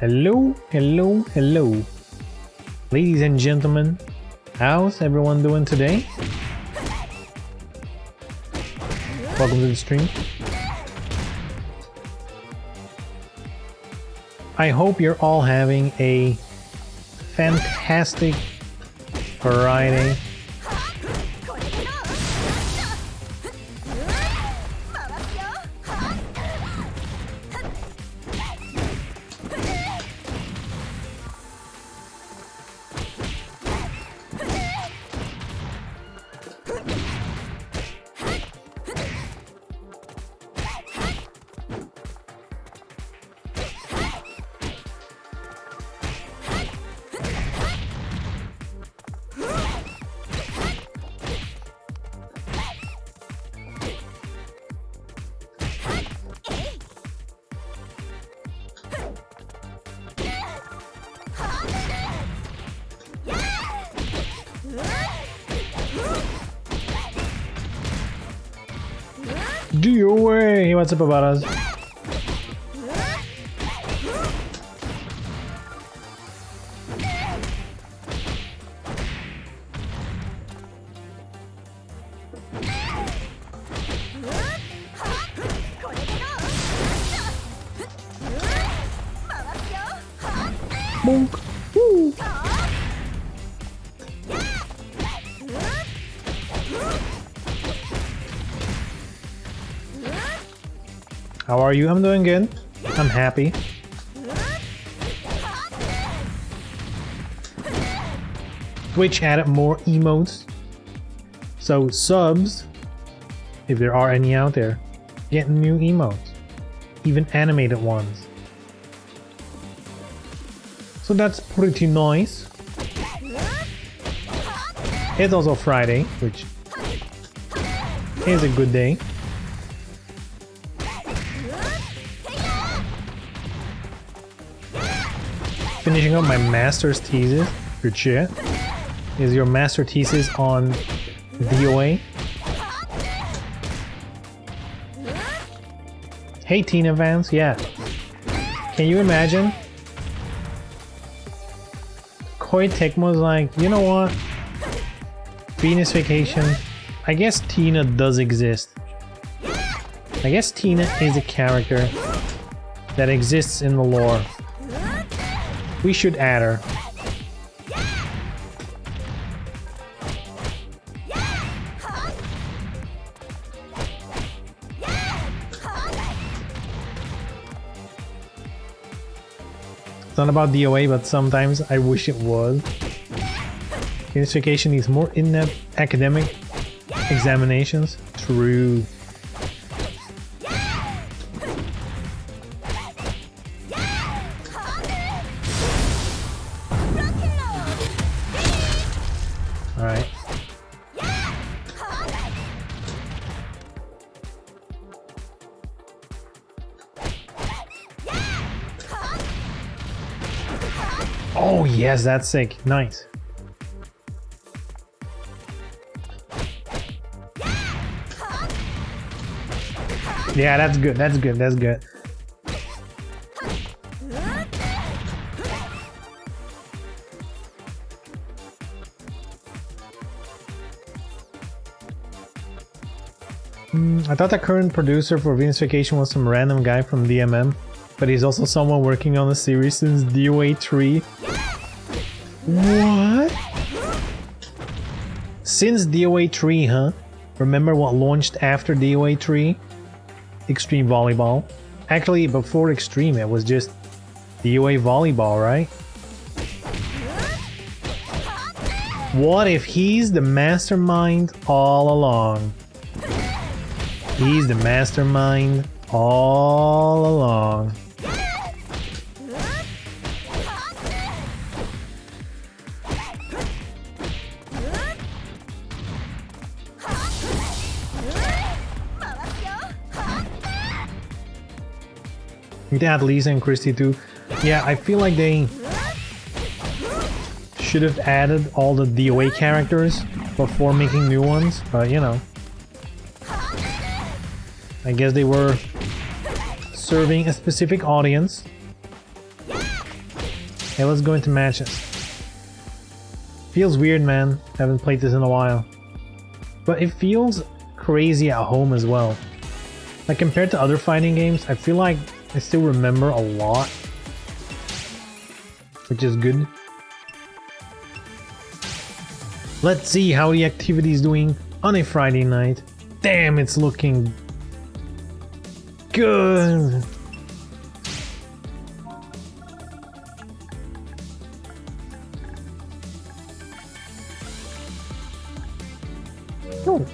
Hello, hello, hello. Ladies and gentlemen, how's everyone doing today? Welcome to the stream. I hope you're all having a fantastic Friday. Do your way! Hey, what's up about us? Bonk! Woo! How are you? I'm doing good. I'm happy. Twitch added more emotes. So subs, if there are any out there, get new emotes. Even animated ones. So that's pretty nice. It's also Friday, which is a good day. Finishing up my master's thesis. Good shit. Is your master thesis on DOA? Hey Tina Vance, yeah. Can you imagine? Koei Tecmo's like, you know what? Venus Vacation. I guess Tina does exist. I guess Tina is a character that exists in the lore. We should add her. It's not about DOA, but sometimes I wish it was. Gamification needs more in-depth academic examinations. True. Alright. Oh yes, that's sick. Nice. Yeah, that's good. That's good. That's good. I thought the current producer for Venus Vacation was some random guy from DMM, but he's also someone working on the series since DOA 3. What? Since DOA 3, huh? Remember what launched after DOA 3? Extreme Volleyball. Actually, before Extreme, it was just DOA Volleyball, right? What if he's the mastermind all along? He's the mastermind all along. They had Lisa and Christy too. Yeah, I feel like they should have added all the DOA characters before making new ones, but you know. I guess they were serving a specific audience. Hey, let's go into matches. Feels weird, man. Haven't played this in a while. But it feels crazy at home as well. Like compared to other fighting games, I feel like I still remember a lot. Which is good. Let's see how the activity is doing on a Friday night. Damn, it's looking good. Oh.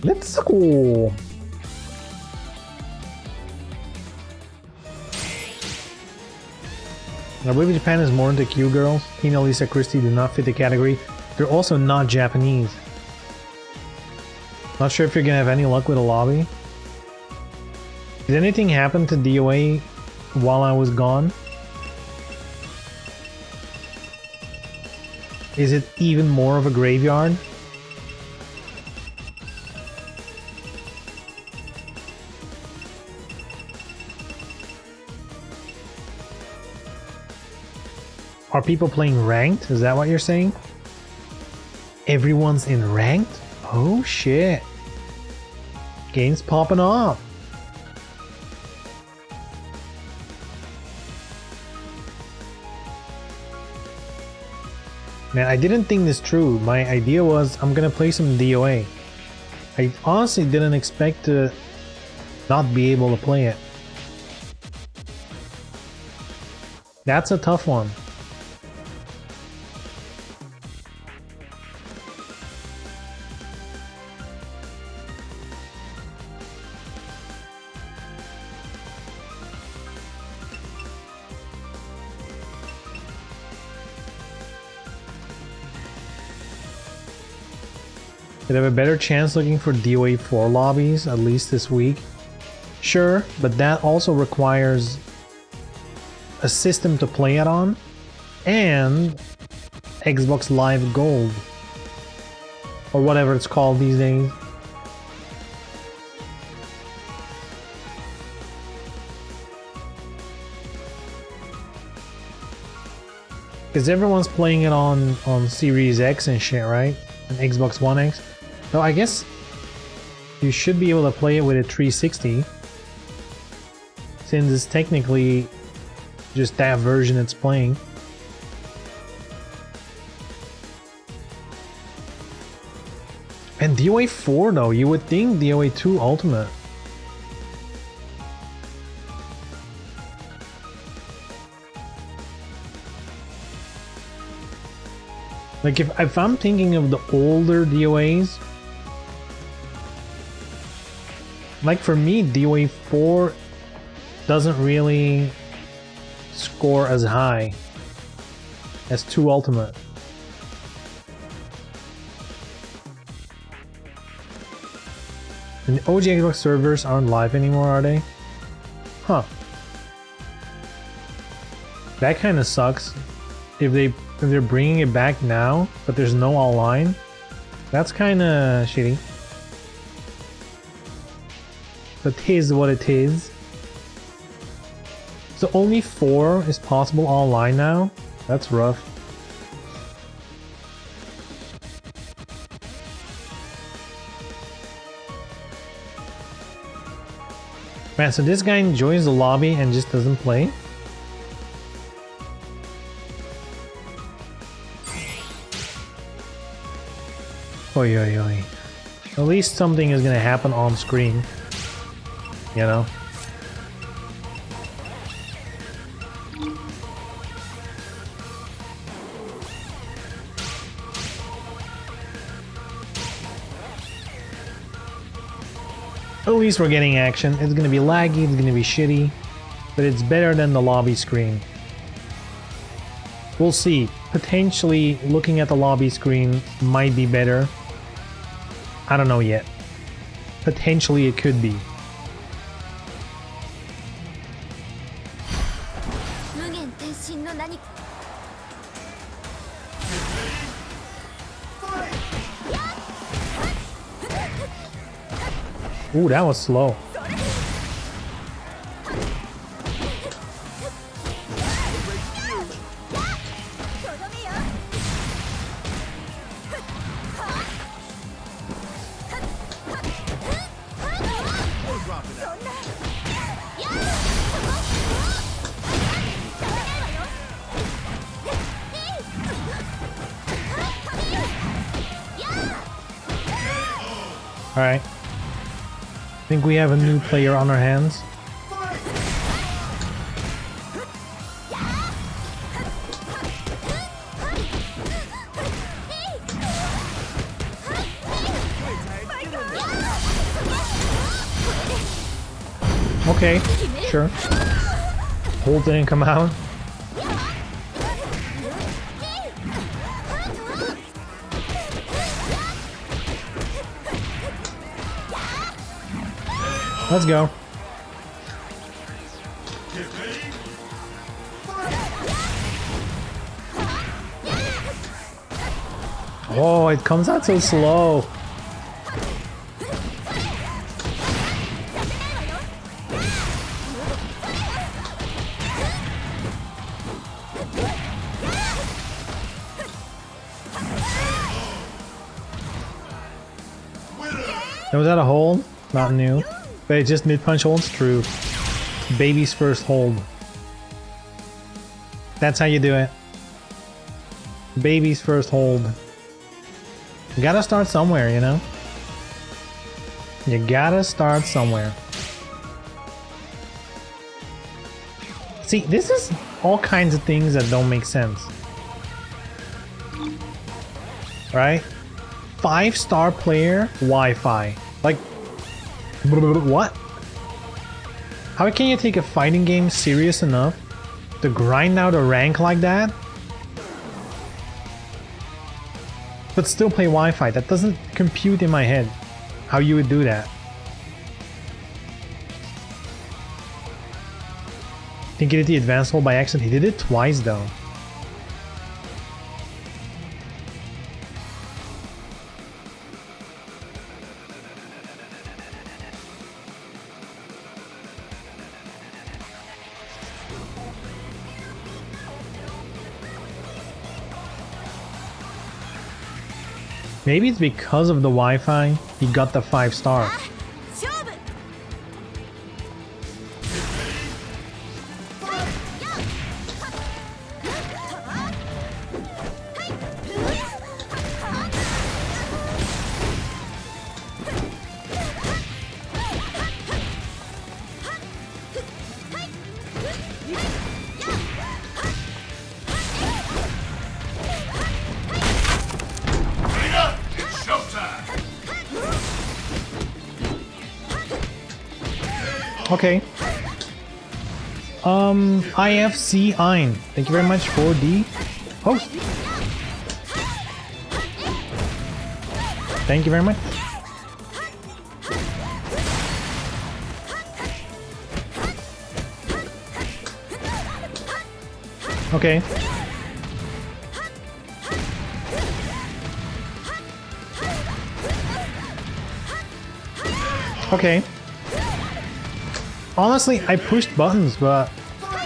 Let's go. I believe Japan is more into cute girls. Tina, Lisa, Christie do not fit the category. They're also not Japanese. Not sure if you're gonna have any luck with a lobby. Did anything happen to DOA while I was gone? Is it even more of a graveyard? Are people playing ranked? Is that what you're saying? Everyone's in ranked? Oh shit. Game's popping off. Man, I didn't think this through. My idea was I'm gonna play some DOA. I honestly didn't expect to not be able to play it. That's a tough one. Could have a better chance looking for DOA 4 lobbies, at least this week. Sure, but that also requires a system to play it on, and Xbox Live Gold. Or whatever it's called these days. Because everyone's playing it on Series X and shit, right? And Xbox One X. So I guess you should be able to play it with a 360, since it's technically just that version it's playing. And DOA 4 though, you would think DOA 2 Ultimate. Like if I'm thinking of the older DOAs, like for me, DOA 4 doesn't really score as high as 2 Ultimate. And the OG Xbox servers aren't live anymore, are they? Huh. That kind of sucks. If they're bringing it back now, but there's no online, that's kind of shitty. But it is what it is. So only 4 is possible online now? That's rough. Man, so this guy enjoys the lobby and just doesn't play? Oi, oi, oi. At least something is gonna happen on screen. You know? At least we're getting action. It's gonna be laggy, it's gonna be shitty, but it's better than the lobby screen. We'll see. Potentially looking at the lobby screen might be better. I don't know yet. Potentially it could be. Ooh, that was slow. Alright. I think we have a new player on our hands. Okay, sure. Hold didn't come out. Let's go. Oh, it comes out so slow. Was that a hold? Not new. But it just mid-punch holds? True. Baby's first hold. That's how you do it. Baby's first hold. You gotta start somewhere, you know? You gotta start somewhere. See, this is all kinds of things that don't make sense. Right? 5-star player, Wi-Fi. Like, what? How can you take a fighting game serious enough to grind out a rank like that? But still play Wi-Fi? That doesn't compute in my head how you would do that. I think he did the advanced hold by accident. He did it twice though. Maybe it's because of the Wi-Fi he got the 5-star. Okay. IFC Ein. Thank you very much for the host. Thank you very much. Okay. Okay. Honestly, I pushed buttons, but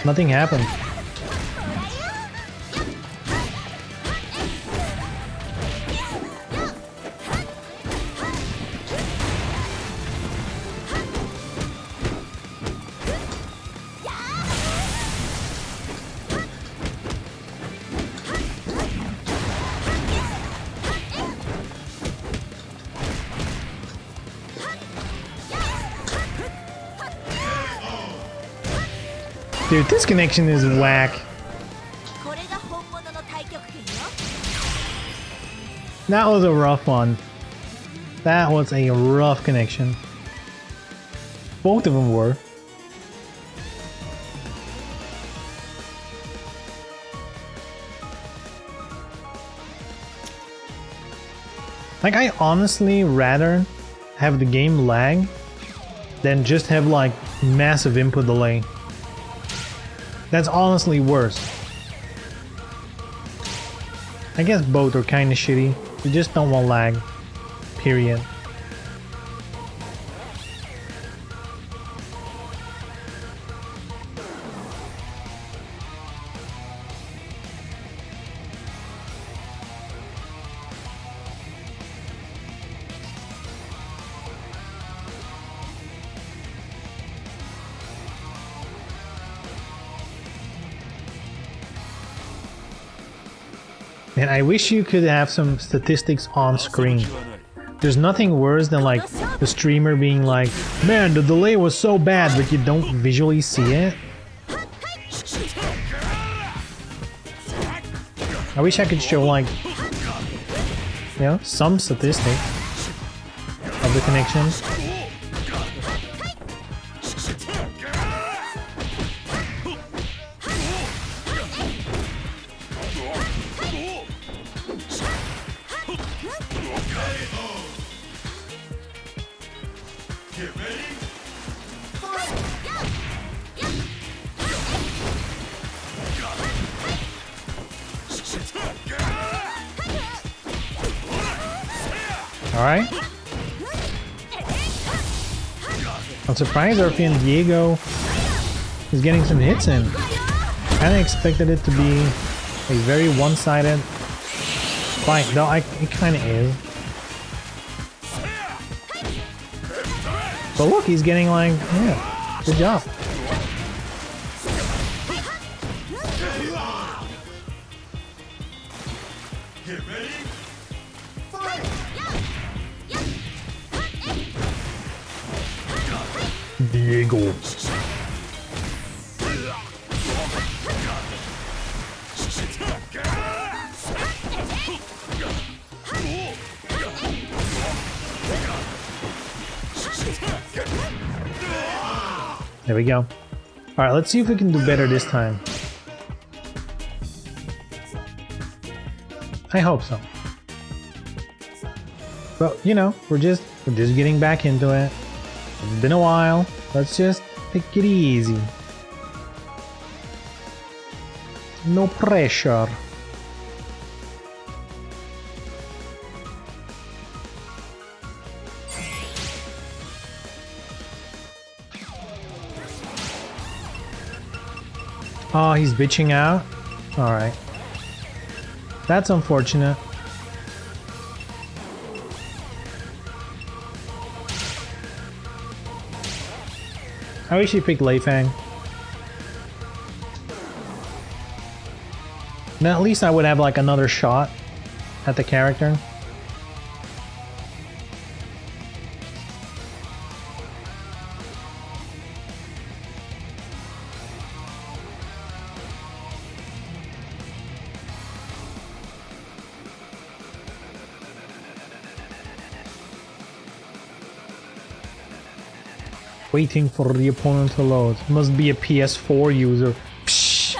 nothing happened. Dude, this connection is whack. That was a rough one. That was a rough connection. Both of them were. Like, I honestly rather have the game lag than just have like massive input delay. That's honestly worse. I guess both are kinda shitty. You just don't want lag. Period. Man, I wish you could have some statistics on screen. There's nothing worse than like the streamer being like, man, the delay was so bad, but you don't visually see it. I wish I could show like, you know, some statistic of the connections. Alright. I'm surprised our friend Diego is getting some hits in. Kinda expected it to be a very one-sided fight, though it kinda is. But look, he's getting like, yeah, good job. Diego. There we go. Alright, let's see if we can do better this time. I hope so. But, you know, we're just getting back into it. It's been a while. Let's just take it easy. No pressure. Oh, he's bitching out? Alright. That's unfortunate. I wish he picked Lei Fang. Now at least I would have like another shot at the character. Waiting for the opponent to load. Must be a PS4 user. Psh.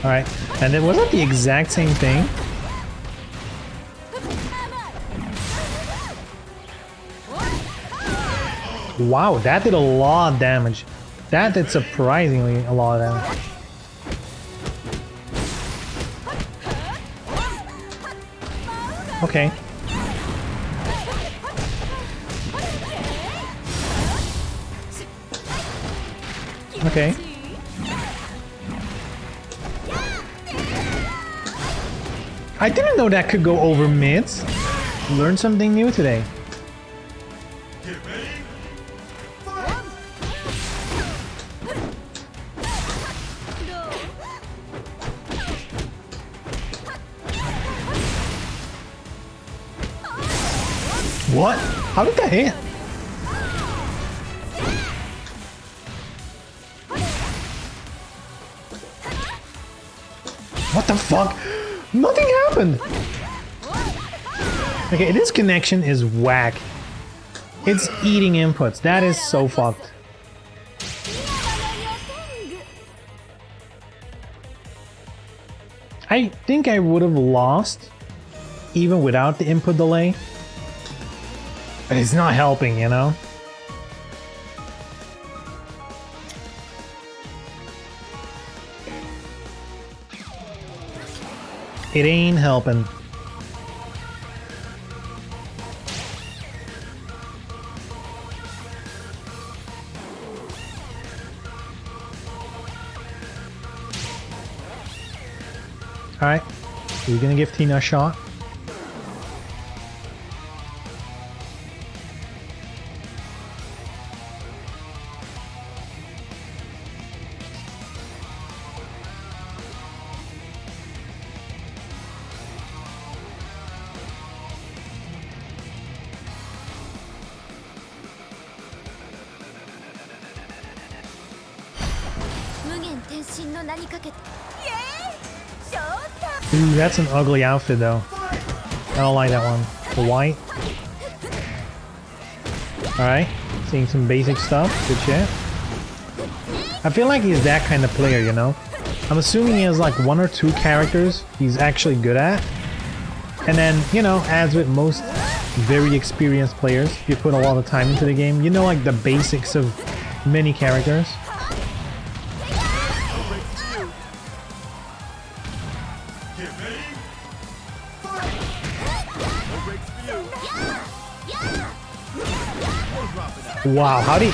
Alright, and then was that the exact same thing? Wow, that did a lot of damage. That did surprisingly a lot of damage. Okay. Okay. I didn't know that could go over mids. Learned something new today. What? How did that hit? What the fuck? Nothing happened! Okay, this connection is whack. It's eating inputs. That is so fucked. I think I would have lost even without the input delay. But it's not helping, you know? It ain't helping. Alright. Are you gonna give Tina a shot? Ooh, that's an ugly outfit though. I don't like that one. The white. Alright, seeing some basic stuff. Good shit. I feel like he's that kind of player, you know? I'm assuming he has like 1 or 2 characters he's actually good at. And then, you know, as with most very experienced players, if you put a lot of time into the game, you know like the basics of many characters. Wow, how do you...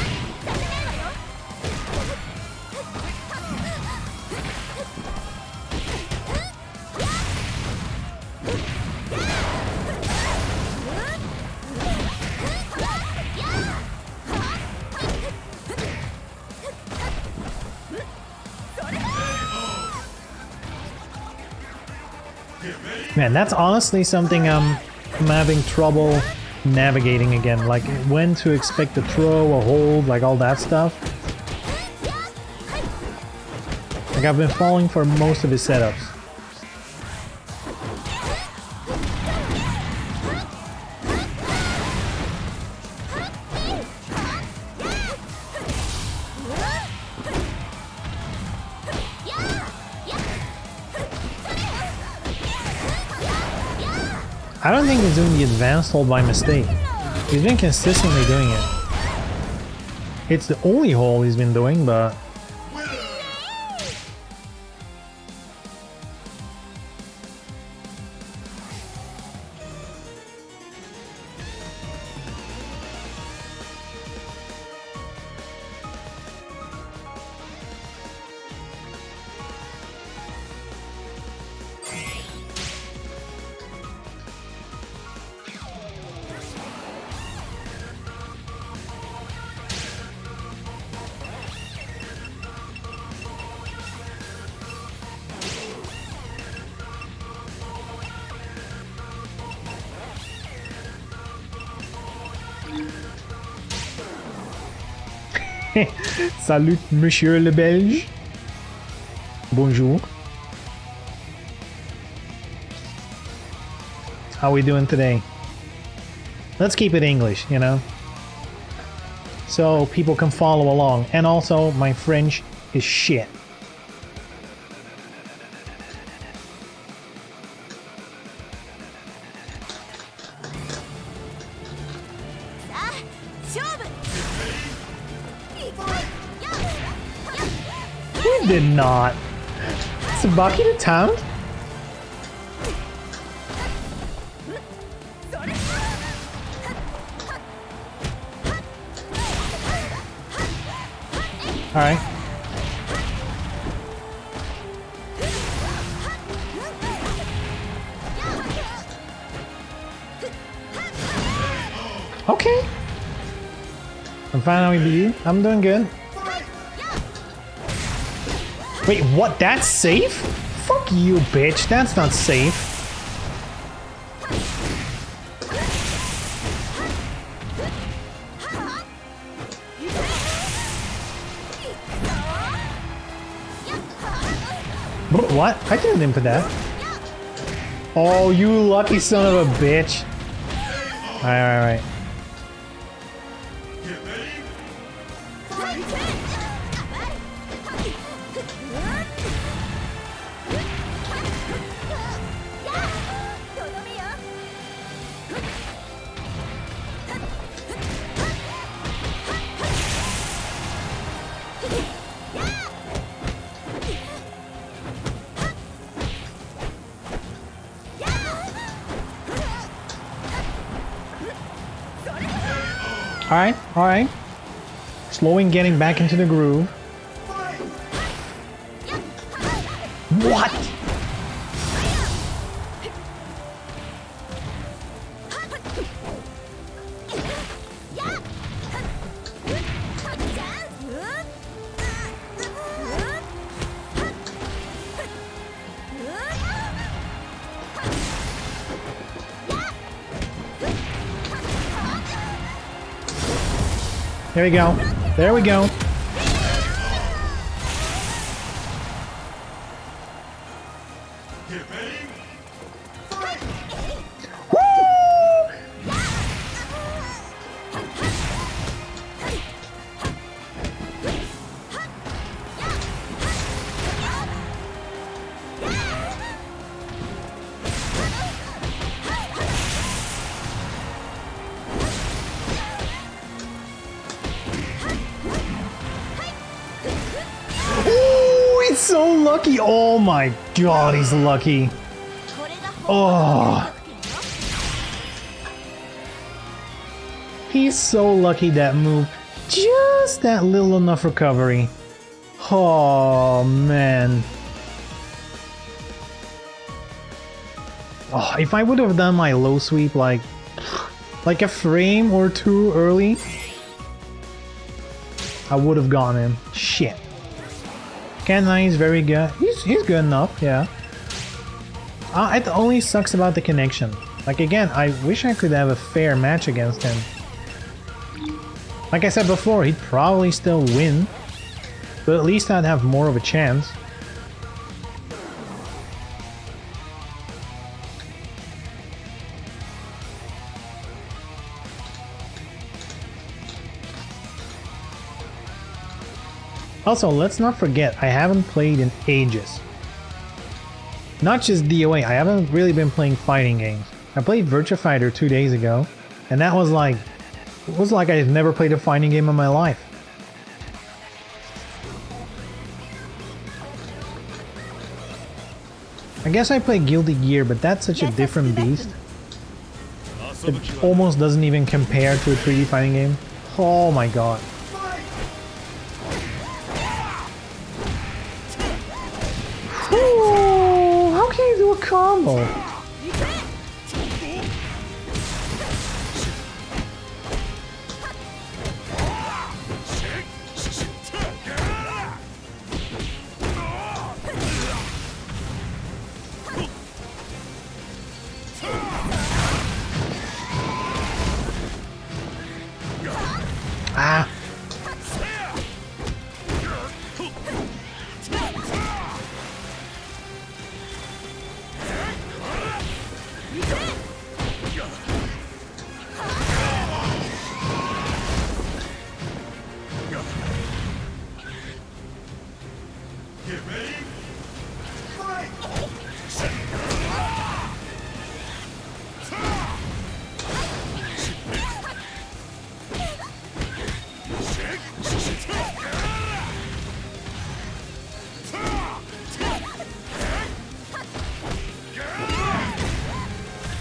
Man, that's honestly something I'm having trouble navigating again, like when to expect a throw, a hold, like all that stuff. Like I've been falling for most of his setups. I don't think he's doing the advanced hold by mistake. He's been consistently doing it. It's the only hold he's been doing, but... Salut, Monsieur le Belge. Bonjour. How we doing today? Let's keep it English, you know? So people can follow along. And also, my French is shit. Did not. Tsubaki to town? Alright. Okay. I'm fine with you. I'm doing good. Wait, what? That's safe? Fuck you, bitch. That's not safe. What? I didn't input that. Oh, you lucky son of a bitch. Alright. Alright. Slowing, getting back into the groove. What? There we go. There we go. So lucky. Oh my god, he's lucky. Oh, he's so lucky. That move, just that little enough recovery. Oh man. Oh, if I would have done my low sweep like a frame or two early, I would have gone him. Shit. Ken9 is very good. He's good enough, yeah. It only sucks about the connection. Like again, I wish I could have a fair match against him. Like I said before, he'd probably still win, but at least I'd have more of a chance. Also, let's not forget, I haven't played in ages. Not just DOA, I haven't really been playing fighting games. I played Virtua Fighter 2 days ago, and that was like... It was like I've never played a fighting game in my life. I guess I play Guilty Gear, but that's such a different beast. It almost doesn't even compare to a 3D fighting game. Oh my god. How can you do a combo? Ah.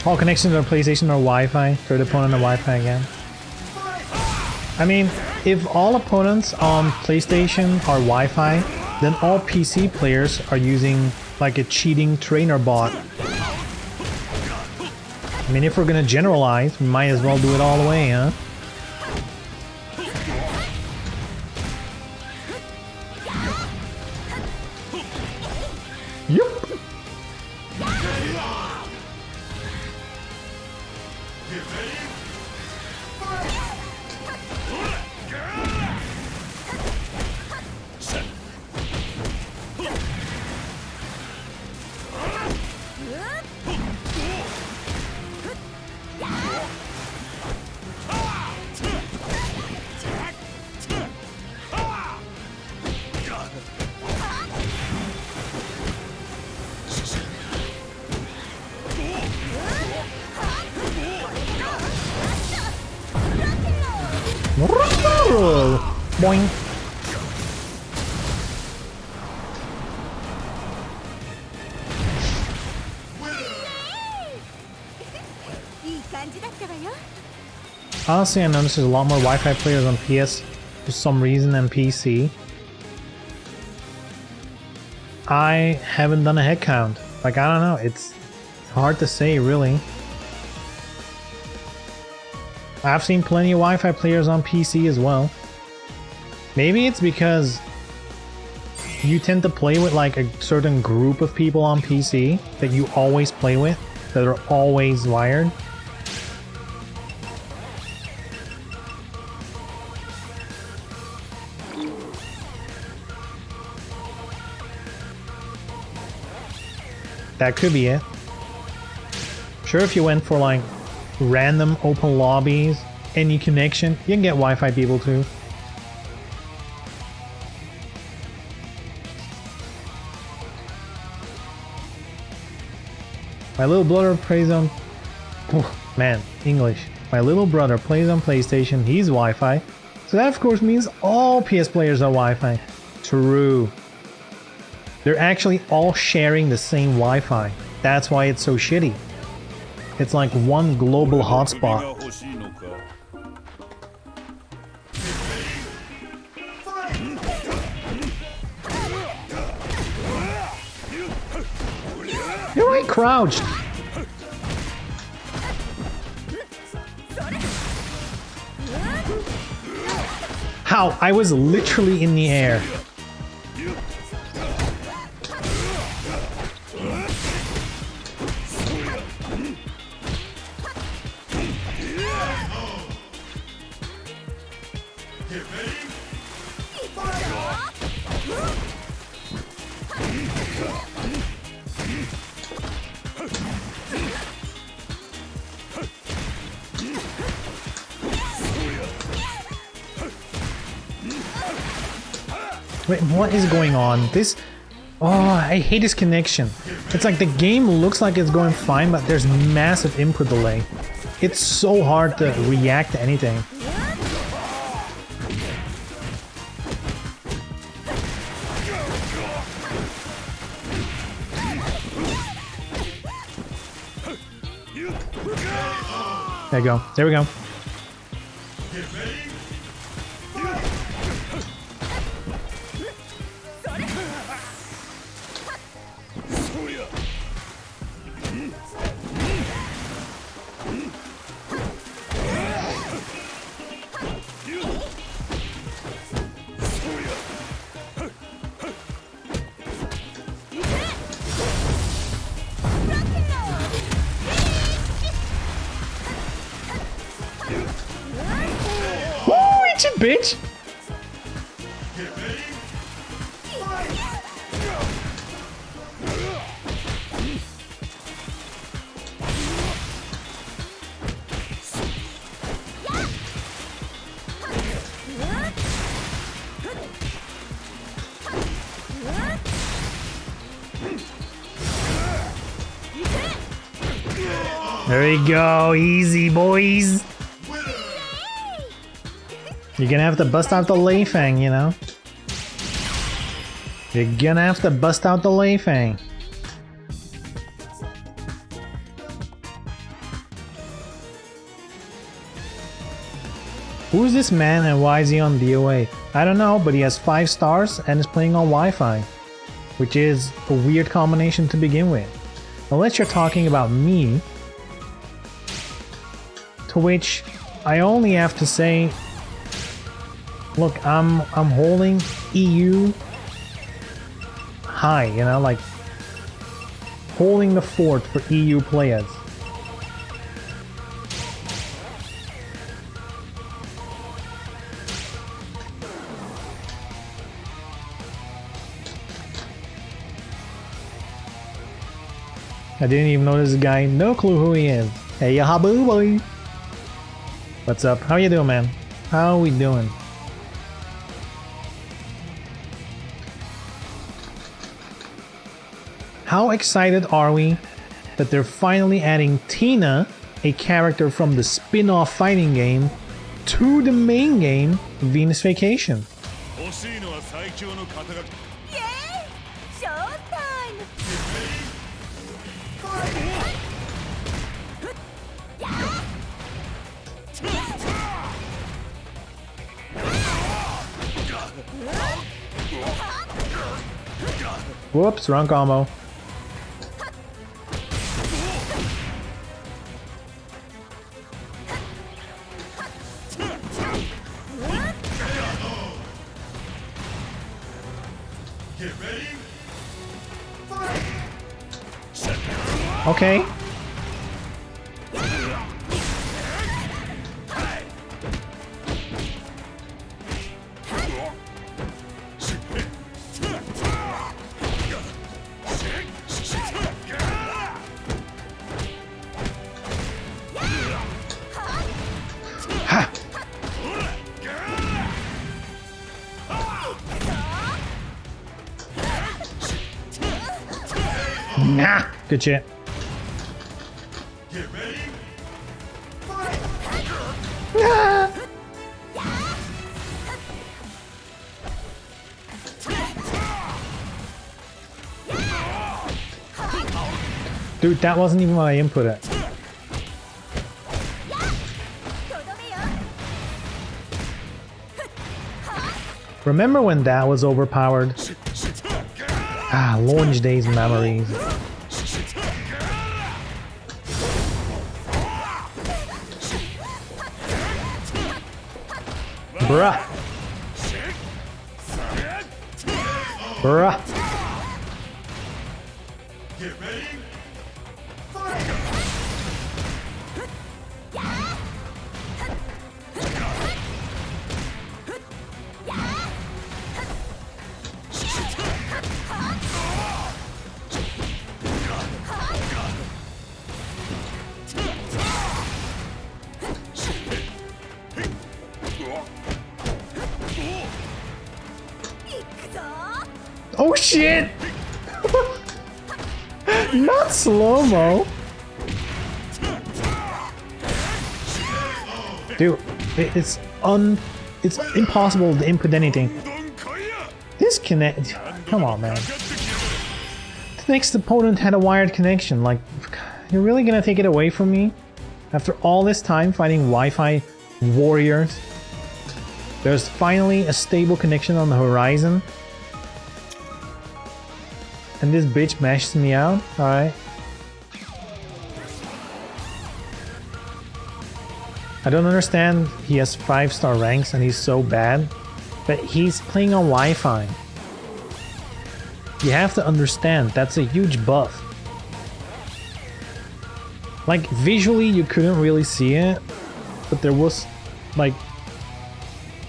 All connections to PlayStation or Wi-Fi. Third opponent on Wi-Fi again. I mean, if all opponents on PlayStation are Wi-Fi, then all PC players are using like a cheating trainer bot. I mean, if we're gonna generalize, we might as well do it all the way, huh? Yup. Boing. Honestly, I noticed there's a lot more Wi-Fi players on PS for some reason than PC. I haven't done a head count. Like, I don't know, it's hard to say, really. I've seen plenty of Wi-Fi players on PC as well. Maybe it's because you tend to play with like a certain group of people on PC that you always play with, that are always wired. That could be it. Sure, if you went for like random open lobbies, any connection, you can get Wi-Fi people too. My little brother plays on... Oh, man, English. My little brother plays on PlayStation, he's Wi-Fi. So that of course means all PS players are Wi-Fi. True. They're actually all sharing the same Wi-Fi. That's why it's so shitty. It's like one global hotspot. You're right, crouched. How? I was literally in the air. Wait, what is going on? This... Oh, I hate this connection. It's like the game looks like it's going fine, but there's massive input delay. It's so hard to react to anything. There you go. There we go. Bitch! There you go, easy boys. You're gonna have to bust out the Lei Fang, you know? You're gonna have to bust out the Lei Fang. Who's this man and why is he on DOA? I don't know, but he has 5 stars and is playing on Wi-Fi, which is a weird combination to begin with. Unless you're talking about me, to which I only have to say, look, I'm holding EU high, you know, like holding the fort for EU players. I didn't even know this guy, no clue who he is. Hey, Yahabu boy. What's up? How you doing, man? How we doing? How excited are we that they're finally adding Tina, a character from the spin-off fighting game, to the main game, Venus Vacation? Yay! Showtime! Whoops, wrong combo. Okay. Nah, good shit. Ah. Dude, that wasn't even what I inputted. Remember when that was overpowered? Ah, launch days memories. Bruh. Bruh. Get ready. Oh shit! Not slow-mo. Dude, it's impossible to input anything. Disconnect. Come on, man. The next opponent had a wired connection. Like, you're really gonna take it away from me? After all this time fighting Wi-Fi warriors? There's finally a stable connection on the horizon. And this bitch mashes me out? Alright. I don't understand, he has 5-star ranks and he's so bad. But he's playing on Wi-Fi. You have to understand, that's a huge buff. Like, visually you couldn't really see it. But there was, like,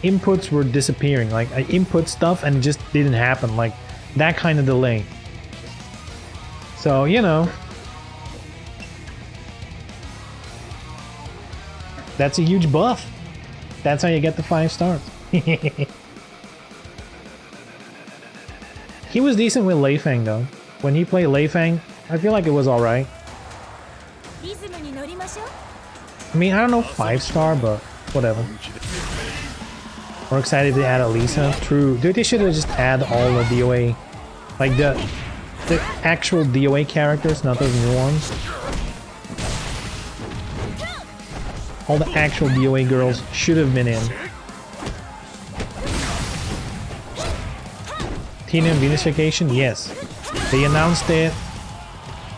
inputs were disappearing. Like, I input stuff and it just didn't happen. Like, that kind of delay. So, you know, that's a huge buff. That's how you get the 5 stars. He was decent with Lei Feng though. When he played Lei Feng, I feel like it was alright. I mean, I don't know 5-star, but whatever. We're excited to add Elisa. True. Dude, they should have just add all the DOA. Like the actual DOA characters, not those new ones. All the actual DOA girls should have been in. Tina and Venus Vacation, yes. They announced it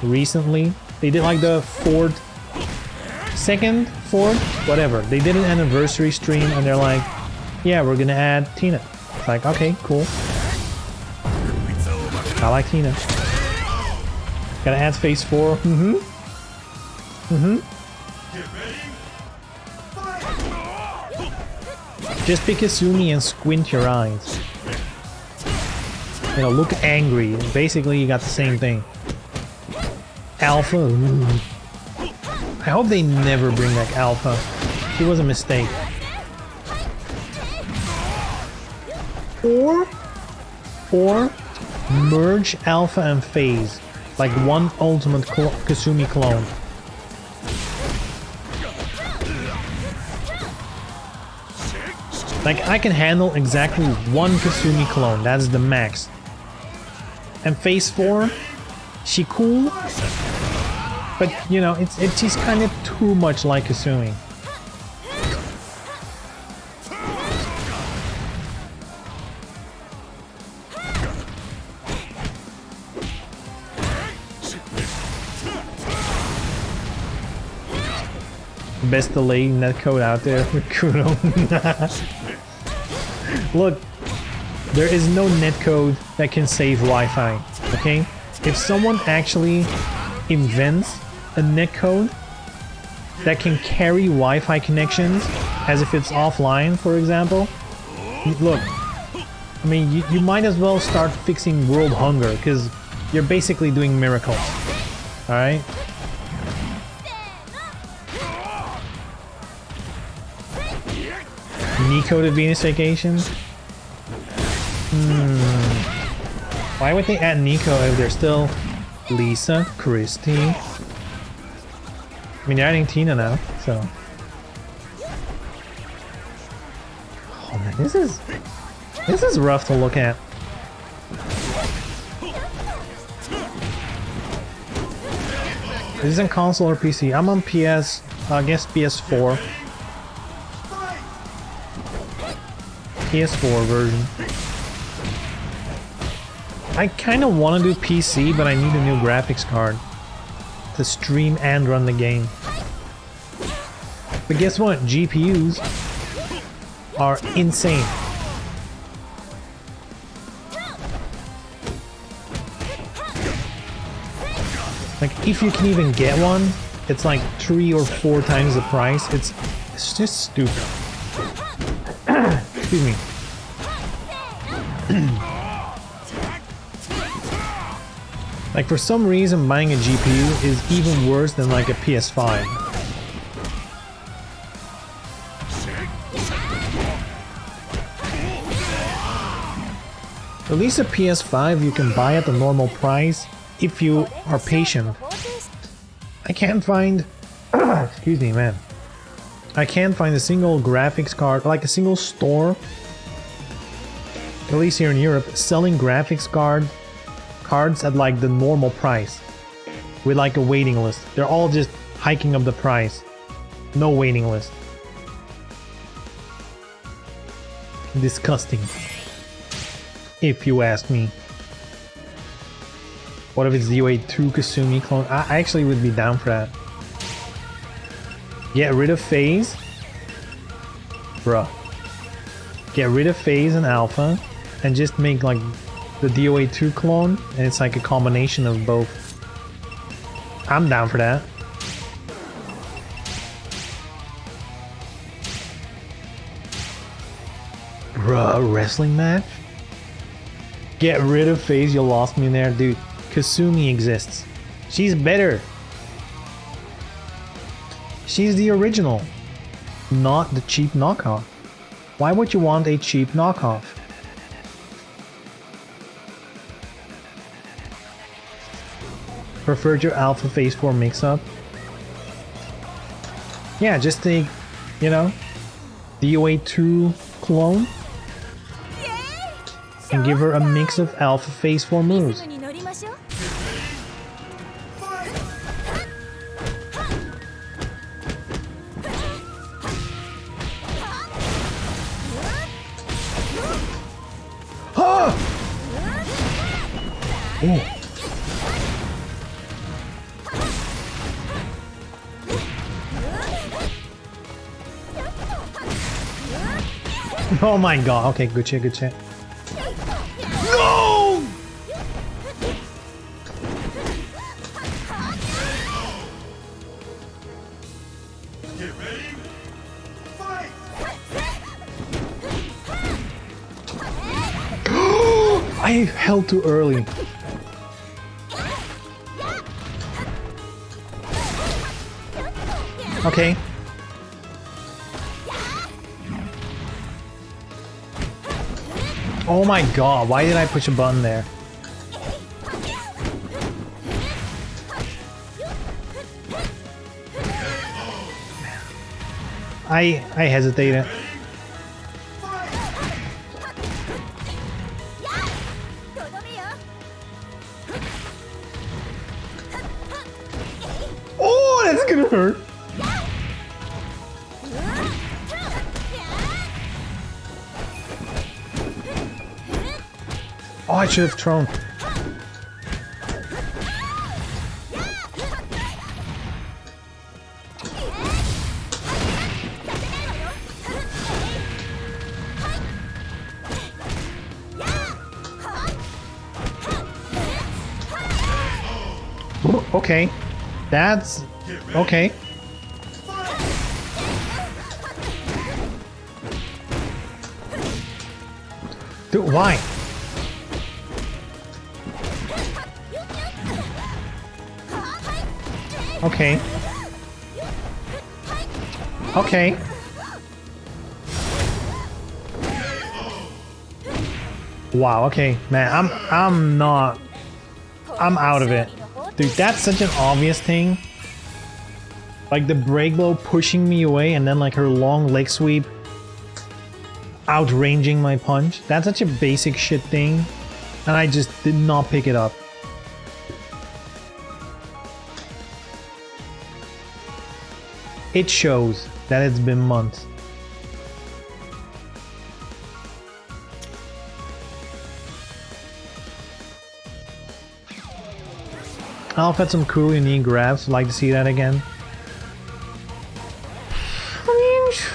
recently. They did like the 4th, 2nd, 4th, whatever. They did an anniversary stream and they're like, yeah, we're gonna add Tina. It's like, okay, cool. I like Tina. Gotta add phase 4. Just pick Kasumi and squint your eyes. You know, look angry. Basically, you got the same thing. Alpha. Ooh. I hope they never bring back Alpha. It was a mistake. Or merge Alpha and Phase. Like one ultimate Kasumi clone. Like, I can handle exactly one Kasumi clone. That's the max. And phase 4, she cool. But, you know, she's kind of too much like Kasumi. Best delay netcode out there for Kuno. Look, there is no netcode that can save Wi-Fi, okay? If someone actually invents a netcode that can carry Wi-Fi connections as if it's offline, for example, look, I mean, you might as well start fixing world hunger, because you're basically doing miracles, alright? Nico to Venus Vacation? Why would they add Nico if they're still Lisa, Christine. I mean, you're adding Tina now, so. Oh man, this is rough to look at. This is on console or PC? I'm on PS, I guess PS4. PS4 version. I kind of want to do PC, but I need a new graphics card to stream and run the game. But guess what? GPUs are insane. Like, if you can even get one, it's like 3 or 4 times the price. It's just stupid. Excuse me. Like, for some reason, buying a GPU is even worse than like a PS5. At least a PS5 you can buy at the normal price if you are patient. I can't find... excuse me, man. I can't find a single graphics card, like a single store, at least here in Europe, selling graphics cards at like the normal price with like a waiting list. They're all just hiking up the price. No waiting list. Disgusting, if you ask me. What if it's DOA 2 Kasumi clone? I actually would be down for that. Get rid of Phase. Bruh. Get rid of Phase and Alpha and just make like the DOA 2 clone, and it's like a combination of both. I'm down for that. Bruh, a wrestling match? Get rid of Phase, you lost me there, dude. Kasumi exists. She's better. She's the original, not the cheap knockoff. Why would you want a cheap knockoff? Preferred your Alpha Phase 4 mix-up? Yeah, just take, you know, DOA 2 clone and give her a mix of Alpha Phase 4 moves. Ooh. Oh my god, okay, good shit, good shit. No! Get ready. Fight! I held too early. Okay. Oh my god, why did I push a button there? I hesitated. Oh, that's gonna hurt. Oh, I should have thrown. Okay, that's okay. Dude, why? Okay. Okay. Wow, okay. Man, I'm out of it. Dude, that's such an obvious thing. Like the break blow pushing me away and then like her long leg sweep outranging my punch. That's such a basic shit thing. And I just did not pick it up. It shows that it's been months. Alpha had some cool unique grabs. Like to see that again.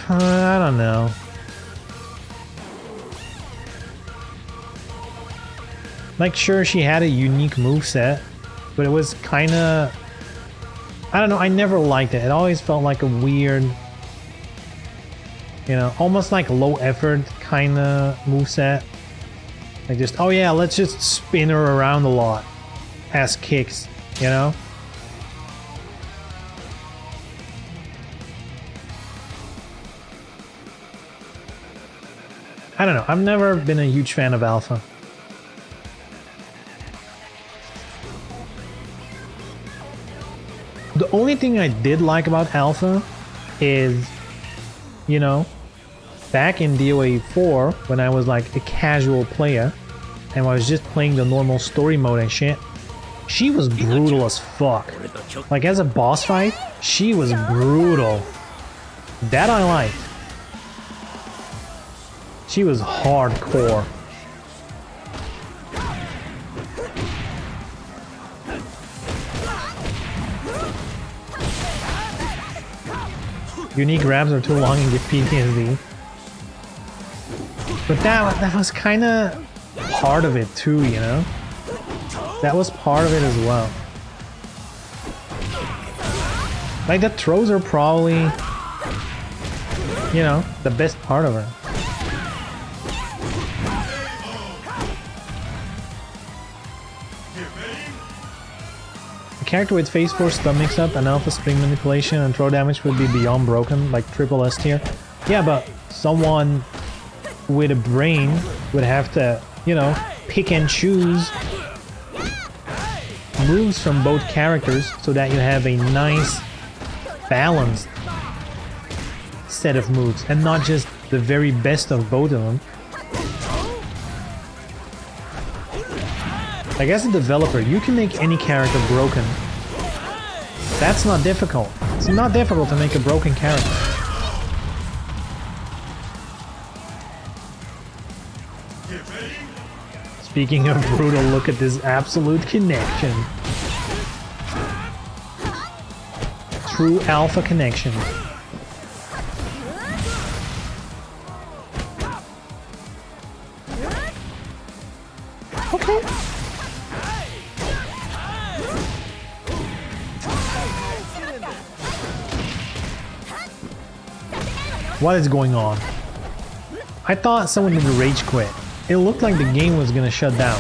I don't know. Like, sure, she had a unique moveset, but it was kind of... I don't know, I never liked it. It always felt like a weird... You know, almost like low effort kind of moveset. Like just, oh yeah, let's just spin her around a lot as kicks, you know? I don't know, I've never been a huge fan of Alpha. The only thing I did like about Alpha is, you know, back in DOA 4, when I was like a casual player, and I was just playing the normal story mode and shit, she was brutal as fuck. Like as a boss fight, she was brutal. That I liked. She was hardcore. Unique grabs are too long and give PTSD. But that was kind of part of it too, you know? That was part of it as well. Like the throws are probably, you know, the best part of her. A character with phase 4 stun mix up and alpha spring manipulation and throw damage would be beyond broken, like triple S tier. Yeah, but someone with a brain would have to, you know, pick and choose moves from both characters so that you have a nice balanced set of moves and not just the very best of both of them. Like as a developer, you can make any character broken. That's not difficult. It's not difficult to make a broken character. Speaking of brutal, look at this absolute connection. True alpha connection. Okay. What is going on? I thought someone did a rage quit. It looked like the game was gonna shut down.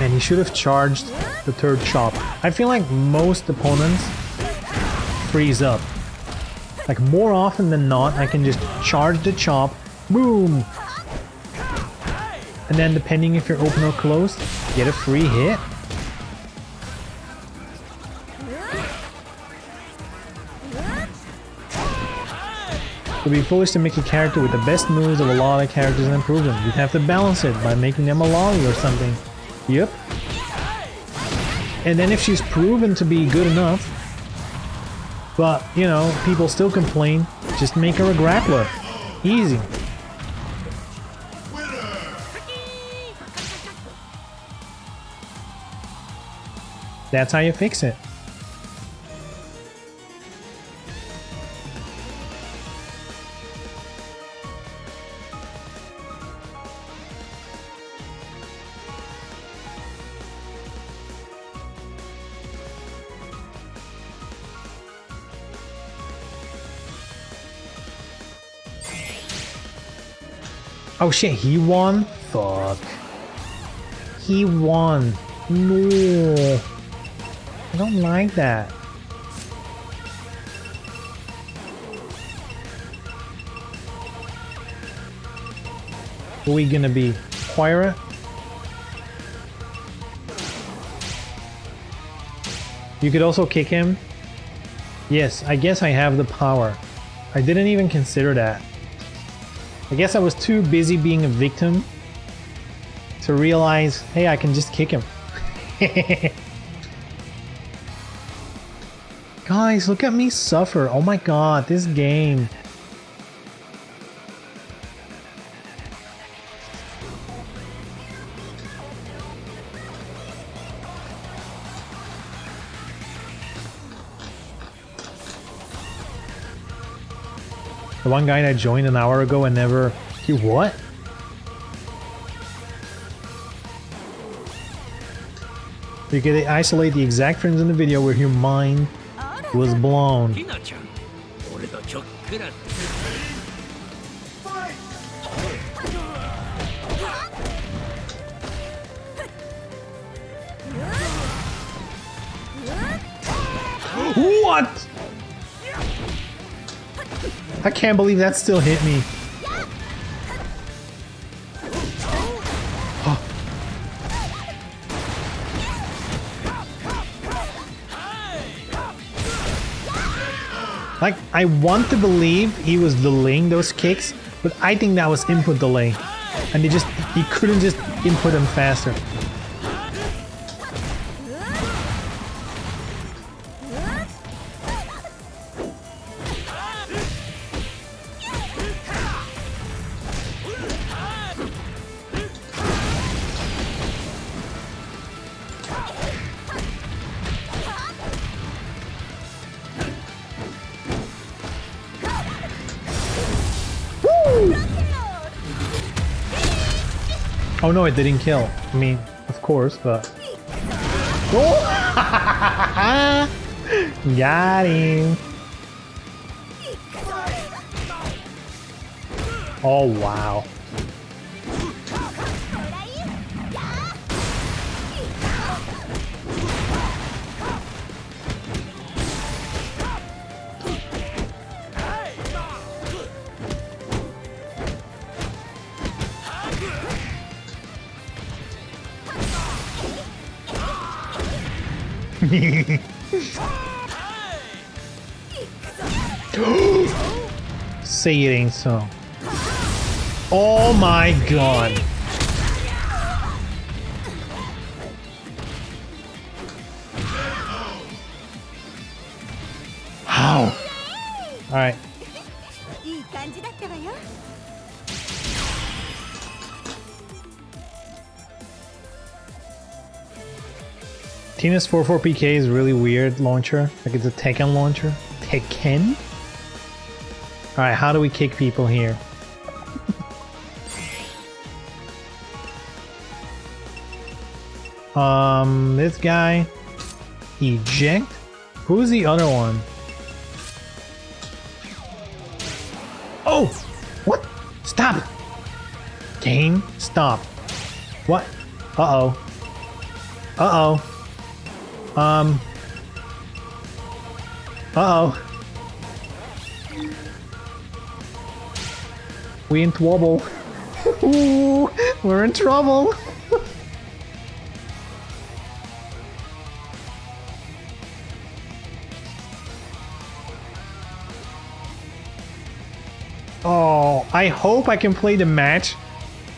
And he should have charged the third chop. I feel like most opponents freeze up. Like more often than not, I can just charge the chop, boom! And then depending if you're open or closed, get a free hit. It would be foolish to make a character with the best moves of a lot of characters and improve them. You'd have to balance it by making them a lolly or something. Yep. And then if she's proven to be good enough, but, you know, people still complain, just make her a grappler. Easy. That's how you fix it. Oh shit, he won? Fuck. He won. No. I don't like that. Who are we gonna be? Quira? You could also kick him? Yes, I guess I have the power. I didn't even consider that. I guess I was too busy being a victim to realize, hey, I can just kick him. Guys, look at me suffer. Oh my god, this game. The one guy that joined an hour ago and never... He what? You can isolate the exact frames in the video where your mind was blown. ひなちゃん俺とちょっくら Fight! What? I can't believe that still hit me. Like, I want to believe he was delaying those kicks, but I think that was input delay. And he couldn't just input them faster. Oh no, it didn't kill. I mean, of course, but... Oh! Got him! Oh wow. Say it ain't so. Oh my god. How? Alright. いい感じだったわよ。 Tina's 44PK is really weird launcher. Like it's a Tekken launcher. Tekken? Alright, how do we kick people here? This guy. Eject? Who's the other one? Oh! What? Stop! Game, stop. What? Uh-oh. Uh-oh. Uh-oh. We in trouble. Ooh, we're in trouble. Oh, I hope I can play the match,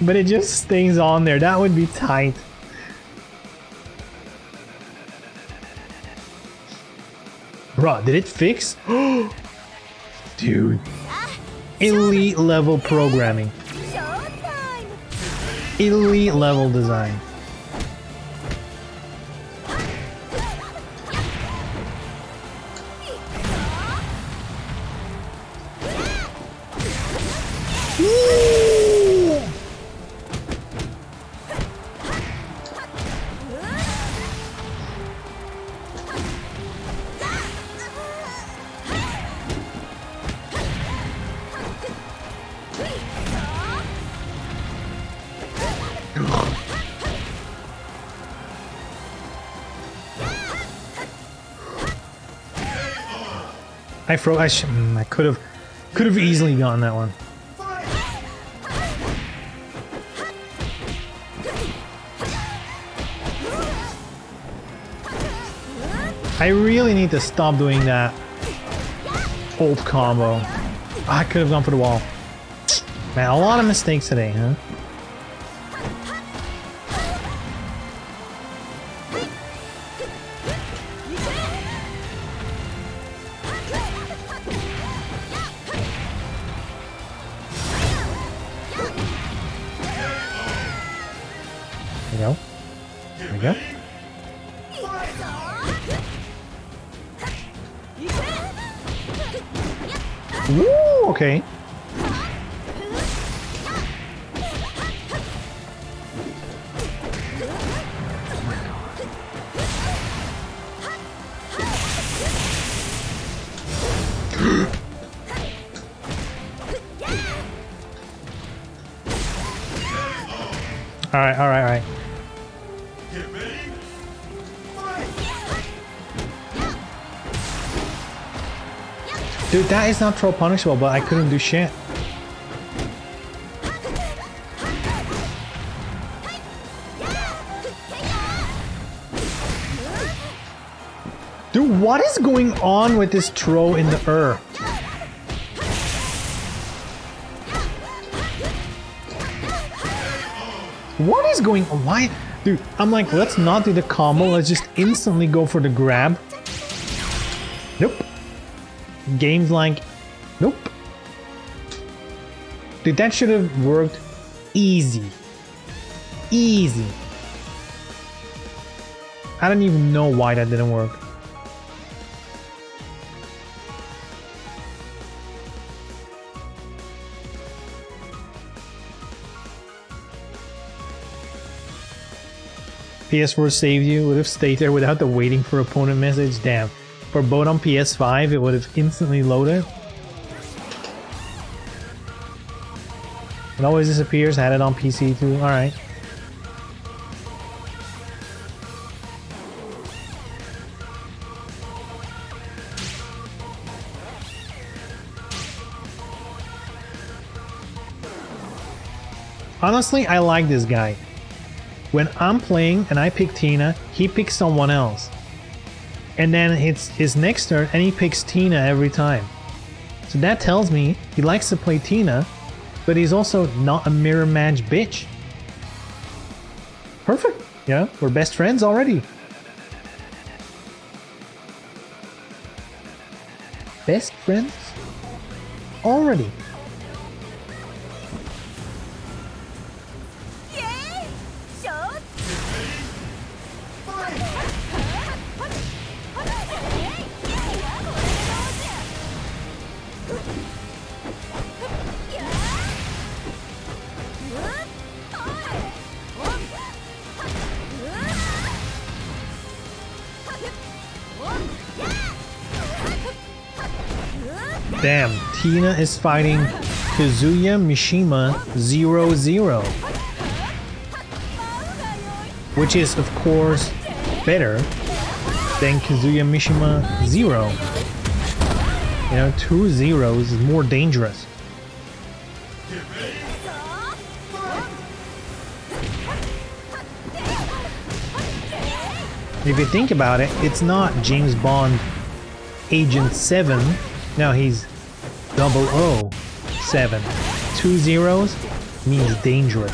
but it just stays on there. That would be tight. Bruh, did it fix? Dude. Elite level programming. Showtime! Elite level design. I froze. I could have easily gotten that one. Fight! I really need to stop doing that old combo. I could have gone for the wall. Man, a lot of mistakes today, huh? There we go. There we go. Woo, okay. All right, all right, all right. Get ready! Fight! Dude, that is not throw punishable, but I couldn't do shit. Dude, what is going on with this throw in the air? What is going on? Why? Dude, I'm like, let's not do the combo. Let's just instantly go for the grab. Nope. Game's like, nope. Dude, that should have worked easy. Easy. I don't even know why that didn't work. PS4 saved you, would have stayed there without the waiting for opponent message. Damn. For both on PS5, it would have instantly loaded. It always disappears. Had it on PC too. Alright. Honestly, I like this guy. When I'm playing and I pick Tina, he picks someone else. And then it's his next turn and he picks Tina every time. So that tells me he likes to play Tina, but he's also not a mirror match bitch. Perfect. Yeah, we're best friends already. Best friends already. Damn, Tina is fighting Kazuya Mishima 0-0. Which is, of course, better than Kazuya Mishima 0. You know, 2 zeros is more dangerous. If you think about it, it's not James Bond Agent 7. No, he's 007. 2 zeros means dangerous.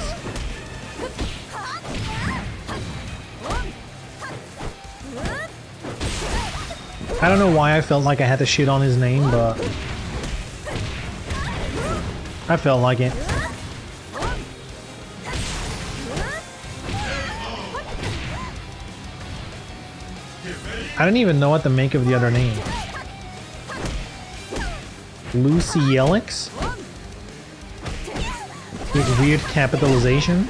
I don't know why I felt like I had to shit on his name, but I felt like it. I don't even know what to make of the other name. Lucy Elix? With weird capitalization?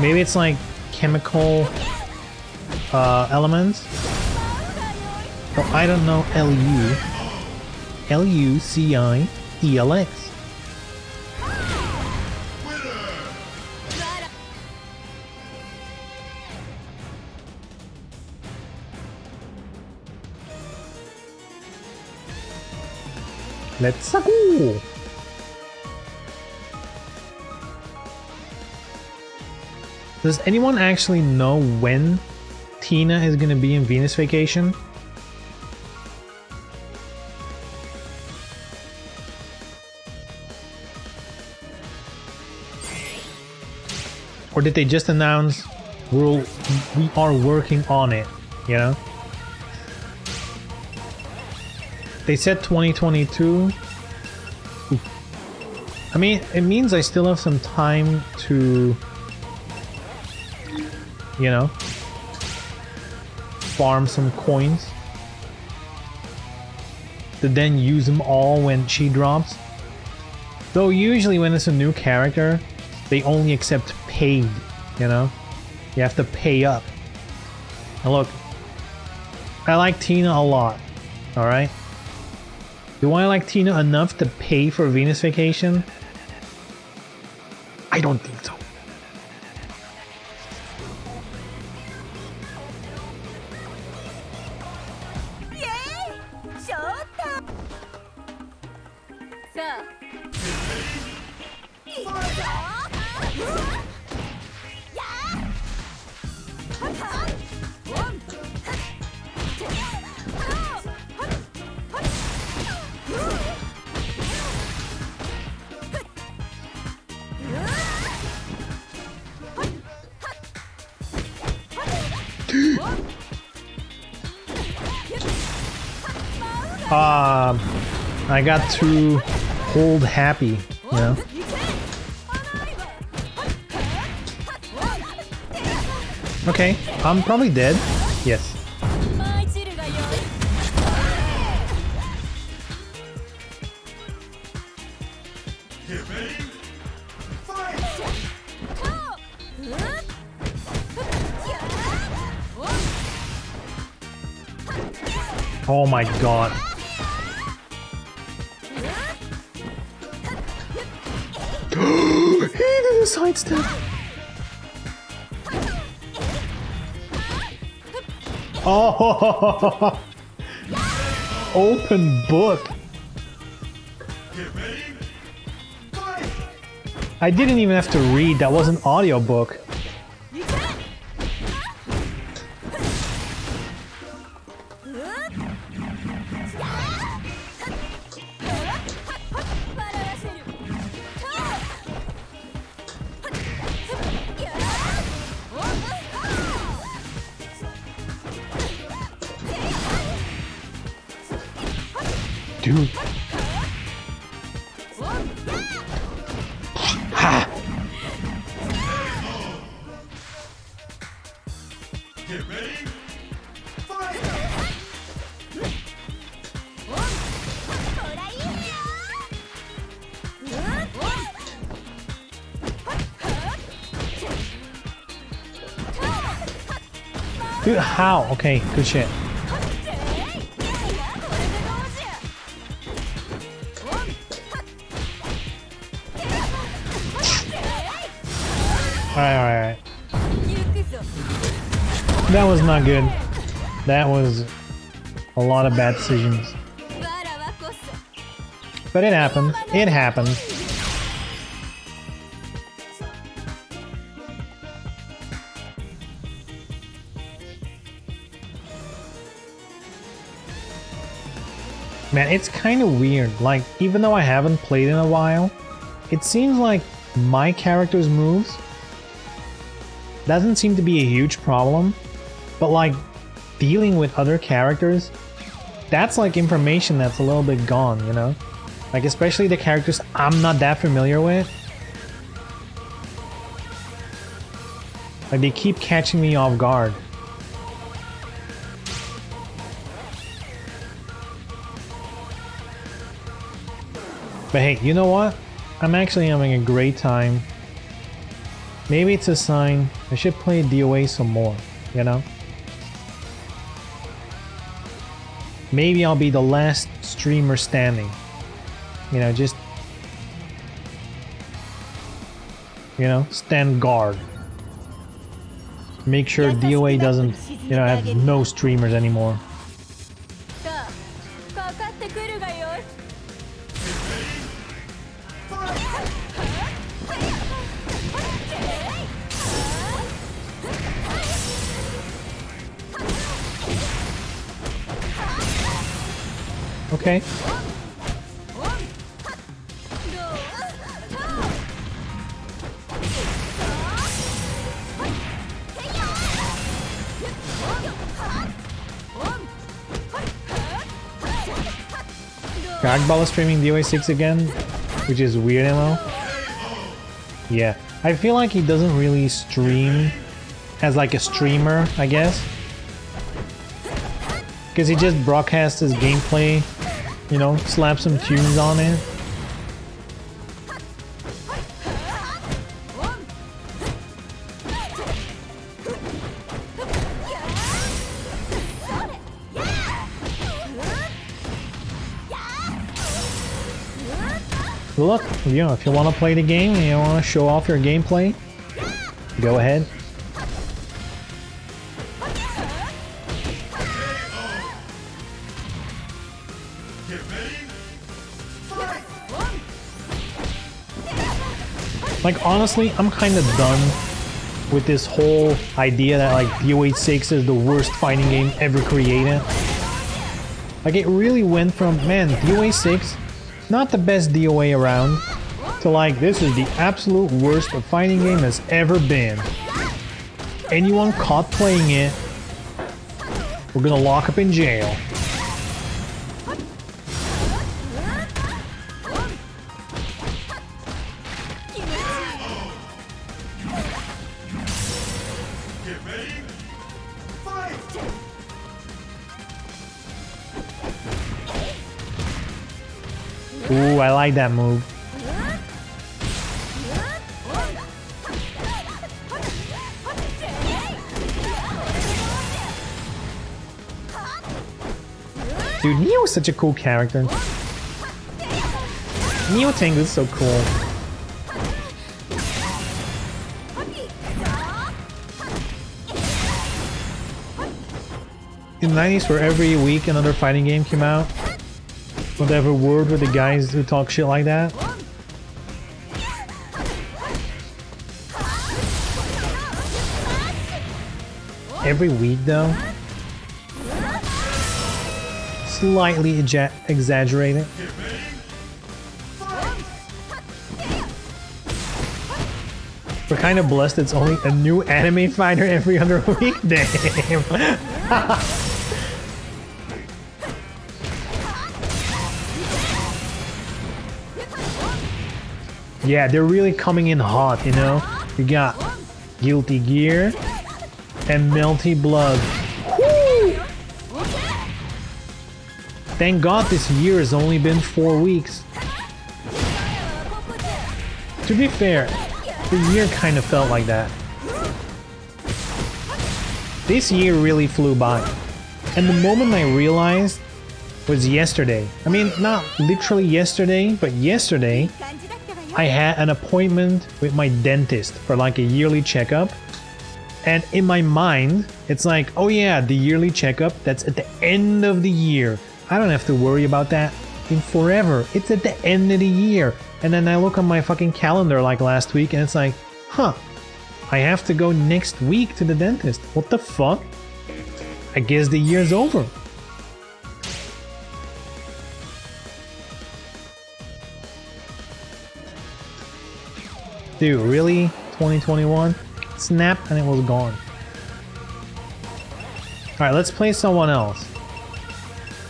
Maybe it's like chemical elements? Oh, I don't know. Lucidlx. Let's go! Does anyone actually know when Tina is gonna be in Venus Vacation? Or did they just announce we are working on it, you know? They said 2022. I mean, it means I still have some time to, you know, farm some coins to then use them all when she drops. Though usually when it's a new character, they only accept paid, you know? You have to pay up. And look, I like Tina a lot, alright? Do I like Tina enough to pay for Venus Vacation? I don't think so. Yay! Showtime! So. I got too hold happy, you know? Okay, I'm probably dead. Yes. Get ready. Fight! Oh my god. He did a sidestep. Oh, open book. Get ready. Fight! I didn't even have to read. That was an audiobook. Dude. Ha! Get ready. Fight! Dude, how? Okay, good shit. Alright. That was not good. That was a lot of bad decisions. But it happened. It happened. Man, it's kind of weird. Like, even though I haven't played in a while, it seems like my character's moves doesn't seem to be a huge problem, but like dealing with other characters, that's like information that's a little bit gone, you know? Like especially the characters I'm not that familiar with. Like they keep catching me off guard. But hey, you know what? I'm actually having a great time. Maybe it's a sign I should play DOA some more, you know? Maybe I'll be the last streamer standing. You know, just... you know, stand guard. Make sure DOA doesn't, you know, have no streamers anymore. Okay. Dragball is streaming DOA 6 again, which is weird, MO. Yeah, I feel like he doesn't really stream as like a streamer, I guess. Because he just broadcasts his gameplay, you know, slap some tunes on it. Look, you know, if you want to play the game and you want to show off your gameplay, go ahead. Get ready. Fight. Like, honestly, I'm kind of done with this whole idea that like DOA 6 is the worst fighting game ever created. Like, it really went from, man, DOA 6, not the best DOA around, to like, this is the absolute worst a fighting game has ever been. Anyone caught playing it, we're gonna lock up in jail. Get ready. Fight. Ooh, I like that move. Dude, Neo is such a cool character. Neo Tank is so cool. In the 90s, where every week another fighting game came out, whatever word with the guys who talk shit like that. Every week though. Slightly exaggerated. We're kind of blessed it's only a new anime fighter every other week. Damn. Yeah, they're really coming in hot, you know? You got Guilty Gear and Melty Blood. Woo! Thank God this year has only been 4 weeks. To be fair, the year kind of felt like that. This year really flew by. And the moment I realized was yesterday. I mean, not literally yesterday, but yesterday I had an appointment with my dentist for like a yearly checkup. And in my mind, it's like, oh yeah, the yearly checkup, that's at the end of the year. I don't have to worry about that in forever. It's at the end of the year. And then I look on my fucking calendar like last week and it's like, huh, I have to go next week to the dentist. What the fuck? I guess the year's over. Dude, really? 2021? Snap and it was gone. Alright, let's play someone else.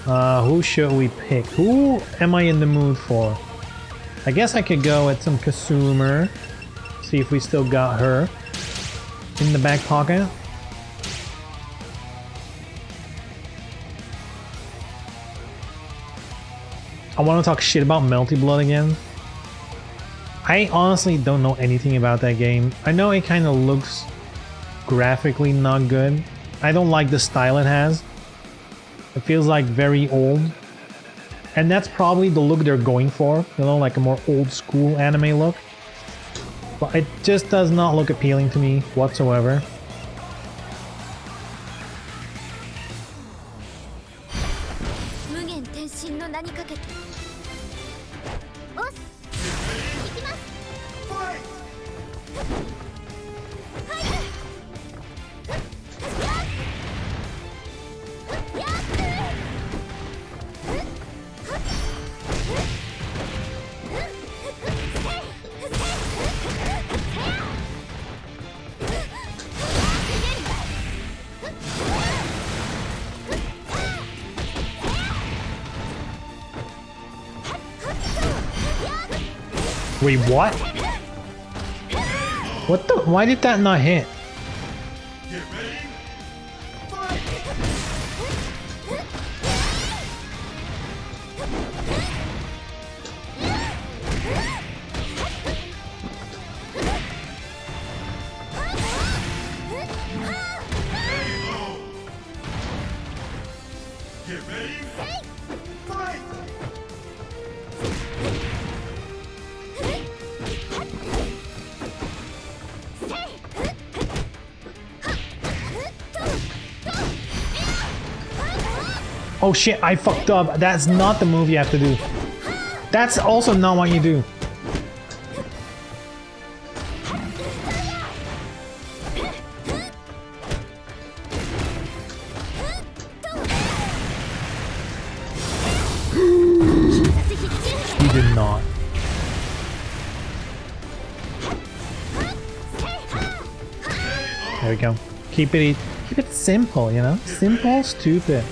Who should we pick? Who am I in the mood for? I guess I could go with some Kasumer. See if we still got her in the back pocket. I want to talk shit about Melty Blood again. I honestly don't know anything about that game. I know it kind of looks graphically not good. I don't like the style it has. It feels like very old. And that's probably the look they're going for. You know, like a more old school anime look. But it just does not look appealing to me whatsoever. おっ行きます Fight! やっ Wait, what? What the? Why did that not hit? Get ready! Fight! Get ready! Fight! Oh shit, I fucked up. That's not the move you have to do. That's also not what you do. You did not. There we go. Keep it simple, you know? Simple, stupid.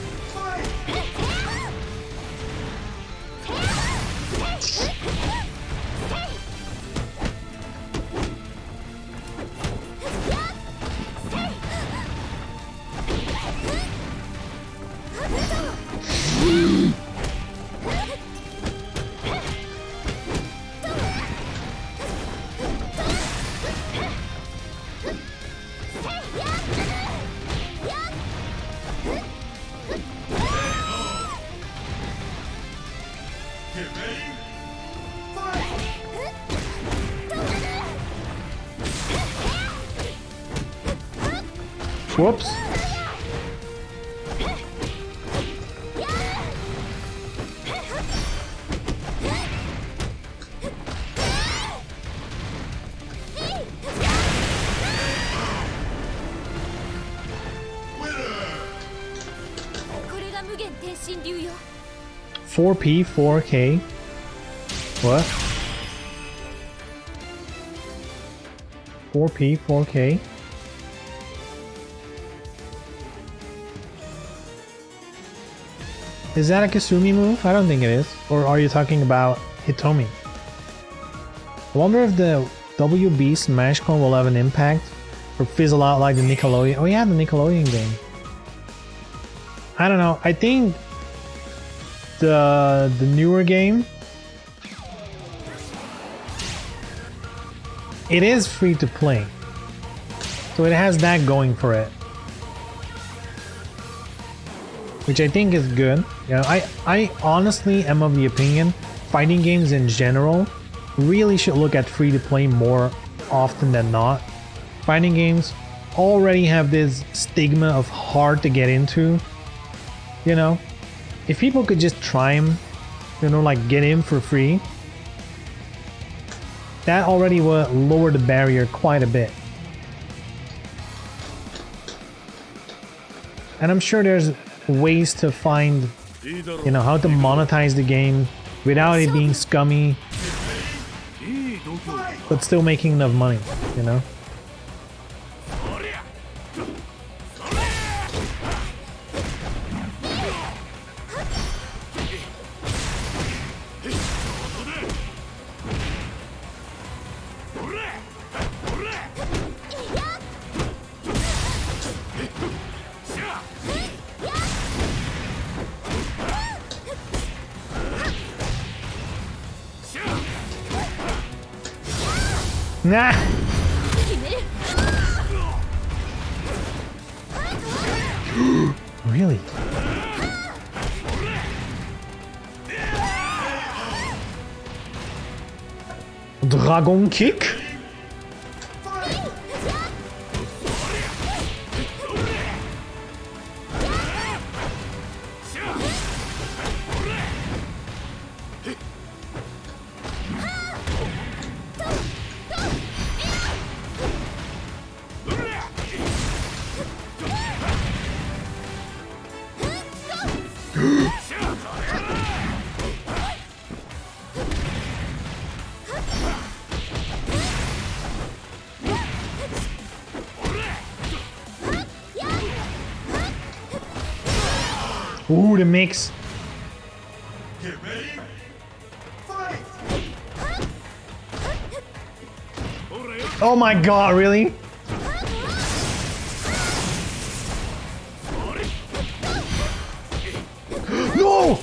Get ready! Fight! Whoops. Winner! これが無限天神流よ 4P, 4K. What? 4P, 4K. Is that a Kasumi move? I don't think it is. Or are you talking about Hitomi? I wonder if the WB Smash Clone will have an impact or fizzle out like the Nickelodeon. Oh yeah, the Nickelodeon game. I don't know. I think the newer game, it is free to play, so it has that going for it, which I think is good. You know, I honestly am of the opinion fighting games in general really should look at free to play more often than not. Fighting games already have this stigma of hard to get into, you know. If people could just try them, you know, like get in for free, that already would lower the barrier quite a bit. And I'm sure there's ways to find, you know, how to monetize the game without it being scummy, but still making enough money, you know? Nah. Really? Dragon kick? Ooh, the mix. Get ready. Fight. Oh my god, really? No!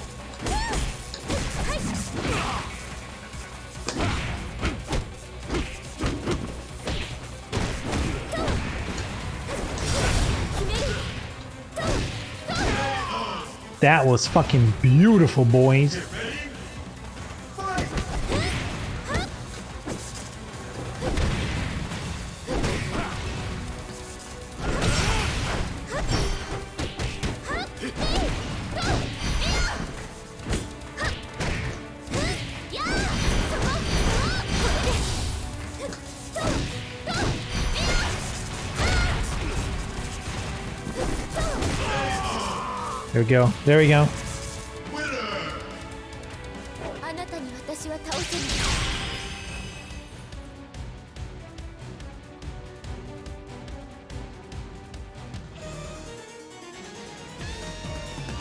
That was fucking beautiful, boys. Get ready. Fight. There we go. There we go. Winner. あなたに私は倒せない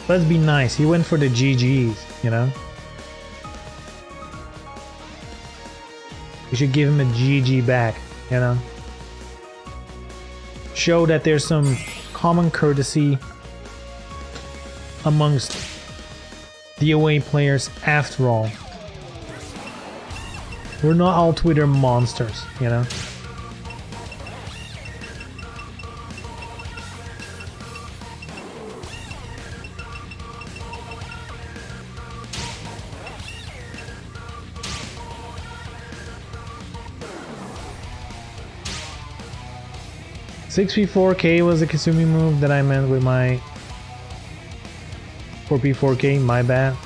Let's be nice. He went for the GGs, you know? We should give him a GG back, you know? Show that there's some common courtesy amongst the away players after all. We're not all Twitter monsters, you know? .6p4k was the Kasumi move that I meant with my 4p4k, my bad.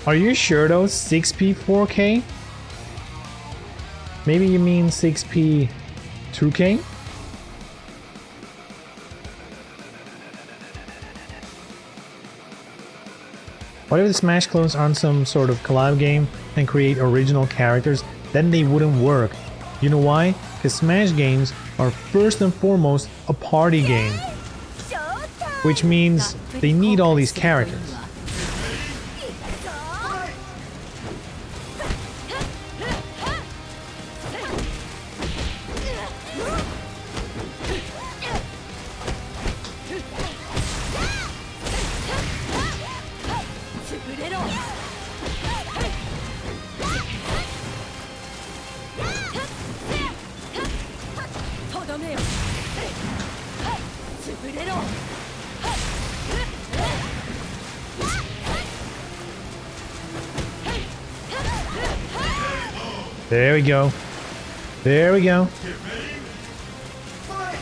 Are you sure though? 6p4k? Maybe you mean 6p2k? What if the Smash clones aren't some sort of collab game and create original characters? Then they wouldn't work. You know why? Because Smash games are first and foremost a party game. Which means they need all these characters. There we go. There we go. Get ready. Fight.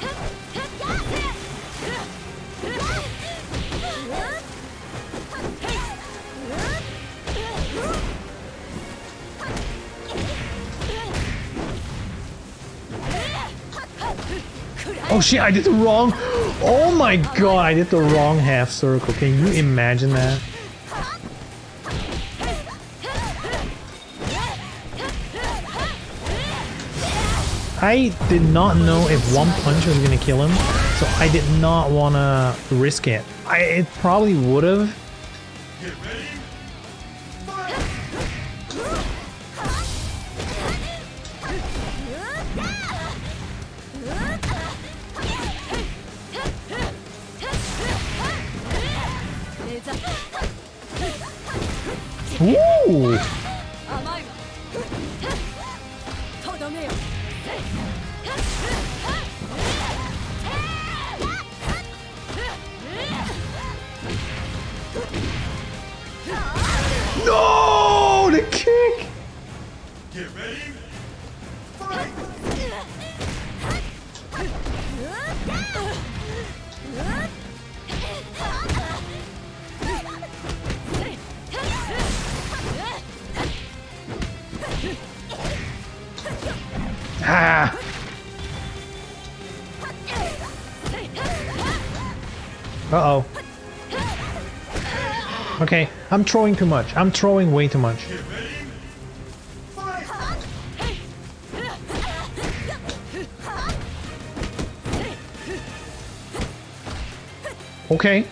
Oh shit, I did the wrong. Oh my god, I did the wrong half circle. Can you imagine that? I did not know if one punch was gonna kill him, so I did not wanna risk it. It probably would have. Get ready. Ooh! No! The kick! Get ready. Fight. Ah! Uh-oh. Okay, I'm throwing too much. I'm throwing way too much. Get ready. Fight. Okay.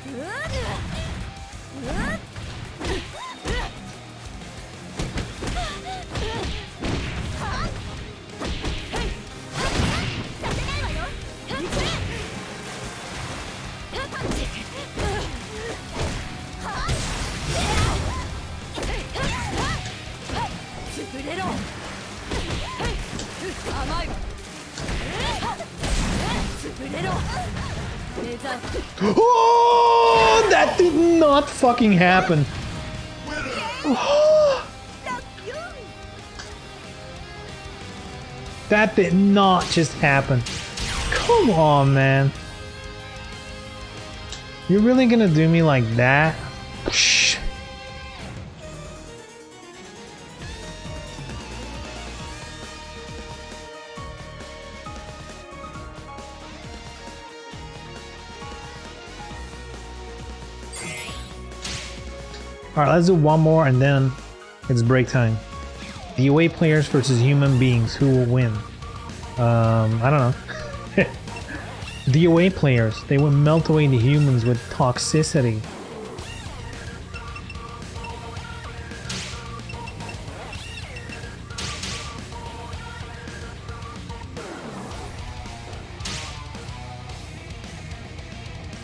れろ甘い潰れろレザー Oh, that did not fucking happen. That did not just happen. Come on, man. You're really gonna do me like that? Shh. Alright, let's do one more and then it's break time. The away players versus human beings. Who will win? I don't know. The away players, they will melt away the humans with toxicity.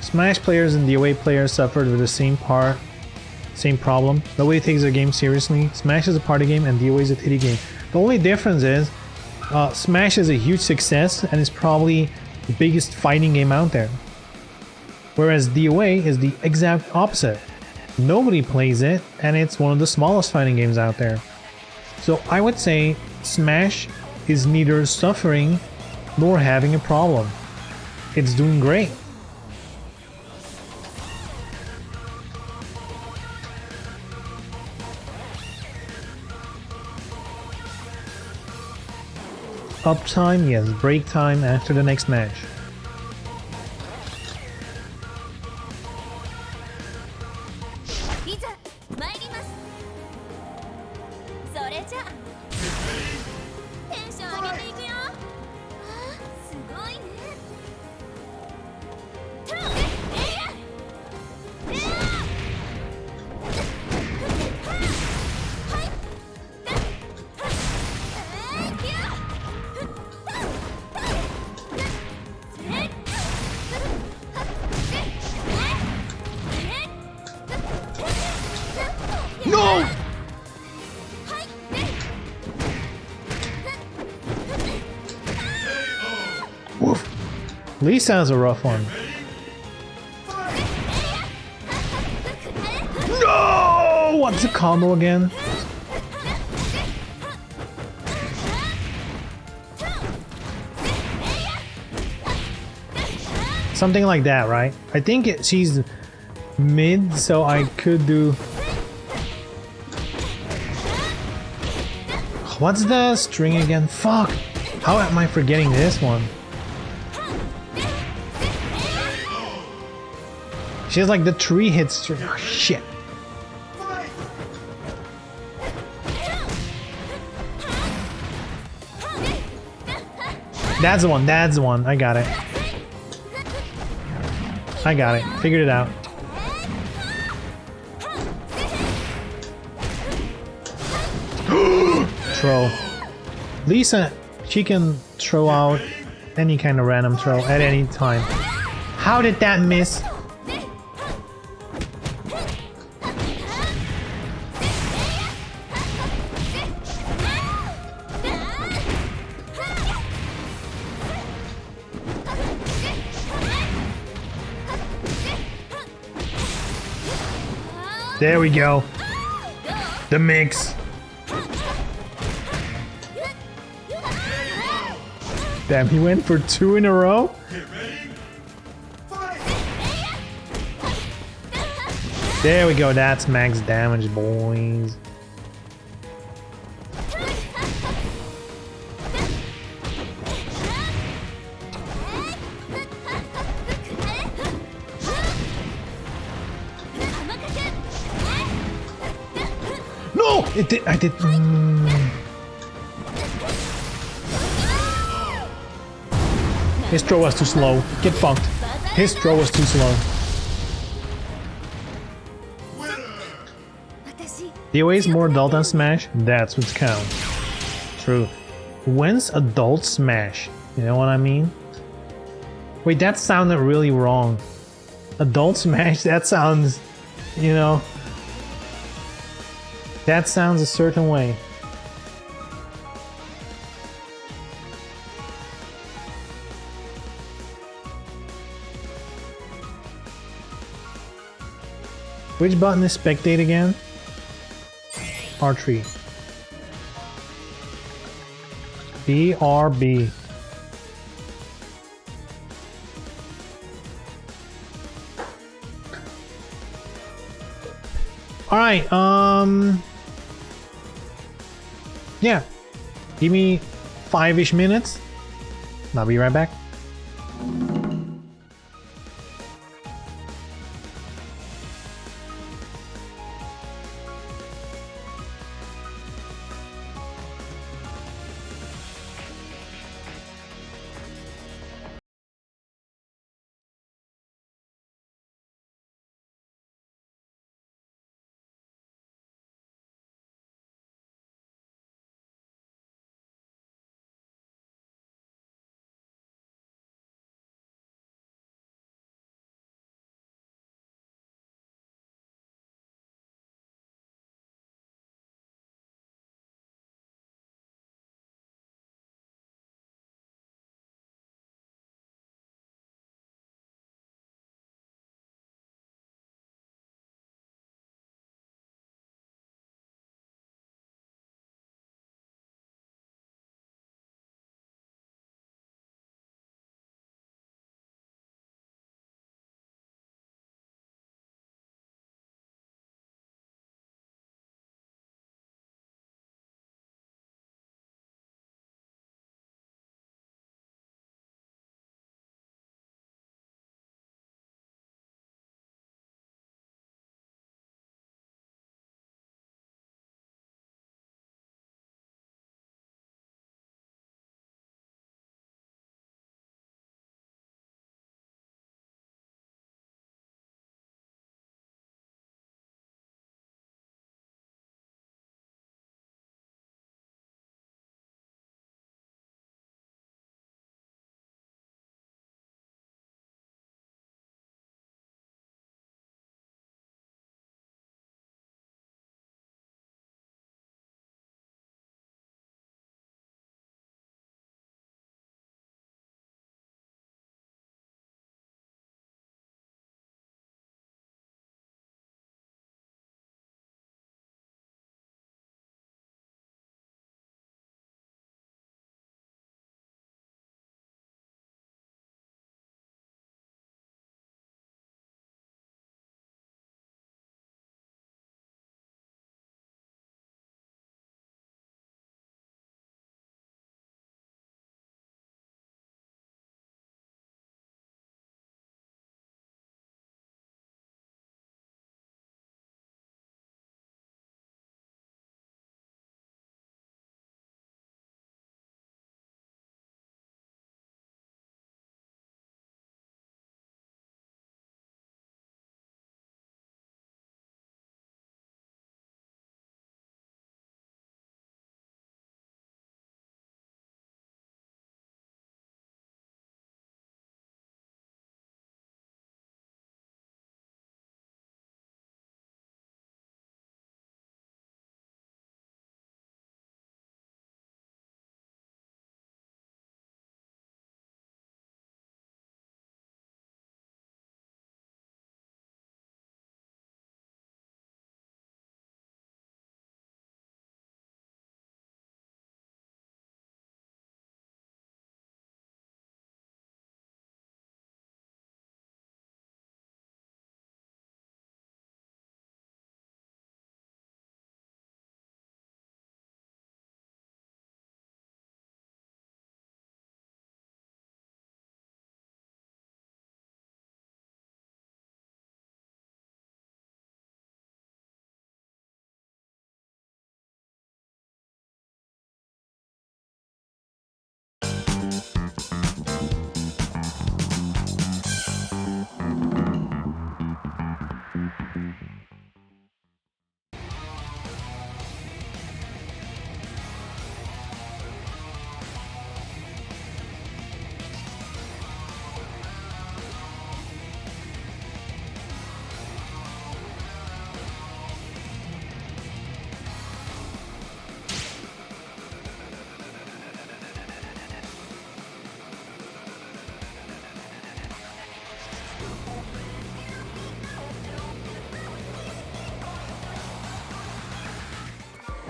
Smash players and the away players suffered with the same problem. Nobody takes their game seriously. Smash is a party game and DOA is a titty game. The only difference is Smash is a huge success and is probably the biggest fighting game out there. Whereas DOA is the exact opposite. Nobody plays it and it's one of the smallest fighting games out there. So I would say Smash is neither suffering nor having a problem. It's doing great. Uptime, yes. Break time after the next match. No! Woof. Lisa has a rough one. No! What's the combo again? Something like that, right? I think she's mid, so I could do... What's the string again? Fuck! How am I forgetting this one? She has like the 3 hit string. Oh shit. That's the one, that's the one. I got it. I got it. Figured it out. Throw. Lisa, she can throw out any kind of random throw at any time. How did that miss? There we go. The mix. Damn, he went for 2 in a row? Get ready. Fight! There we go, that's max damage, boys. No! It did, I did... His throw was too slow. Get funked. His throw was too slow. DOA is more adult than Smash. That's what counts. True. When's adult Smash? You know what I mean? Wait, that sounded really wrong. Adult Smash? That sounds... You know... That sounds a certain way. Which button is spectate again? R3. BRB. Alright, yeah. Give me 5-ish minutes. I'll be right back.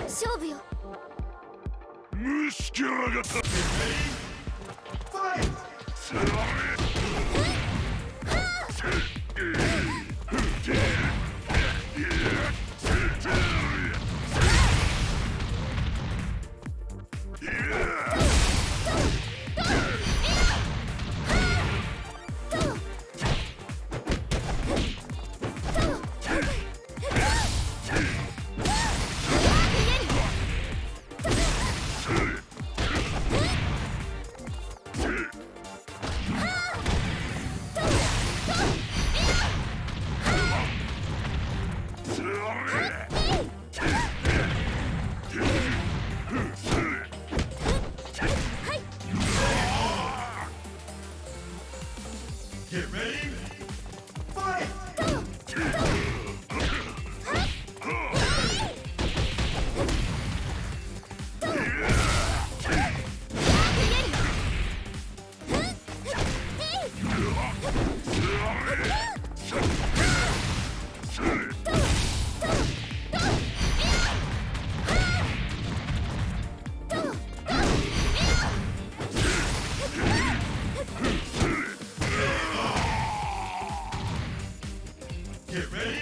勝負よ Fight! Get ready! Fight! 決める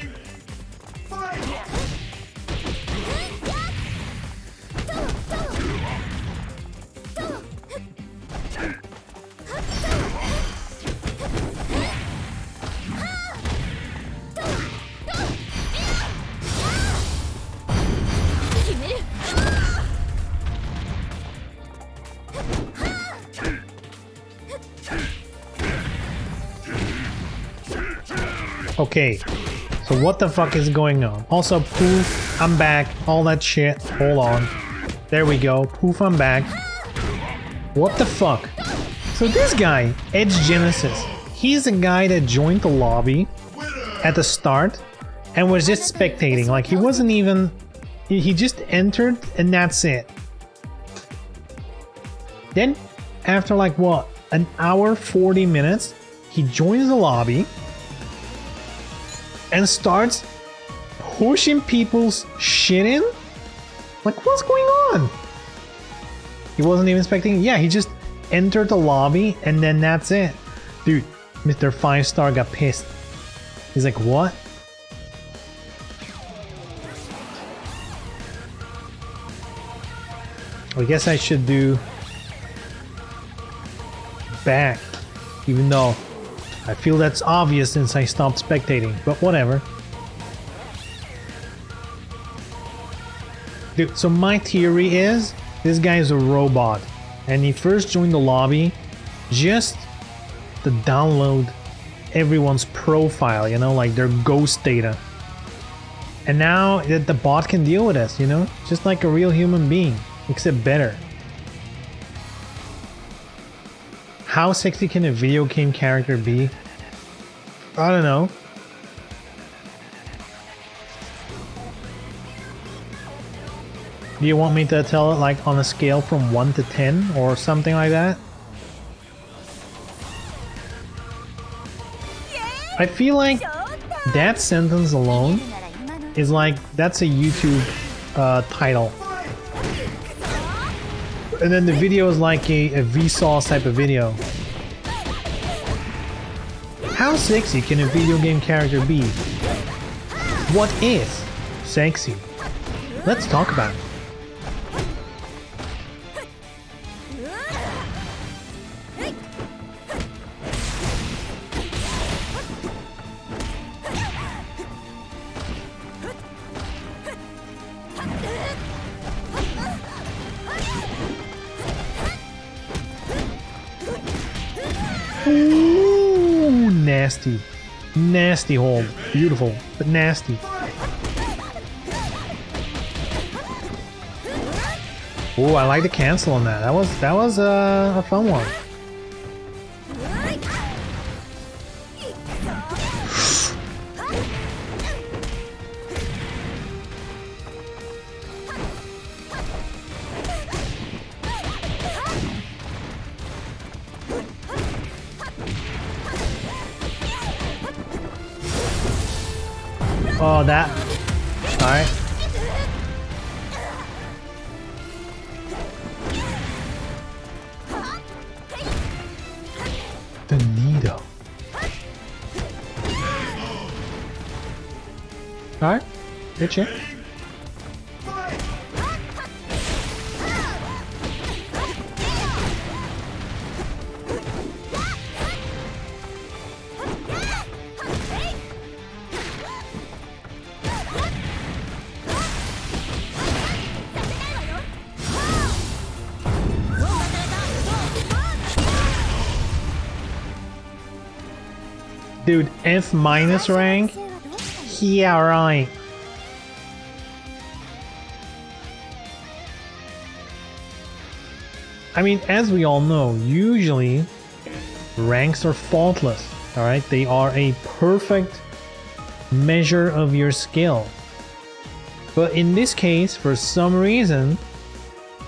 Okay, so what the fuck is going on? Also, poof, I'm back, all that shit. Hold on. There we go. Poof, I'm back. What the fuck? So this guy, Edge Genesis, he's the guy that joined the lobby at the start and was just spectating. Like, he wasn't even... He just entered and that's it. Then, after like, what? An hour, 40 minutes, he joins the lobby and starts pushing people's shit in? Like, what's going on? He wasn't even expecting... Yeah, he just entered the lobby and then that's it. Dude, Mr. 5-star got pissed. He's like, what? I guess I should do back, even though I feel that's obvious since I stopped spectating, but whatever. Dude, so my theory is this guy is a robot and he first joined the lobby just to download everyone's profile, you know, like their ghost data. And now that the bot can deal with us, you know, just like a real human being, except better. How sexy can a video game character be? I don't know. Do you want me to tell it like on a scale from 1 to 10 or something like that? I feel like that sentence alone is like, that's a YouTube title. And then the video is like a Vsauce type of video. How sexy can a video game character be? What is sexy? Let's talk about it. Ooh, nasty. Nasty hold. Beautiful, but nasty. Ooh, I like the cancel on that. That was a fun one. Oh, that. Alright. Alright, good shit. Fight! Dude, F minus rank? Yeah, right. I mean, as we all know, usually ranks are faultless, alright? They are a perfect measure of your skill. But in this case, for some reason,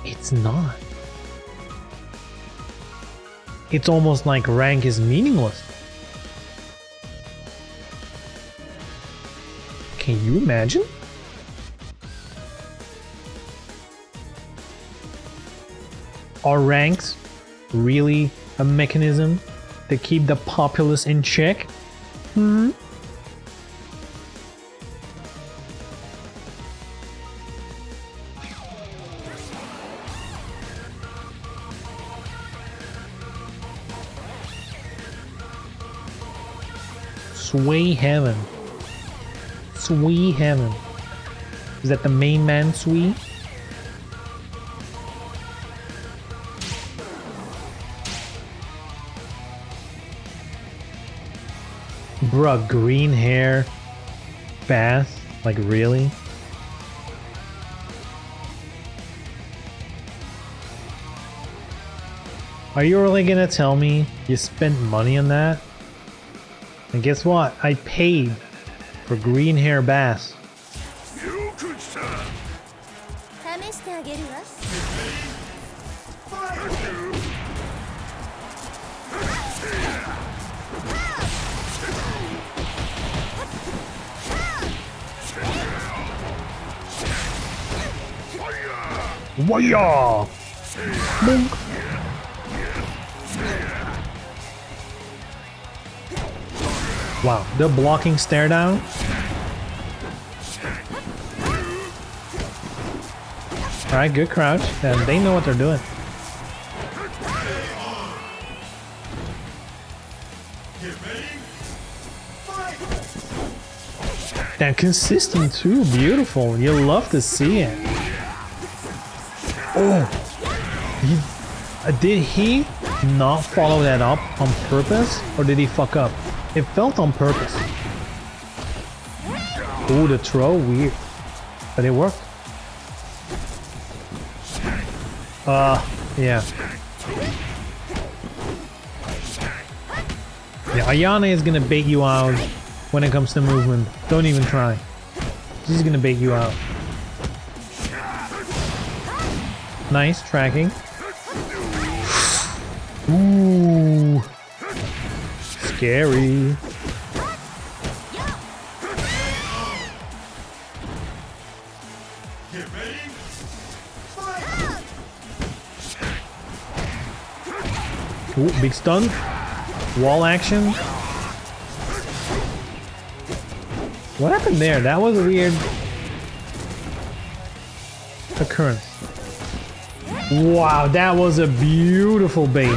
it's not. It's almost like rank is meaningless. Can you imagine? Are ranks really a mechanism to keep the populace in check? Hmm? Sway heaven. Swee heaven. Is that the main man Swee? Bruh, green hair, bath, like really? Are you really gonna tell me you spent money on that? And guess what? I paid for green hair bass. 試してあげるわ。 Waya! Bonk. Wow, the blocking stare down. Alright, good crouch. And they know what they're doing. And consistent too, beautiful. You love to see it. Oh, did he not follow that up on purpose, or did he fuck up? It felt on purpose. Oh, the throw, weird, but it worked. Yeah. Yeah, Ayane is gonna bait you out when it comes to movement. Don't even try. She's gonna bait you out. Nice tracking. Ooh. Scary. Ooh, big stun. Wall action. What happened there? That was a weird occurrence. Wow, that was a beautiful bait.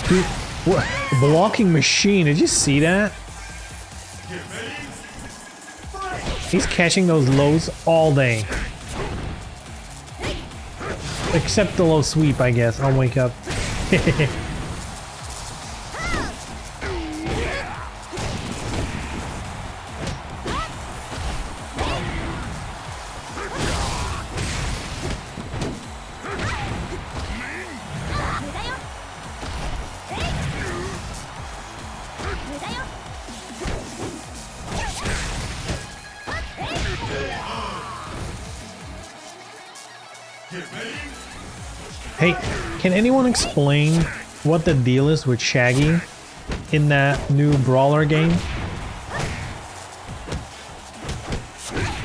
Dude, what? Blocking machine, did you see that? He's catching those lows all day. Except the low sweep, I guess. I'll wake up. Hey, can anyone explain what the deal is with Shaggy in that new Brawler game?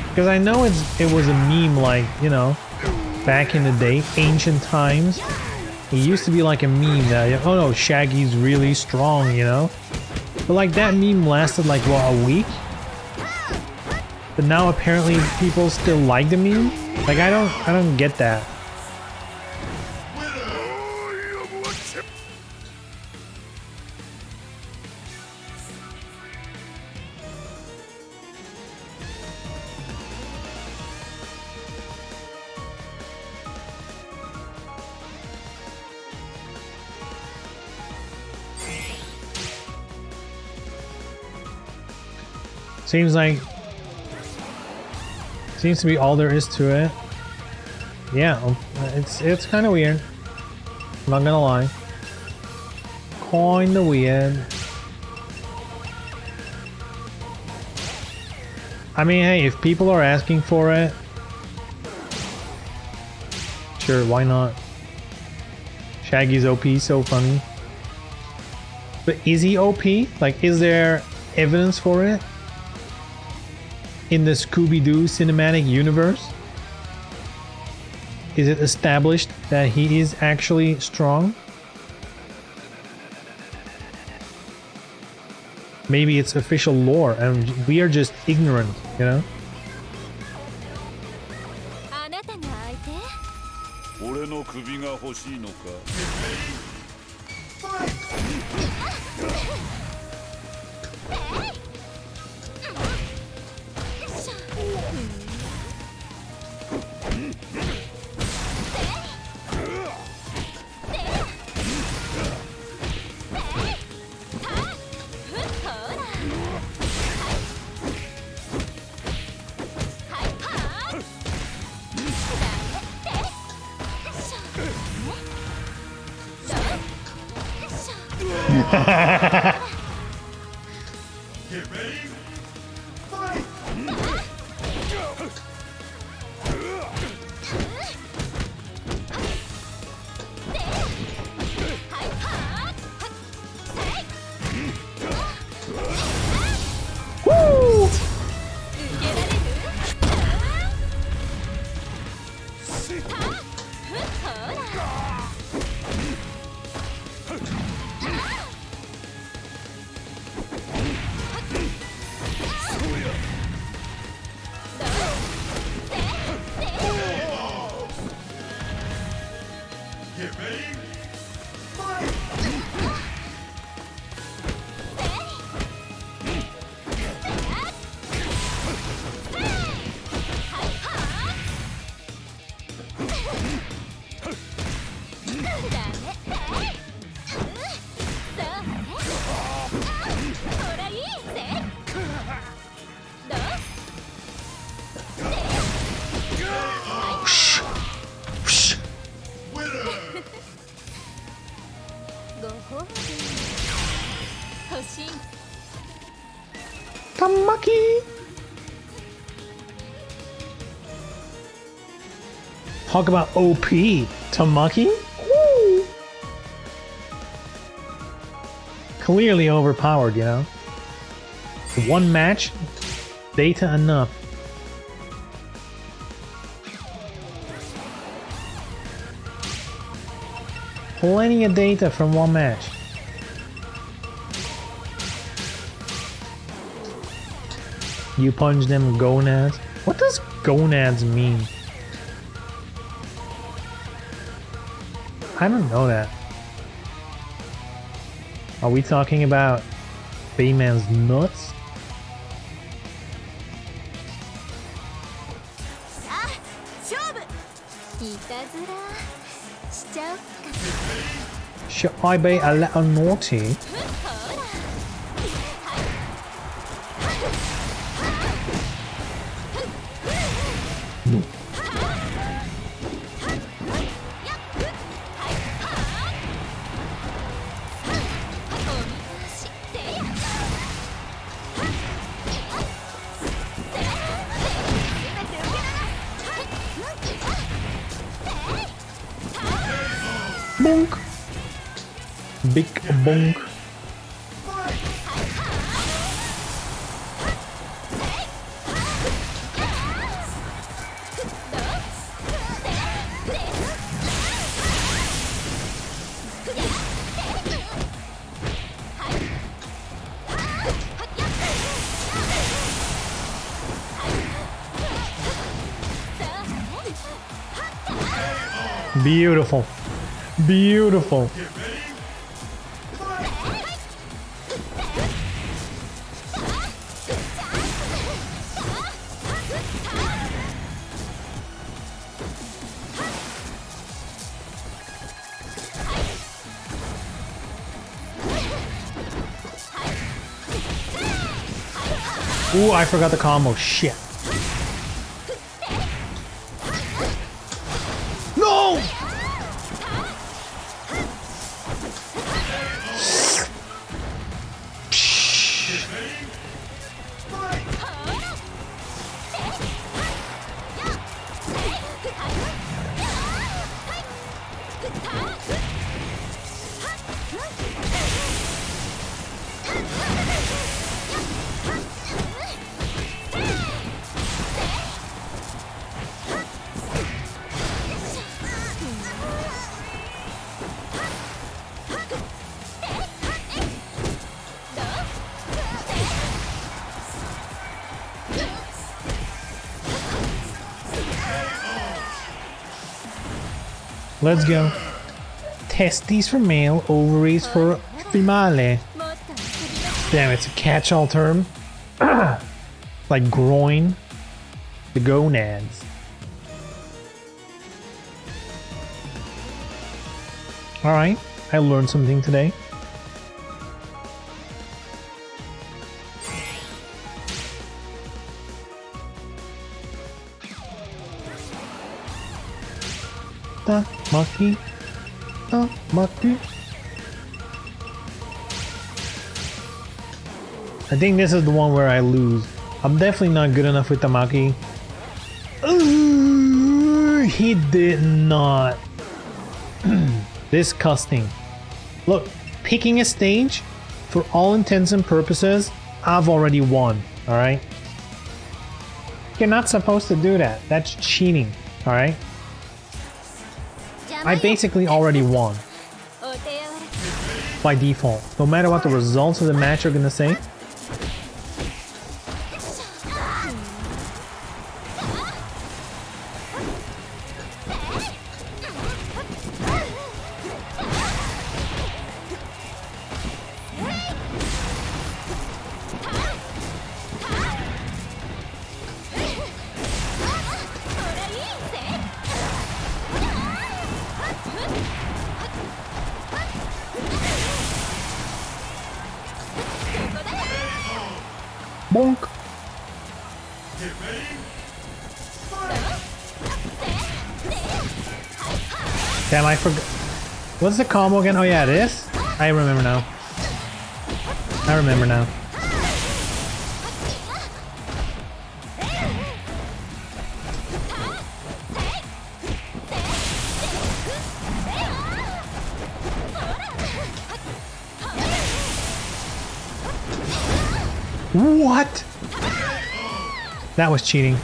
Because I know it was a meme, like, you know, back in the day, ancient times. It used to be like a meme that, oh no, Shaggy's really strong, you know? But like that meme lasted like, what, a week? But now apparently people still like the meme? Like I don't get that. Seems to be all there is to it. Yeah, it's kind of weird. I'm not gonna lie. Kinda weird. I mean, hey, if people are asking for it, sure, why not? Shaggy's OP, so funny. But is he OP? Like, is there evidence for it? In the Scooby-Doo cinematic universe? Is it established that he is actually strong? Maybe it's official lore and we are just ignorant, you know? あなたが相手？俺の首が欲しいのか。 Get ready. Fight. Woo! Get ready. Fight. Whoosh. Whoosh. Winner. ご褒美欲しい Tamaki! Talk about OP. Tamaki? Woo! Clearly overpowered, you know? One match, data enough. Plenty of data from one match. You punch them gonads? What does gonads mean? I don't know that. Are we talking about Bayman's nuts? さあ勝負いたずらしちゃおっか Should I be a little naughty? ほら No. Bonk. Big bonk. Beautiful. Beautiful. Ooh, I forgot the combo. Shit. No! Let's go. Testes for male, ovaries for female. Damn, it's a catch-all term. Like groin. The gonads. Alright, I learned something today. Monkey. Monkey. I think this is the one where I lose. I'm definitely not good enough with Tamaki. Ooh, he did not. Disgusting. Look, picking a stage, for all intents and purposes, I've already won, alright? You're not supposed to do that. That's cheating, alright? I basically already won. By default. No matter what the results of the match are gonna say. Bonk. Damn, I forgot. What's the combo again? Oh yeah, this? I remember now. I remember now. What? That was cheating.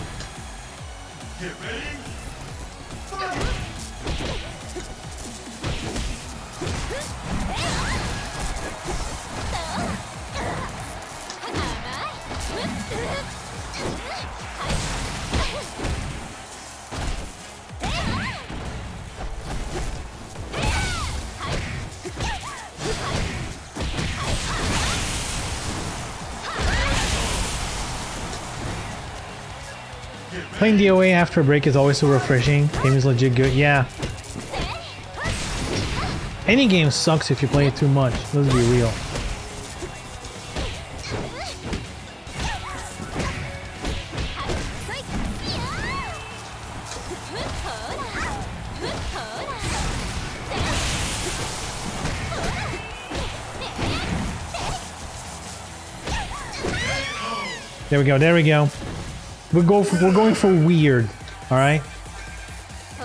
Playing DOA after a break is always so refreshing. Game is legit good. Yeah. Any game sucks if you play it too much. Let's be real. There we go. There we go. We're going for weird, alright?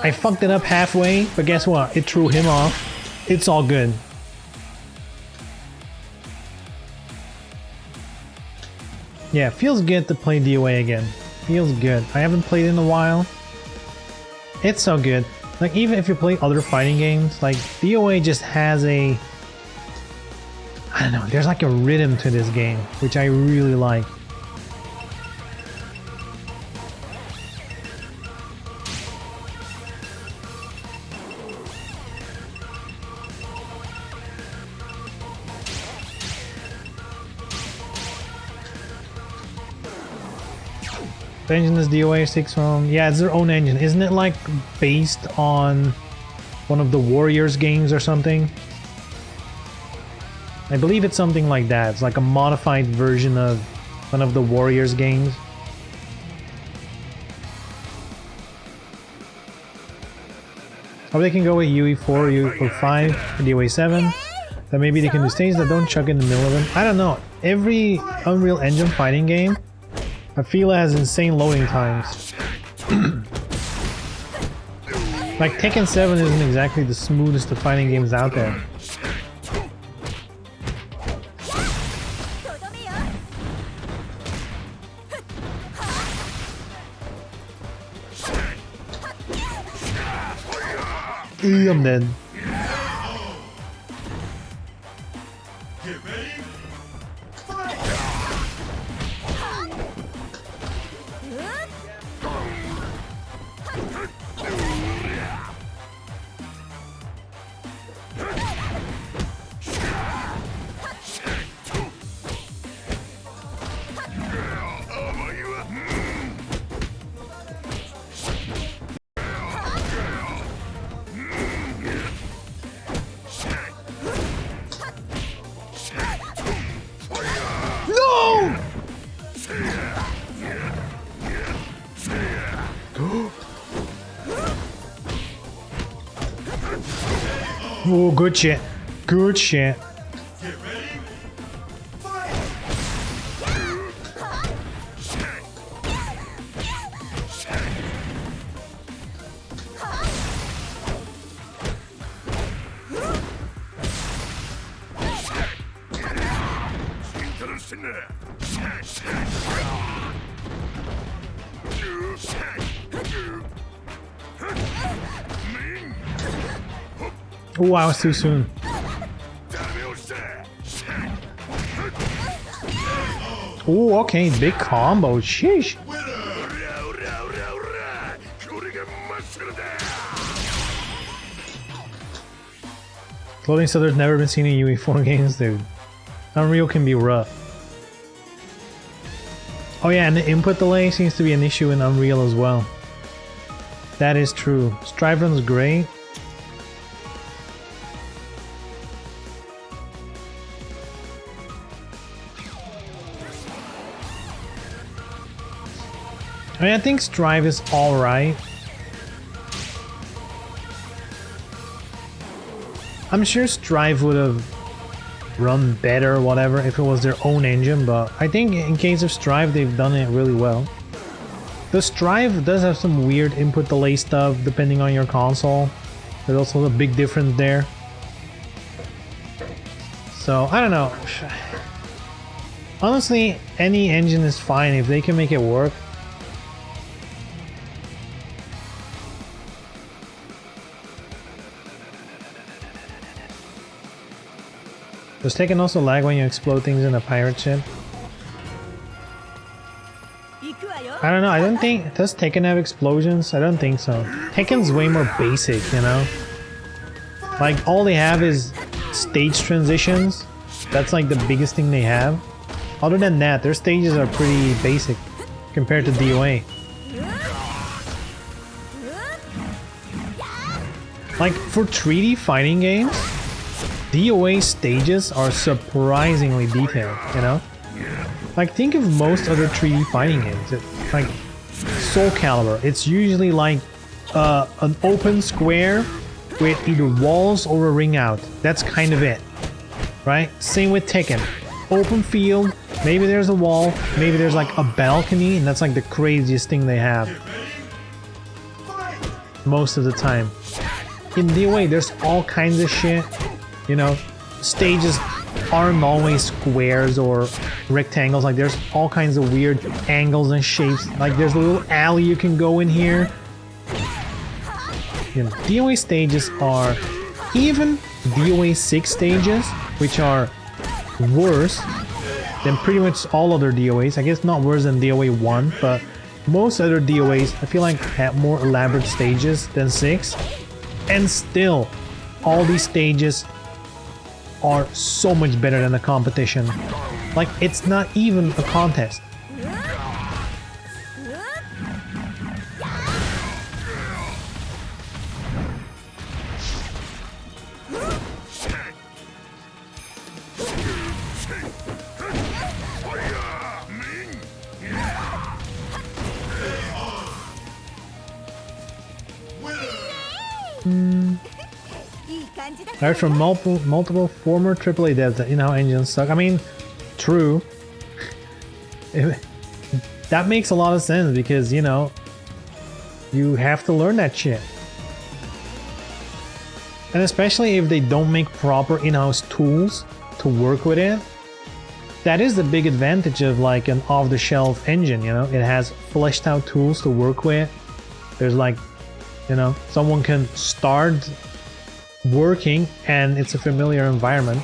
I fucked it up halfway, but guess what? It threw him off. It's all good. Yeah, it feels good to play DOA again. Feels good. I haven't played in a while. It's so good. Like, even if you play other fighting games, like, DOA just has a... I don't know, there's like a rhythm to this game, which I really like. The engine is DOA 6 from... Yeah, it's their own engine. Isn't it like based on one of the Warriors games or something? I believe it's something like that. It's like a modified version of one of the Warriors games. Or they can go with UE4, UE5, DOA7. Then maybe they can do stages that don't chuck in the middle of them. I don't know. Every Unreal Engine fighting game, I feel it has insane loading times. Like Tekken 7 isn't exactly the smoothest of fighting games out there. I'm dead. Get ready. Fight! Oh, good shit. Good shit. Get ready. Fight! Oh, I was too soon. Oh, okay, big combo. Sheesh. Clothing stuff never been seen in UE4 games, dude. Unreal can be rough. Oh yeah, and the input delay seems to be an issue in Unreal as well. That is true. Strive runs great. I mean, I think Strive is alright. I'm sure Strive would have run better or whatever if it was their own engine, but I think in case of Strive, they've done it really well. The Strive does have some weird input delay stuff depending on your console. There's also a big difference there. So, I don't know. Honestly, any engine is fine if they can make it work. Does Tekken also lag when you explode things in a pirate ship? I don't know, I don't think... Does Tekken have explosions? I don't think so. Tekken's way more basic, you know? Like, all they have is stage transitions. That's like the biggest thing they have. Other than that, their stages are pretty basic compared to DOA. Like, for 3D fighting games, DOA stages are surprisingly detailed, you know? Like, think of most other 3D fighting games. Like, Soul Calibur, it's usually like an open square with either walls or a ring out. That's kind of it, right? Same with Tekken. Open field, maybe there's a wall, maybe there's like a balcony, and that's like the craziest thing they have. Most of the time. In DOA, there's all kinds of shit. You know, stages aren't always squares or rectangles. Like, there's all kinds of weird angles and shapes. Like, there's a little alley you can go in here. You know, DOA stages are... Even DOA 6 stages, which are worse than pretty much all other DOAs. I guess not worse than DOA 1, but most other DOAs, I feel like, have more elaborate stages than 6. And still, all these stages are so much better than the competition. Like, it's not even a contest. いい感じだ I heard from multiple former AAA devs that in-house engines suck. I mean, true. That makes a lot of sense because, you know, you have to learn that shit. And especially if they don't make proper in-house tools to work with it. That is the big advantage of like an off-the-shelf engine, you know? It has fleshed out tools to work with. There's like, you know, someone can start working and it's a familiar environment.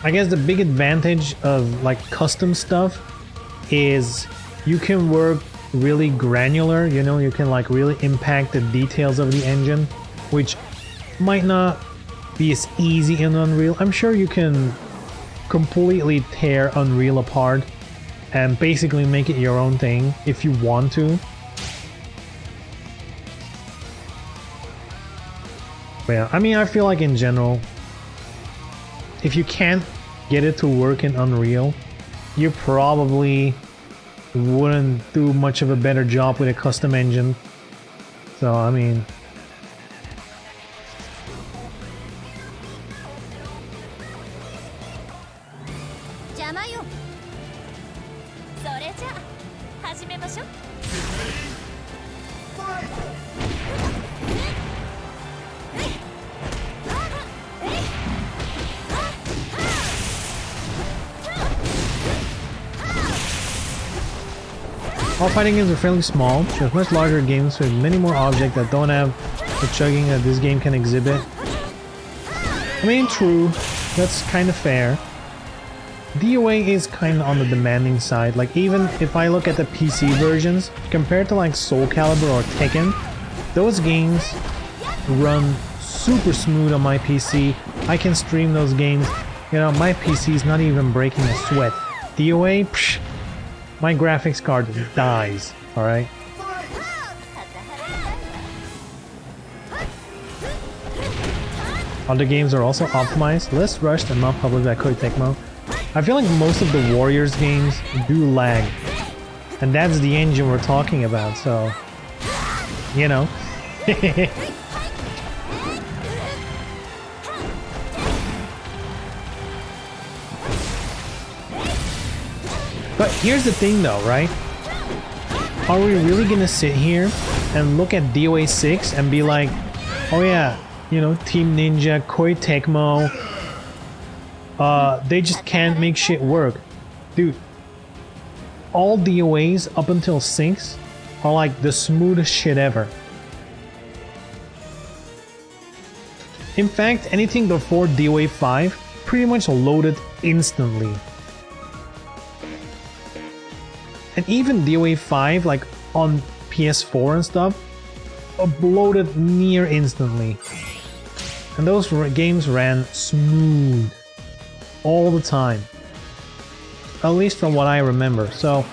I guess the big advantage of like custom stuff is you can work really granular, you know, you can like really impact the details of the engine, which might not be as easy in Unreal. I'm sure you can completely tear Unreal apart and basically make it your own thing if you want to. But yeah, I mean, I feel like in general, if you can't get it to work in Unreal, you probably wouldn't do much of a better job with a custom engine. So, I mean... All fighting games are fairly small, there's much larger games with many more objects that don't have the chugging that this game can exhibit. I mean, true, that's kind of fair. DOA is kind of on the demanding side, like even if I look at the PC versions, compared to like Soul Calibur or Tekken, those games run super smooth on my PC. I can stream those games, you know, my PC is not even breaking a sweat. DOA, psh, my graphics card dies, alright? Other games are also optimized, less rushed and not published by Koei Tecmo. I feel like most of the Warriors games do lag. And that's the engine we're talking about, so... You know. But here's the thing though, right? Are we really gonna sit here and look at DOA 6 and be like, oh yeah, you know, Team Ninja, Koei Tecmo, they just can't make shit work. Dude, all DOAs up until 6 are like the smoothest shit ever. In fact, anything before DOA 5 pretty much loaded instantly. And even DOA 5, like on PS4 and stuff, uploaded near instantly. And those games ran smooth all the time. At least from what I remember. So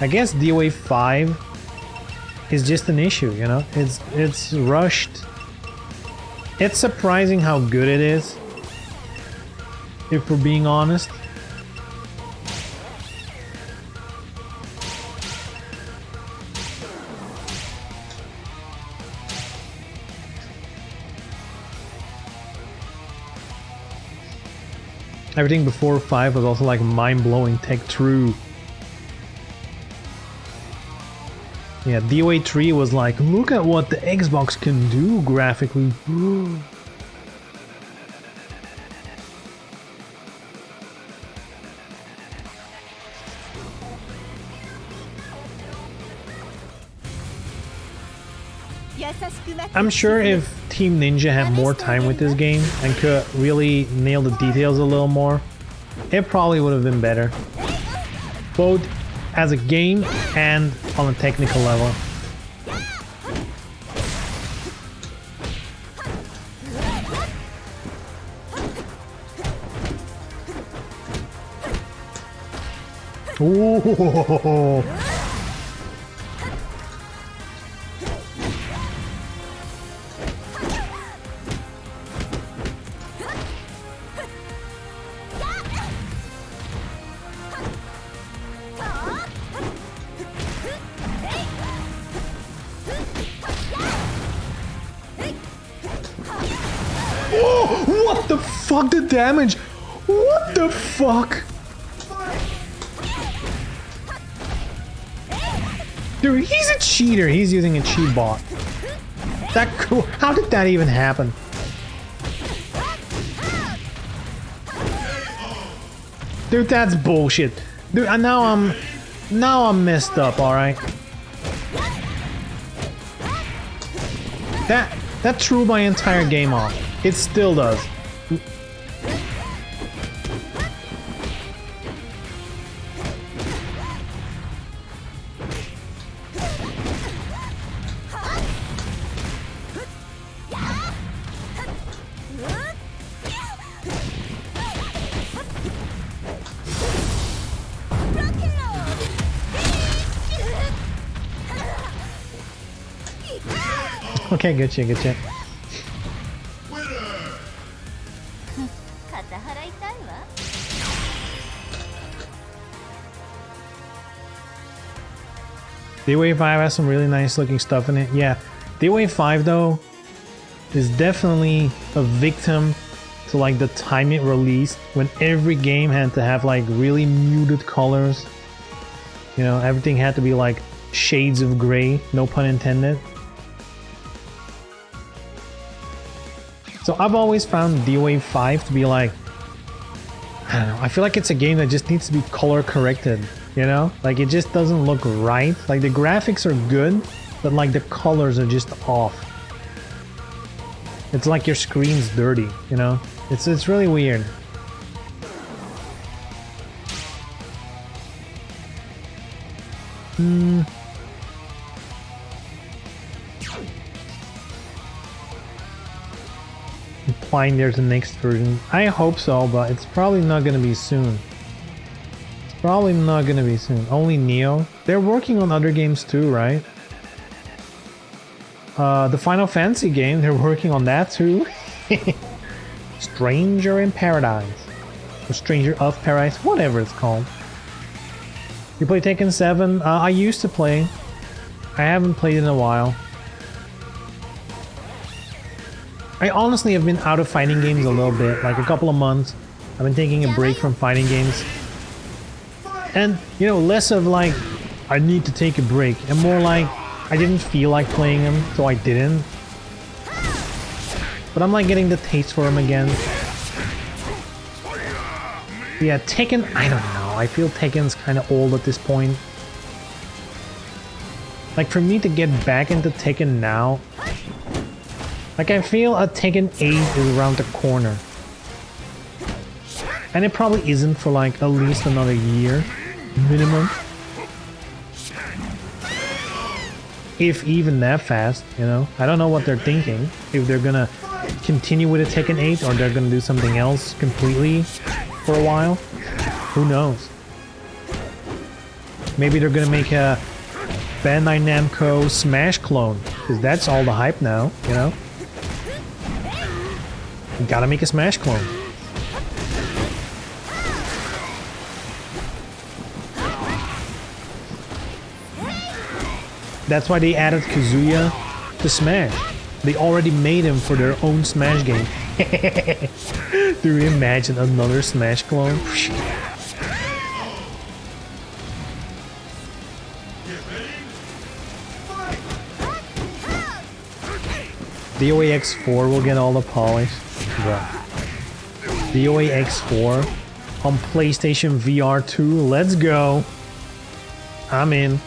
I guess DOA 5 is just an issue, you know? It's rushed. It's surprising how good it is, if we're being honest. Everything before 5 was also like mind-blowing tech, true. Yeah, DOA 3 was like, look at what the Xbox can do graphically. I'm sure if Team Ninja had more time with this game and could really nail the details a little more, it probably would have been better. Both as a game and on a technical level. Ooh. What the fuck, the damage? What the fuck? Dude, he's a cheater. He's using a cheat bot. That cool. How did that even happen? Dude, that's bullshit. Dude, now I'm messed up, alright? That threw my entire game off. It still does. Okay, good shit, good shit. DOA 5 has some really nice looking stuff in it. Yeah, DOA 5 though is definitely a victim to like the time it released, when every game had to have like really muted colors. You know, everything had to be like shades of gray, no pun intended. So I've always found DOA 5 to be like, I don't know, I feel like it's a game that just needs to be color corrected, you know? Like it just doesn't look right. Like the graphics are good, but like the colors are just off. It's like your screen's dirty, you know? It's really weird. Implying there's a next version. I hope so, but it's probably not gonna be soon. It's probably not gonna be soon. Only Neo. They're working on other games too, right? The Final Fantasy game, they're working on that too. Stranger in Paradise. Or Stranger of Paradise, whatever it's called. You play Tekken 7? I used to play. I haven't played in a while. I honestly have been out of fighting games a little bit, like a couple of months. I've been taking a break from fighting games. And, you know, less of like, I need to take a break, and more like, I didn't feel like playing them, so I didn't. But I'm like getting the taste for them again. Yeah, Tekken, I don't know. I feel Tekken's kind of old at this point. Like for me to get back into Tekken now, like I feel a Tekken 8 is around the corner. And it probably isn't for like at least another year, minimum. If even that fast, you know? I don't know what they're thinking. If they're gonna continue with a Tekken 8 or they're gonna do something else completely for a while. Who knows? Maybe they're gonna make a Bandai Namco Smash clone, because that's all the hype now, you know? You gotta make a Smash clone. That's why they added Kazuya to Smash. They already made him for their own Smash game. Do you imagine another Smash clone? DOA X4 will get all the polish. Bruh. DOA X4 on PlayStation VR 2. Let's go. I'm in.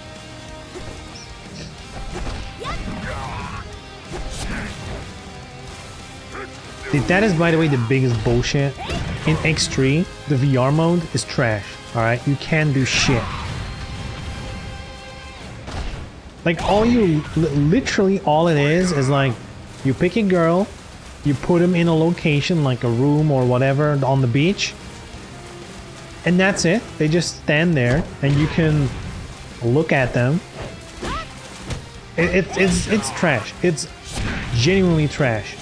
That is, by the way, the biggest bullshit. In X3, the VR mode is trash. Alright? You can't do shit. Like, literally all it is like, you pick a girl, you put them in a location, like a room or whatever, on the beach, and that's it. They just stand there, and you can look at them. It's trash. It's genuinely trash.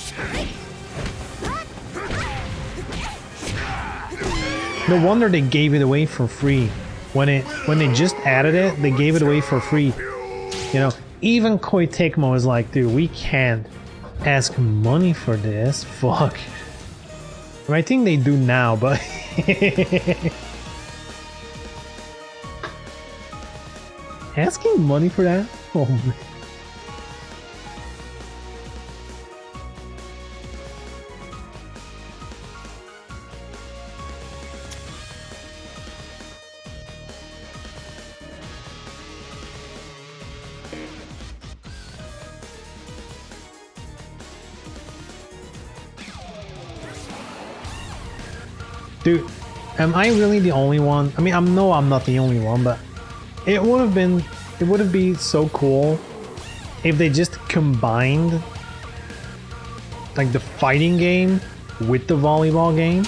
No wonder they gave it away for free. When they just added it, they gave it away for free. You know, even Koei Tecmo is like, dude, we can't ask money for this. Fuck. I think they do now, but asking money for that? Oh man. Dude, am I really the only one? I mean, I'm not the only one, but it would be so cool if they just combined like the fighting game with the volleyball game.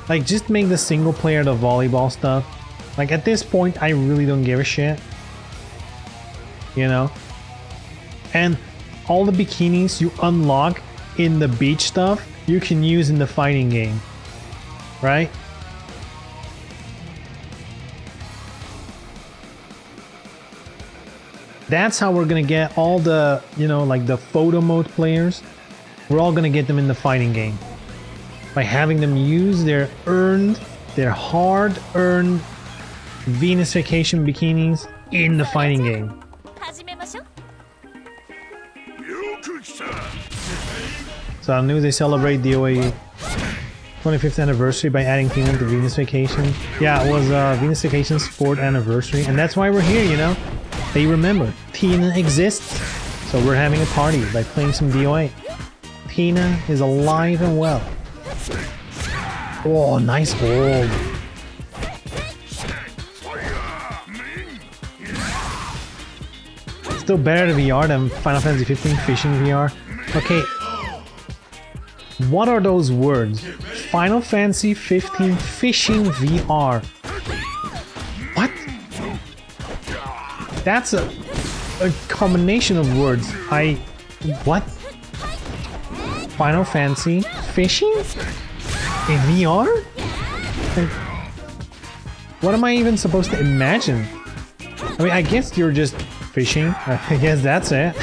Like, just make the single player the volleyball stuff. Like, at this point, I really don't give a shit. You know? And all the bikinis you unlock in the beach stuff, you can use in the fighting game. Right? That's how we're gonna get all the, you know, like the photo mode players. We're all gonna get them in the fighting game. By having them use their hard-earned Venus Vacation bikinis in the fighting game. 始めましょう。 So I knew they celebrate DOA 25th anniversary by adding Tina to Venus Vacation. Yeah, it was Venus Vacation's 4th anniversary, and that's why we're here, you know? They remember, Tina exists, so we're having a party by playing some DOA. Tina is alive and well. Oh, nice hold. Still better to VR than Final Fantasy 15 Fishing VR. Okay, what are those words? Final Fantasy 15 Fishing VR. What? That's a combination of words. What? Final Fantasy Fishing? In VR? What am I even supposed to imagine? I mean, I guess you're just fishing. I guess that's it.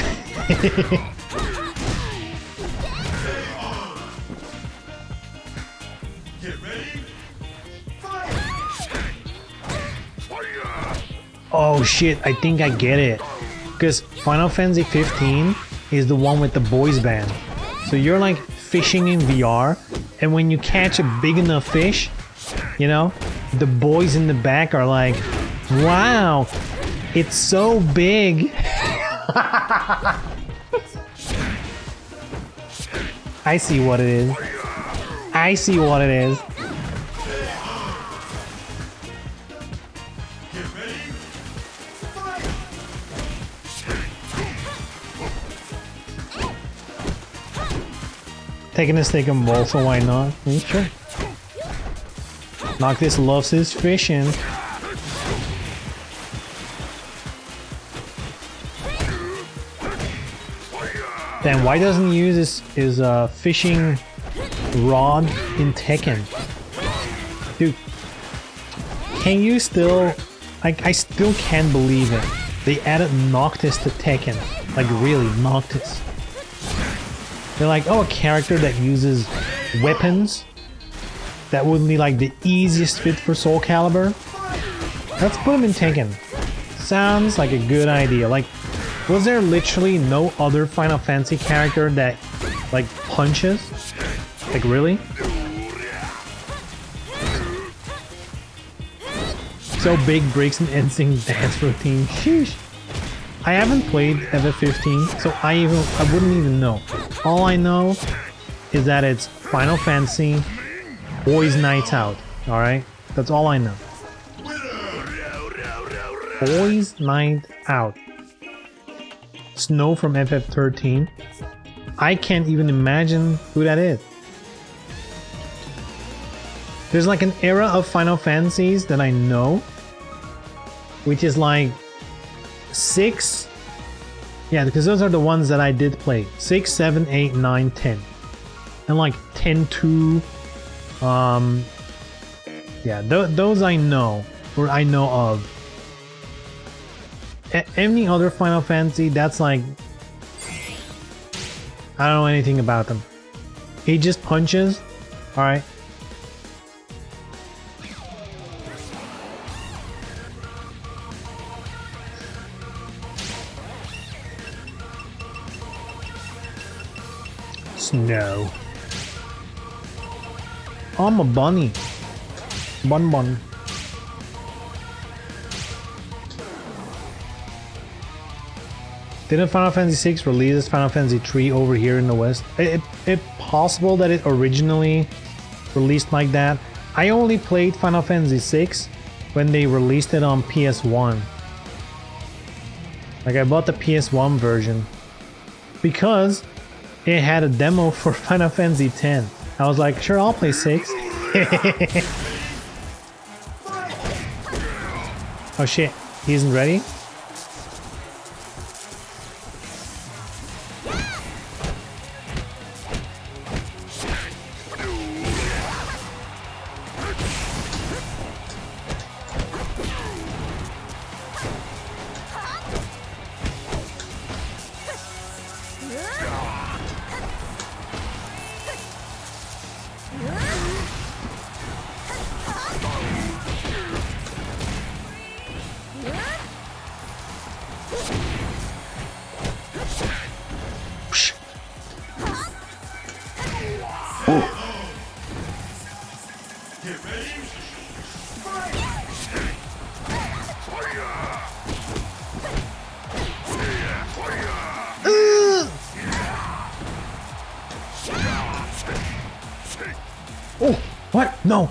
Oh shit, I think I get it. Because Final Fantasy 15 is the one with the boys band. So you're like fishing in VR, and when you catch a big enough fish, you know, the boys in the back are like, wow, it's so big. I see what it is. I see what it is. Taking a stick and ball, so why not? Sure. Noctis loves his fishing. Then why doesn't he use his fishing rod in Tekken? Dude, can you still... I still can't believe it. They added Noctis to Tekken. Like, really, Noctis. They're like, oh, a character that uses weapons? That would be like the easiest fit for Soul Calibur? Let's put him in Tekken. Sounds like a good idea. Like, was there literally no other Final Fantasy character that, like, punches? Like, really? So big breaks an NSYNC dance routine. Sheesh. I haven't played FF15, so I wouldn't even know. All I know is that it's Final Fantasy Boys Nights Out. Alright? That's all I know. Boys Night Out. Snow from FF13. I can't even imagine who that is. There's like an era of Final Fantasies that I know, which is like 6. Yeah, because those are the ones that I did play. 6, 7, 8, 9, 10. And like 10, 2. Yeah, those I know. Or I know of. Any other Final Fantasy, that's like... I don't know anything about them. He just punches. Alright. Snow. I'm a bunny. Bun. Didn't Final Fantasy VI release as Final Fantasy III over here in the West? It's possible that it originally released like that. I only played Final Fantasy VI when they released it on PS1. Like I bought the PS1 version because it had a demo for Final Fantasy X. I was like, sure, I'll play 6. Oh shit, he isn't ready? Get ready. Oh, what? No.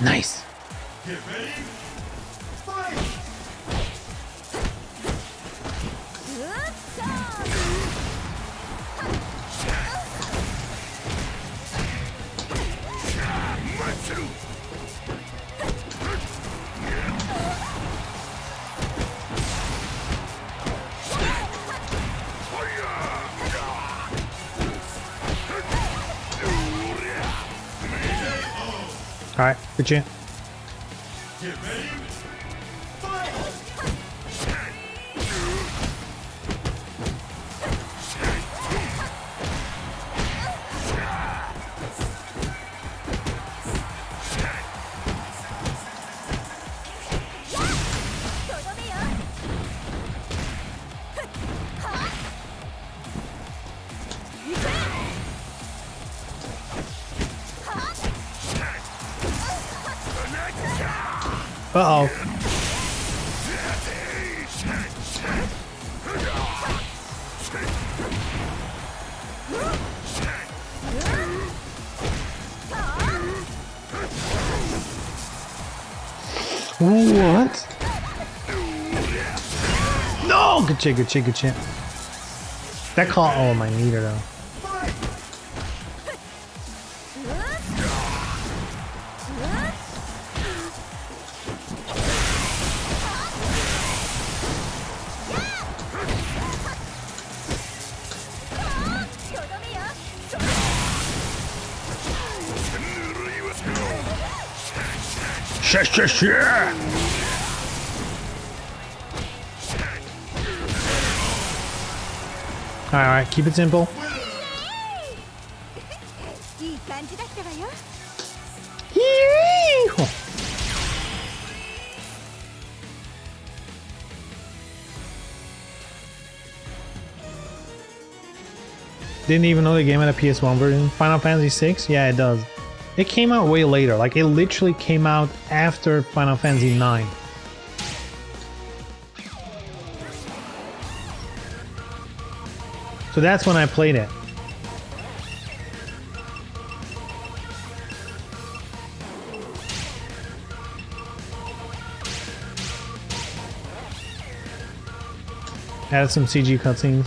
Nice. Get ready. Fight. All right, good you. Get ready. Fight. Uh-oh. What? No! Good shit, good shit, good shit. That caught all my meter though. Shit. Alright, keep it simple. いい感じだったわよ。 Didn't even know the game had a PS1 version. Final Fantasy VI? Yeah, it does. It came out way later. Like, it literally came out after Final Fantasy IX. So that's when I played it. Added some CG cutscenes.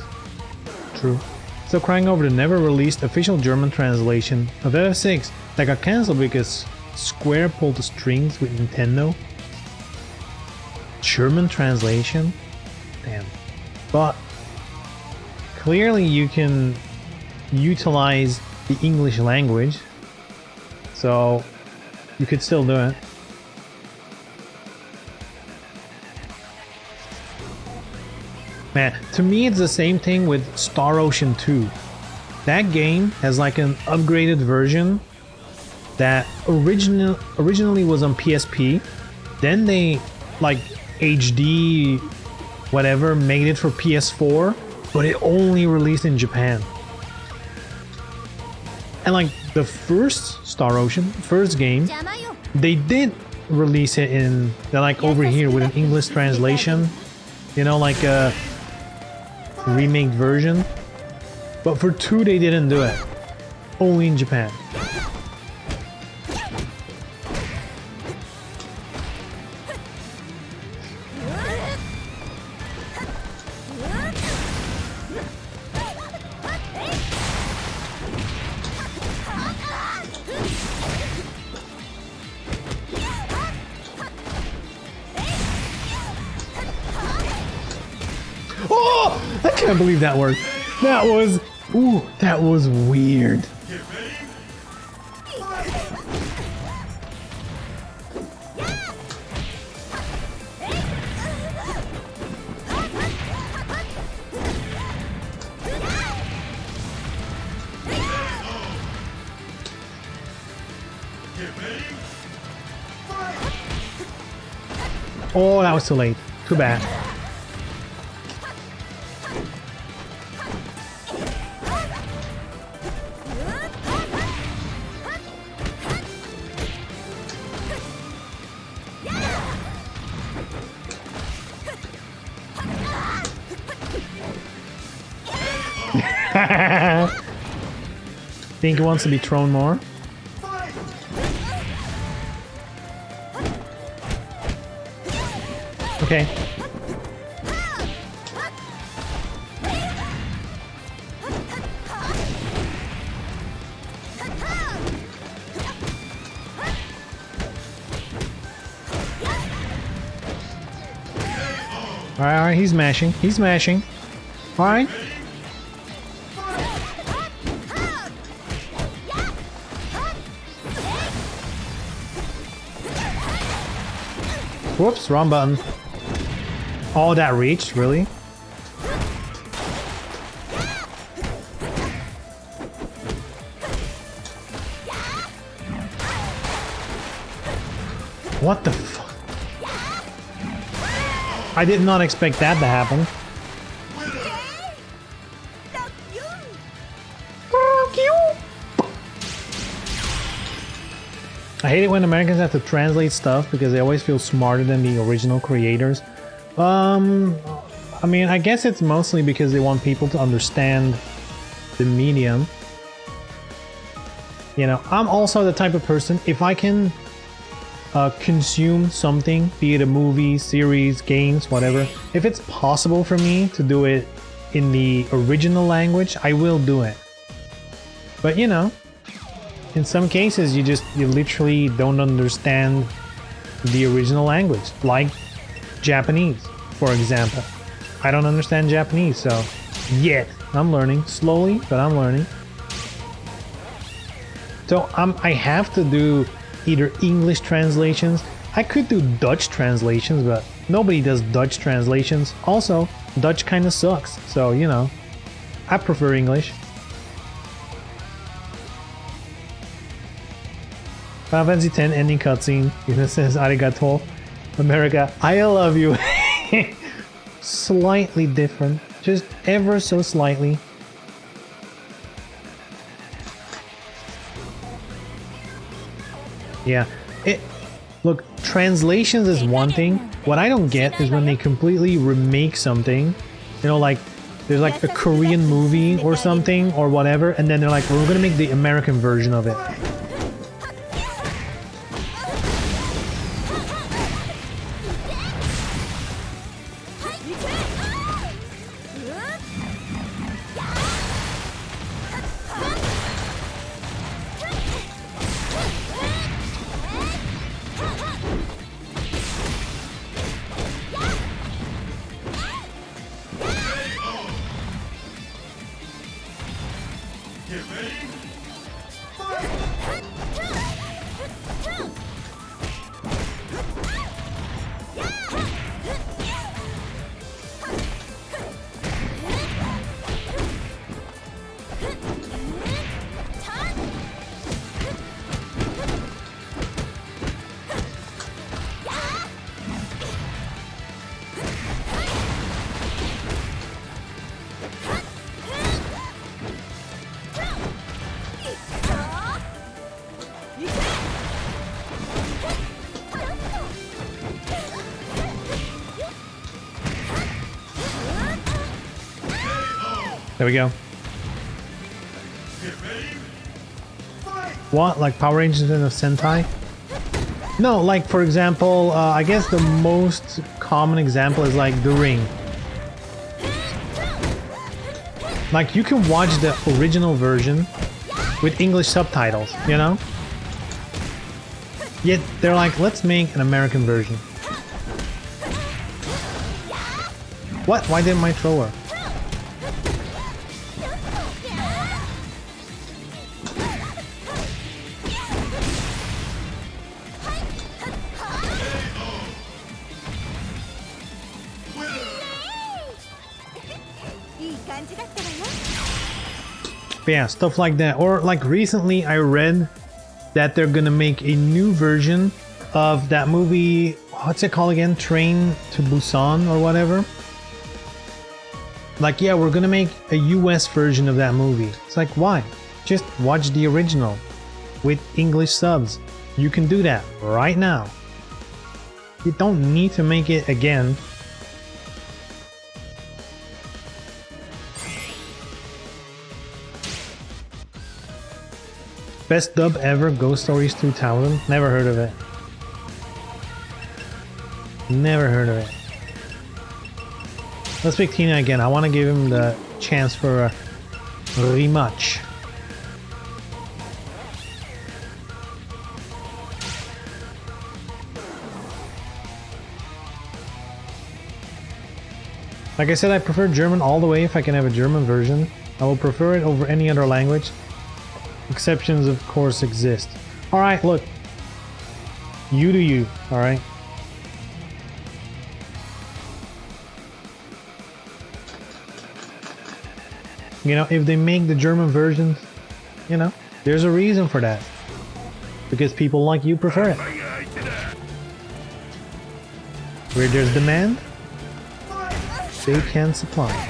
True. Still crying over the never released official German translation of FF6 that got cancelled because Square pulled the strings with Nintendo. German translation? Damn. But clearly you can utilize the English language, so you could still do it. Man, to me it's the same thing with Star Ocean 2. That game has like an upgraded version that originally was on PSP. Then they like HD whatever made it for PS4, but it only released in Japan. And like the first Star Ocean, first game, they did release it in like over here with an English translation, you know, like a remake version. But for 2 they didn't do it. Only in Japan. Oh! I can't believe that worked. That was... Ooh, that was weird. Get ready. Get ready. Fight. Oh, that was too late. Too bad. Think he wants to be thrown more? Okay. Alright, he's mashing. He's mashing. Alright. Whoops, wrong button. Oh, that reached, really? What the fuck? I did not expect that to happen. I hate it when Americans have to translate stuff because they always feel smarter than the original creators. I mean, I guess it's mostly because they want people to understand the medium. You know, I'm also the type of person, if I can consume something, be it a movie, series, games, whatever, if it's possible for me to do it in the original language, I will do it. But you know, in some cases you literally don't understand the original language, like Japanese, for example. I don't understand Japanese, so yet I'm learning slowly, but I'm learning. So I have to do either English translations. I could do Dutch translations, but nobody does Dutch translations. Also, Dutch kind of sucks, so you know, I prefer English. Final Fantasy X ending cutscene. It says "Arigato, America, I love you." Slightly different, just ever so slightly. Yeah, look, translations is one thing. What I don't get is when they completely remake something. You know, like there's like a Korean movie or something or whatever, and then they're like, we're gonna make the American version of it. There we go. Get ready. Fight! What? Like Power Rangers in a Sentai? No, like for example, I guess the most common example is like The Ring. Like you can watch the original version with English subtitles, you know? Yet they're like, let's make an American version. What? Why didn't my throw her? But yeah, stuff like that. Or like recently I read that they're gonna make a new version of that movie, what's it called again? Train to Busan or whatever. Like, yeah, we're gonna make a US version of that movie. It's like, why? Just watch the original with English subs. You can do that right now. You don't need to make it again. Best dub ever, Ghost Stories 2000? Never heard of it. Never heard of it. Let's pick Tina again. I want to give him the chance for a rematch. Like I said, I prefer German all the way if I can have a German version. I will prefer it over any other language. Exceptions, of course, exist. Alright, look. You do you, alright? You know, if they make the German version, you know, there's a reason for that. Because people like you prefer it. Where there's demand, they can supply.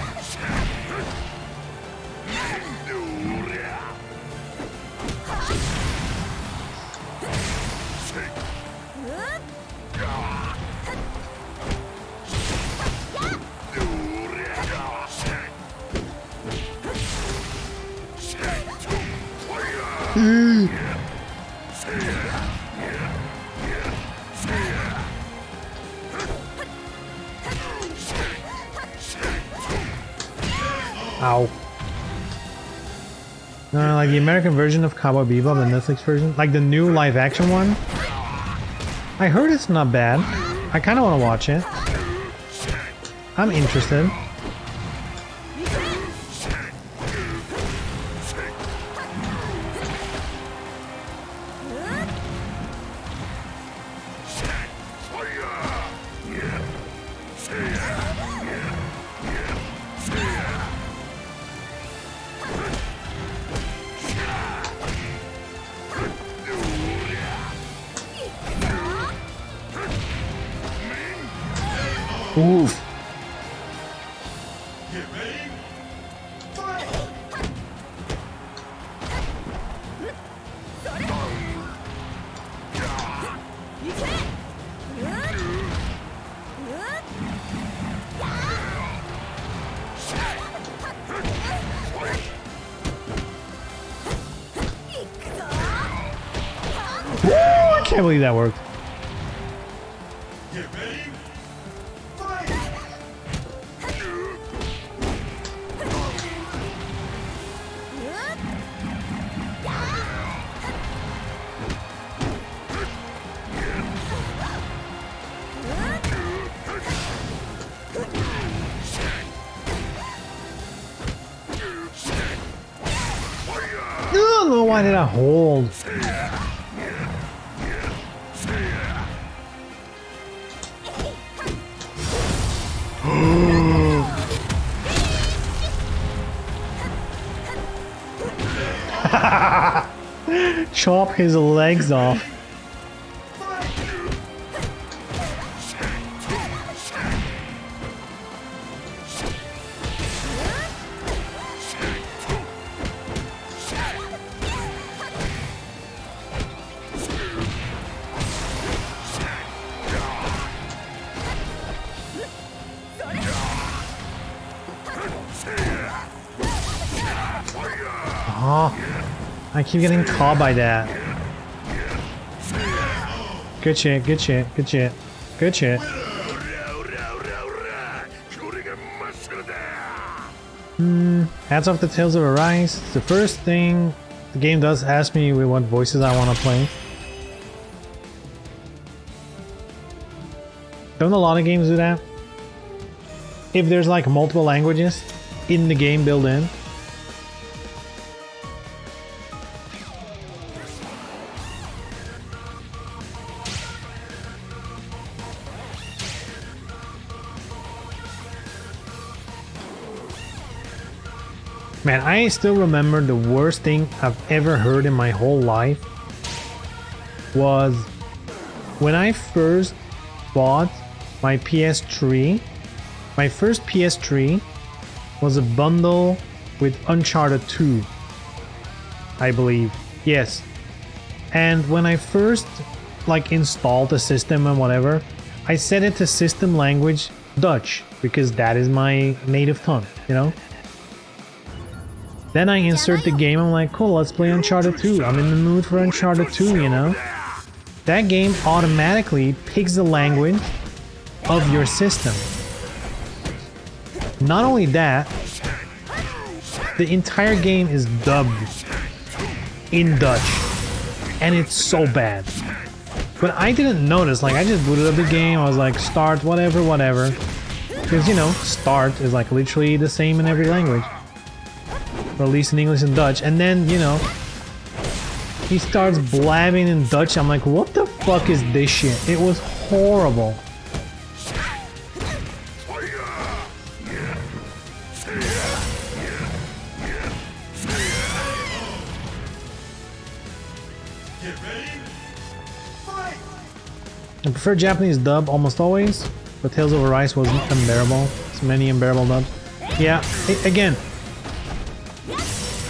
Ow. No, like the American version of Cowboy Bebop, the Netflix version, like the new live action one. I heard it's not bad. I kind of want to watch it. I'm interested. Oof. Get ready. Fight! Woo, I can't believe that worked. Get ready. Fight! No, why did I hold? Chop his legs off. I keep getting caught by that. Good shit, good shit, good shit. Good shit. Hats off to Tales of Arise. It's the first thing the game does ask me with what voices I want to play. Don't a lot of games do that? If there's like multiple languages in the game built in. Man, I still remember the worst thing I've ever heard in my whole life was when I first bought my PS3. My first PS3 was a bundle with Uncharted 2, I believe. Yes. And when I first like installed the system and whatever, I set it to system language Dutch because that is my native tongue, you know? Then I insert the game, I'm like, cool, let's play Uncharted 2. I'm in the mood for Uncharted 2, you know? That game automatically picks the language of your system. Not only that, the entire game is dubbed in Dutch. And it's so bad. But I didn't notice, like I just booted up the game, I was like, start, whatever, whatever. Because, you know, start is like literally the same in every language. Or at least in English and Dutch, and then, you know, he starts blabbing in Dutch. I'm like, what the fuck is this shit? It was horrible. Get ready. Fight. I prefer Japanese dub almost always, but Tales of Arise was unbearable. It's many unbearable dubs. Yeah, again,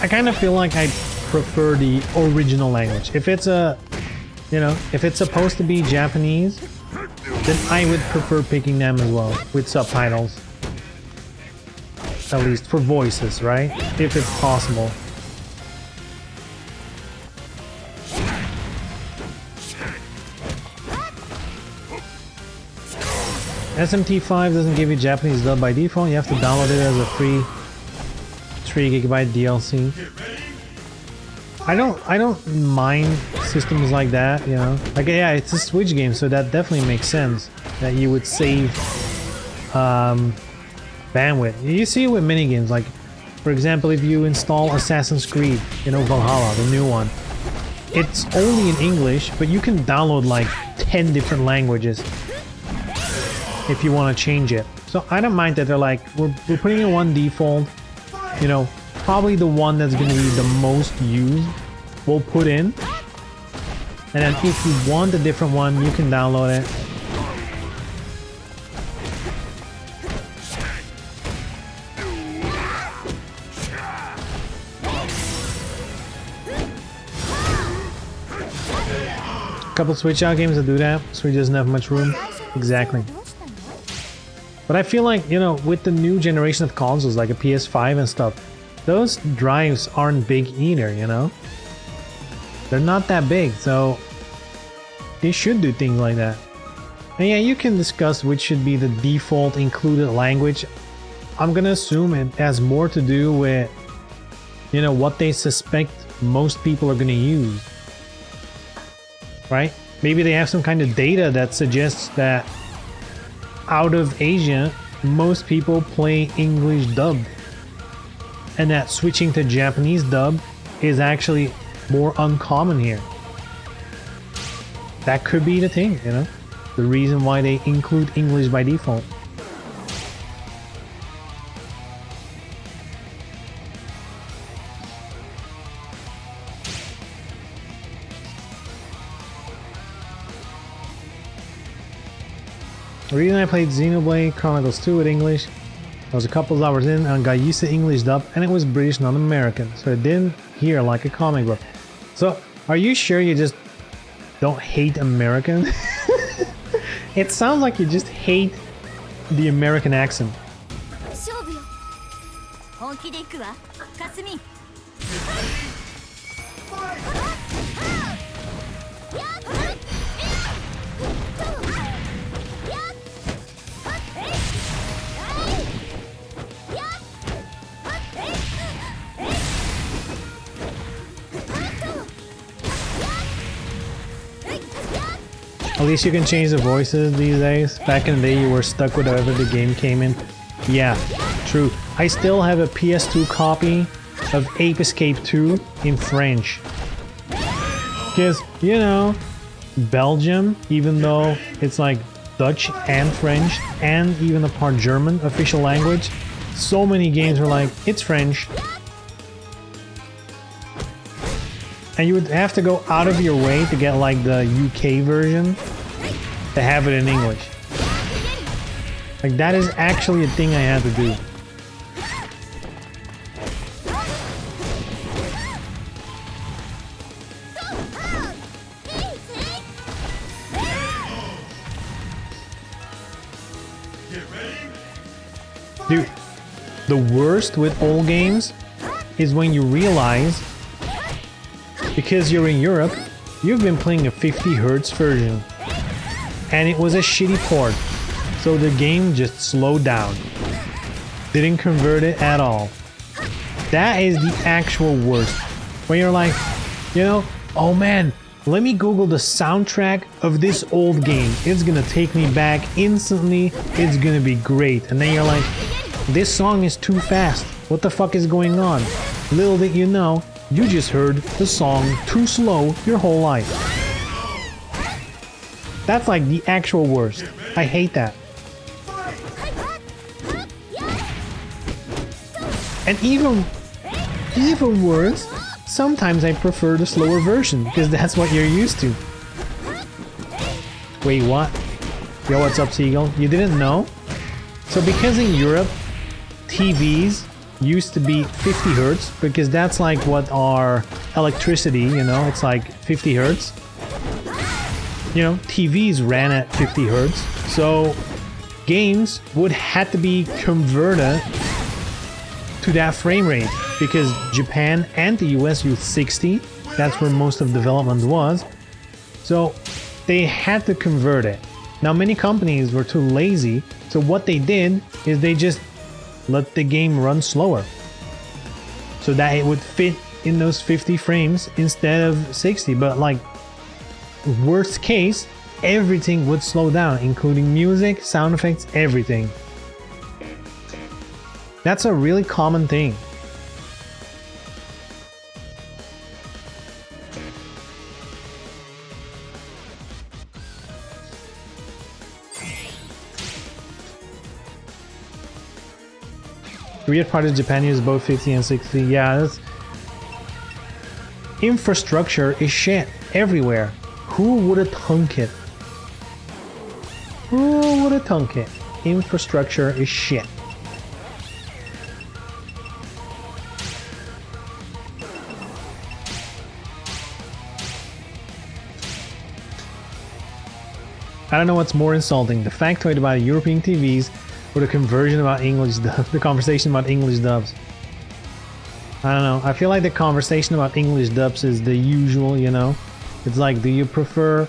I kind of feel like I prefer the original language. If it's a, you know, if it's supposed to be Japanese, then I would prefer picking them as well with subtitles. At least for voices, right? If it's possible. SMT5 doesn't give you Japanese dub by default. You have to download it as a free 3 GB DLC. I don't mind systems like that, you know. Like, yeah, it's a Switch game, so that definitely makes sense that you would save bandwidth. You see it with minigames, like, for example, if you install Assassin's Creed, you know, Valhalla, the new one, it's only in English, but you can download like 10 different languages if you want to change it. So I don't mind that they're like, we're putting in one default, you know, probably the one that's going to be the most used, we'll put in. And then if you want a different one, you can download it. A couple Switch out games that do that. Switch doesn't have much room. Exactly. But I feel like, you know, with the new generation of consoles, like a PS5 and stuff, those drives aren't big either, you know? They're not that big, so they should do things like that. And yeah, you can discuss which should be the default included language. I'm gonna assume it has more to do with, you know, what they suspect most people are gonna use. Right? Maybe they have some kind of data that suggests that out of Asia, most people play English dub. And that switching to Japanese dub is actually more uncommon here. That could be the thing, you know? The reason why they include English by default. The reason I played Xenoblade Chronicles 2 with English, I was a couple hours in and got used to English dub, and it was British, not American, so it didn't hear like a comic book. So, are you sure you just don't hate American? It sounds like you just hate the American accent. 勝負よ本気で行くわかすみ Fight! At least you can change the voices these days. Back in the day, you were stuck with whatever the game came in. Yeah, true. I still have a PS2 copy of Ape Escape 2 in French. Because, you know, Belgium, even though it's like Dutch and French and even a part German official language, so many games are like, it's French. And you would have to go out of your way to get like the UK version to have it in English. Like that is actually a thing I had to do. Dude, the worst with old games is when you realize, because you're in Europe, you've been playing a 50 Hz version and it was a shitty port, so the game just slowed down, didn't convert it at all. That is the actual worst, when you're like, you know, oh man, let me Google the soundtrack of this old game, it's gonna take me back instantly, it's gonna be great, and then you're like, this song is too fast, what the fuck is going on? Little did you know, you just heard the song too slow your whole life. That's like the actual worst. I hate that. And even worse, sometimes I prefer the slower version because that's what you're used to. Wait, what? Yo, what's up, Seagull? You didn't know? So because in Europe, TVs used to be 50 Hz because that's like what our electricity, you know, it's like 50 Hz. You know, TVs ran at 50 Hz, so games would have to be converted to that frame rate because Japan and the US used 60. That's where most of development was. So they had to convert it. Now many companies were too lazy, so what they did is they just let the game run slower so that it would fit in those 50 frames instead of 60. But like, worst case, everything would slow down, including music, sound effects, everything. That's a really common thing. The weird part is Japan uses both 50 and 60. Yeah, that's... Infrastructure is shit everywhere. Who would have thunk it? Who would have thunk it? Infrastructure is shit. I don't know what's more insulting, the factoid about European TVs or the conversion about English dubs, the conversation about English dubs. I don't know, I feel like the conversation about English dubs is the usual, you know? It's like, do you prefer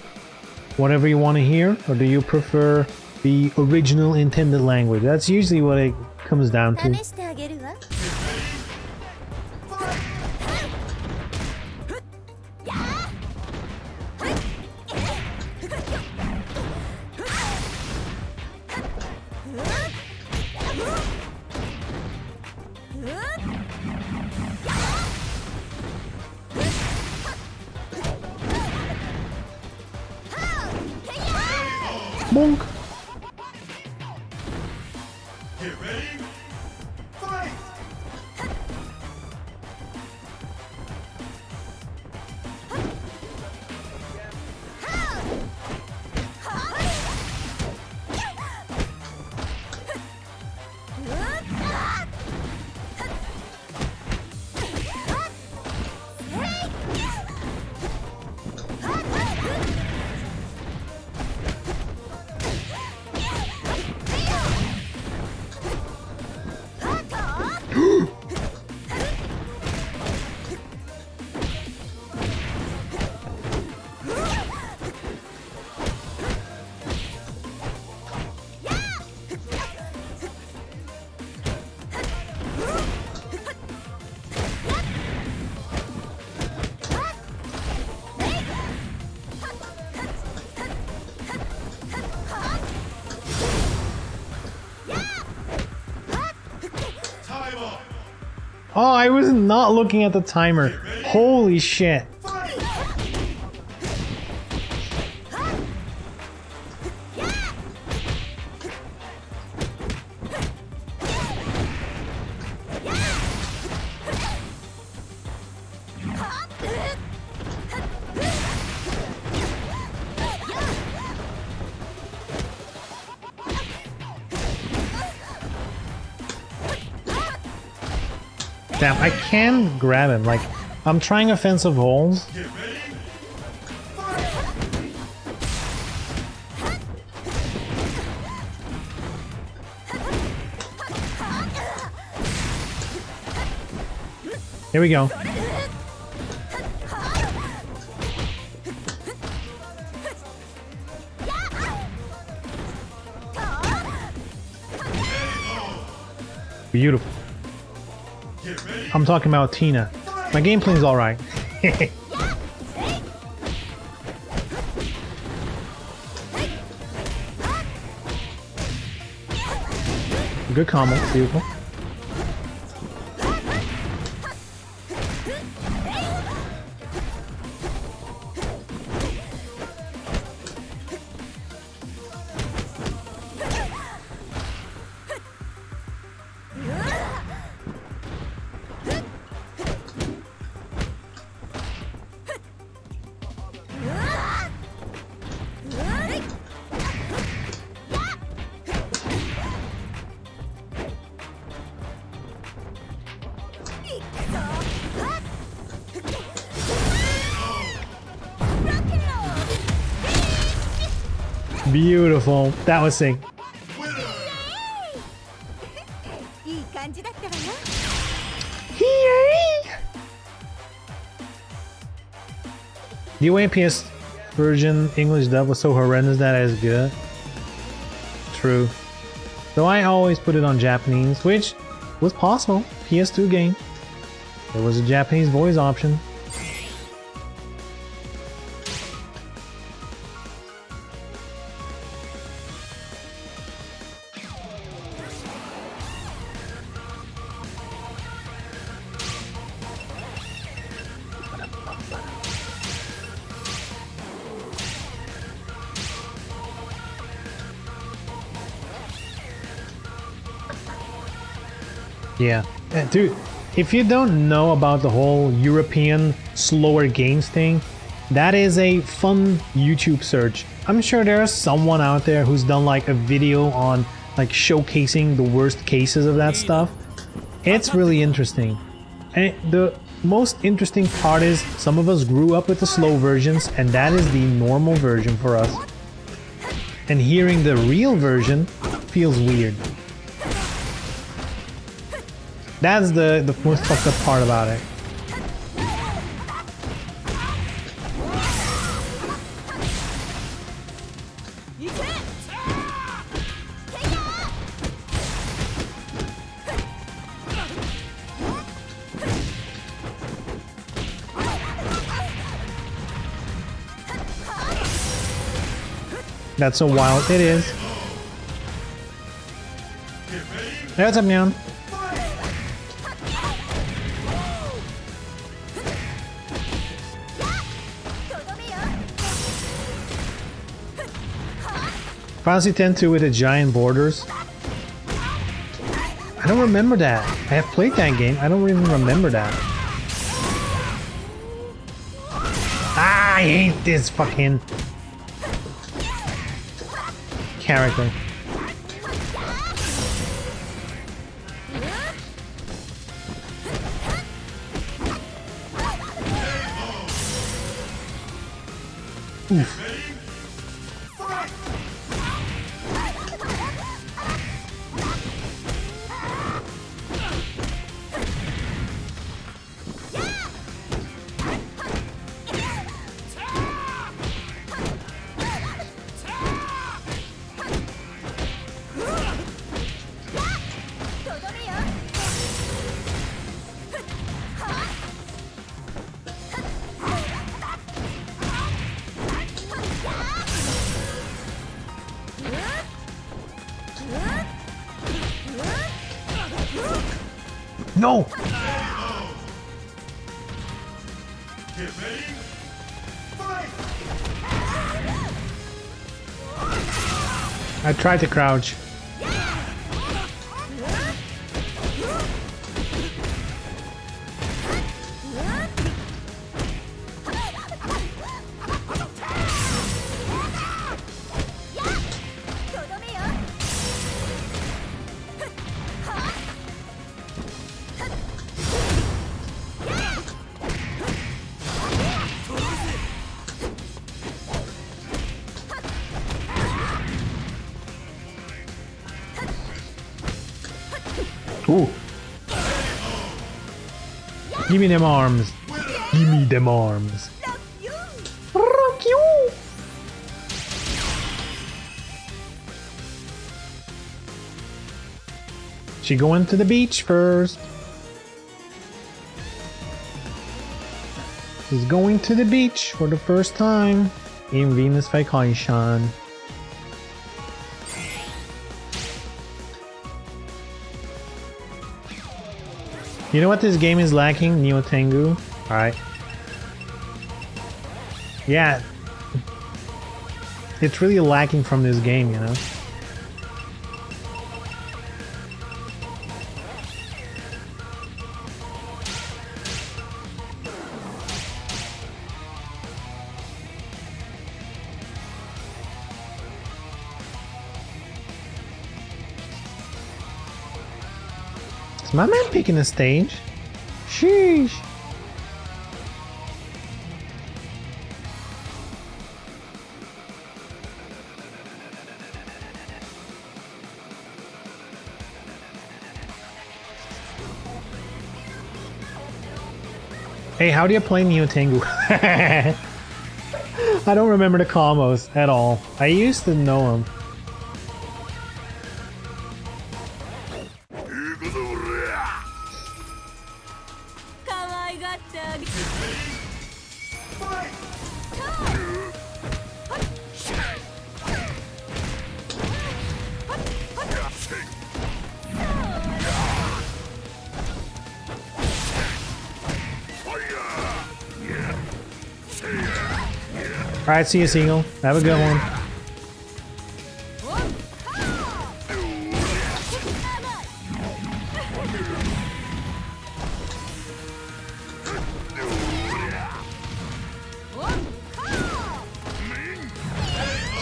whatever you want to hear, or do you prefer the original intended language? That's usually what it comes down to. Bonk. Get ready. Fight! Oh, I was not looking at the timer. Holy shit. Damn, I can grab him. Like, I'm trying offensive holds. Get ready. Here we go. Beautiful. Get ready. I'm talking about Tina. My gameplay's alright. Good combo, beautiful. Beautiful. That was sick. いい感じだったわよ。 The OAPS version English dub was so horrendous that it is good. True. Though I always put it on Japanese, which was possible. PS2 game. There was a Japanese voice option. Yeah. Dude, if you don't know about the whole European slower games thing, that is a fun YouTube search. I'm sure there's someone out there who's done like a video on like showcasing the worst cases of that stuff. It's really interesting. And the most interesting part is some of us grew up with the slow versions and that is the normal version for us. And hearing the real version feels weird. That's the most fucked up part about it. That's so wild. It is. What's up, man? Final Fantasy X-2 with the giant borders. I don't remember that. I have played that game. I don't even remember that. Ah, I hate this fucking character. Oof. No! I tried to crouch. Ooh. Give me them arms. Give me them arms. Rock you. She going to the beach first. She's going to the beach for the first time in Venus Vacation. You know what this game is lacking? Neo Tengu. Alright. Yeah. It's really lacking from this game, you know? Is my man picking a stage? Sheesh. Hey, how do you play Neo Tengu? I don't remember the combos at all. I used to know them. Alright, see you, Seagull. Have a good one.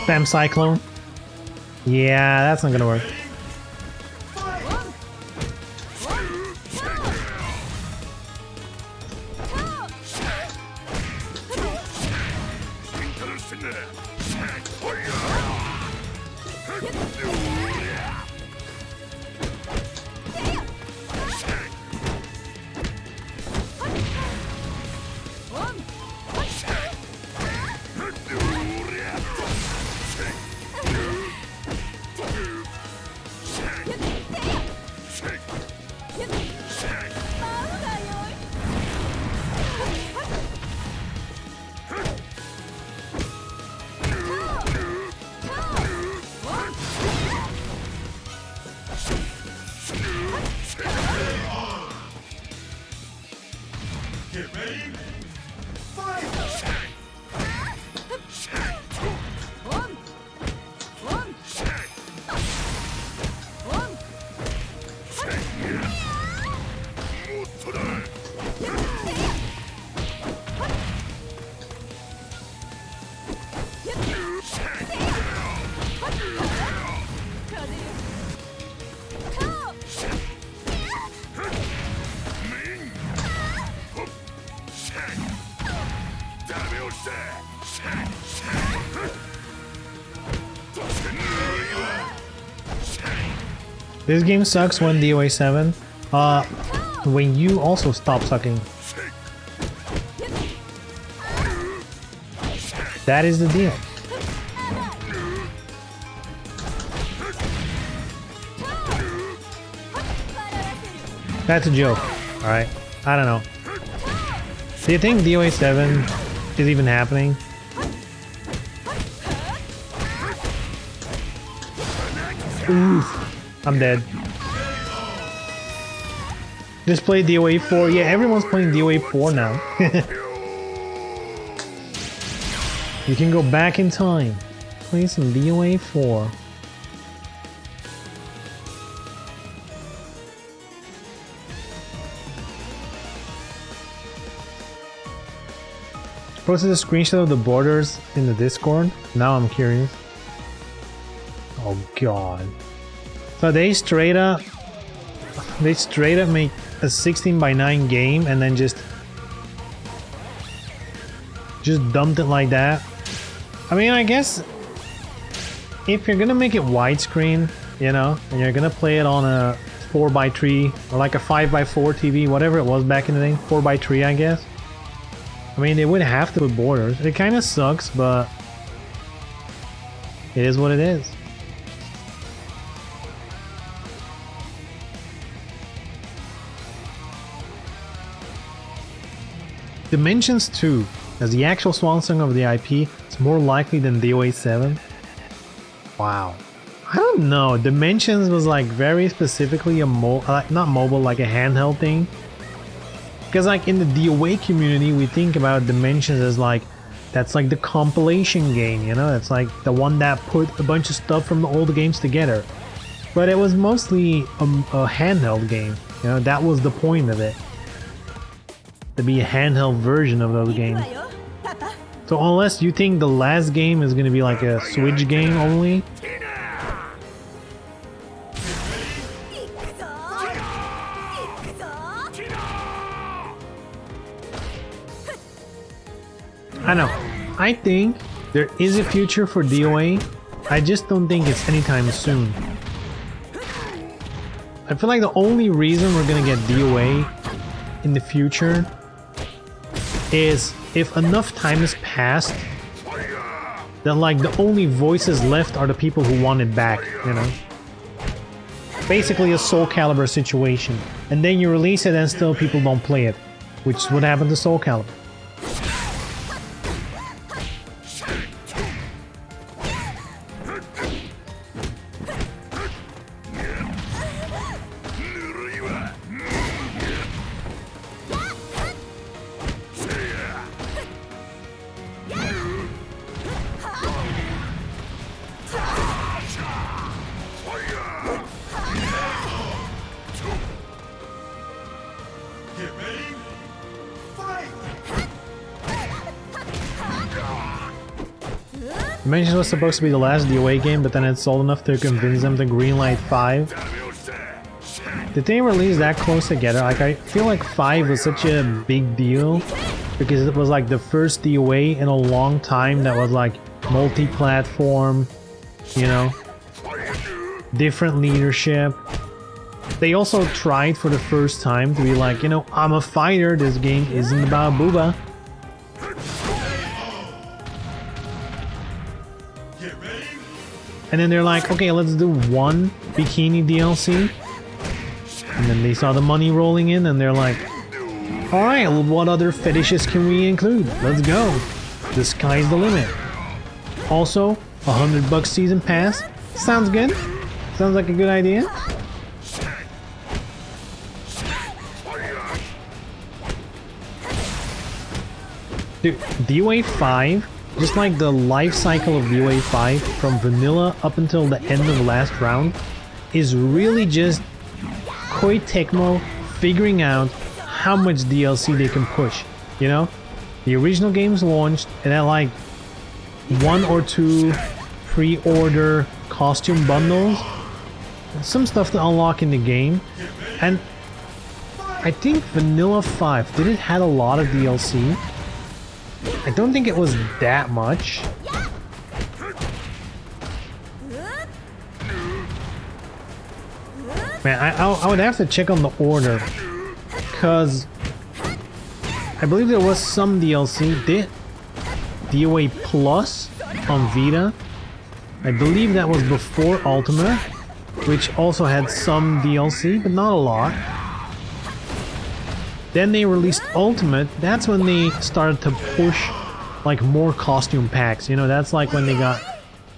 Spam Cyclone. Yeah, that's not gonna work. Get ready. Fight! This game sucks when DOA 7. When you also stop sucking. That is the deal. That's a joke. Alright. I don't know. Do you think DOA 7 is even happening? Oof. I'm dead. Just play DOA 4. Yeah, everyone's playing DOA 4 now. You can go back in time. Play some DOA 4. Posted a screenshot of the borders in the Discord. Now I'm curious. Oh god. So they straight up make a 16:9 game and then just dumped it like that. I mean, I guess if you're gonna make it widescreen, you know, and you're gonna play it on a 4:3 or like a 5:4 TV, whatever it was back in the day, 4:3 I guess. I mean, they would have to put borders. It kind of sucks, but it is what it is. Dimensions 2, as the actual swan song of the IP, is more likely than DOA 7. Wow. I don't know. Dimensions was like very specifically a not mobile, like a handheld thing. Because like in the DOA community, we think about Dimensions as like, that's like the compilation game, you know? It's like the one that put a bunch of stuff from the old games together. But it was mostly a handheld game, you know? That was the point of it. To be a handheld version of those games. So unless you think the last game is gonna be like a Switch game only, I know. I think there is a future for DOA. I just don't think it's anytime soon. I feel like the only reason we're gonna get DOA in the future is if enough time has passed that like the only voices left are the people who want it back, you know? Basically a Soul Calibur situation. And then you release it and still people don't play it, which is what happened to Soul Calibur. Get ready. Fight. Dimensions was supposed to be the last DOA game, but then it sold enough to convince them to greenlight 5. Did they release that close together? Like, I feel like 5 was such a big deal because it was like the first DOA in a long time that was like multi-platform, you know, different leadership. They also tried for the first time to be like, you know, I'm a fighter, this game isn't about booba. Get ready. And then they're like, okay, let's do one bikini DLC. And then they saw the money rolling in and they're like, alright, well, what other fetishes can we include? Let's go. The sky's the limit. Also, $100 season pass. Sounds good. Sounds like a good idea. Dude, DOA 5, just like the life cycle of DOA 5 from vanilla up until the end of the last round, is really just Koei Tecmo figuring out how much DLC they can push, you know? The original game's launched and had like 1 or 2 pre-order costume bundles, some stuff to unlock in the game, and I think Vanilla 5, did it had a lot of DLC? I don't think it was that much. Man, I would have to check on the order, because I believe there was some DLC. Did DOA Plus on Vita? I believe that was before Ultimate, which also had some DLC, but not a lot. Then they released Ultimate. That's when they started to push like more costume packs. You know, that's like when they got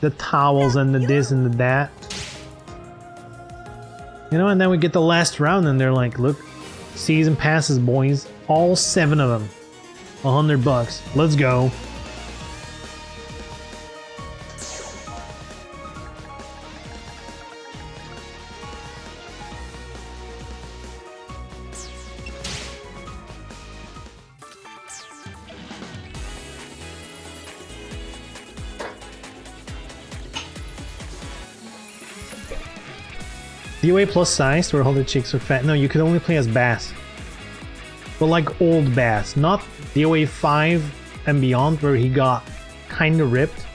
the towels and the this and the that. You know, and then we get the last round and they're like, look, season passes, boys. All 7 of them. $100. Let's go. DOA plus size where all the chicks are fat. No, you could only play as Bass. But like old Bass, not DOA 5 and beyond where he got kinda ripped.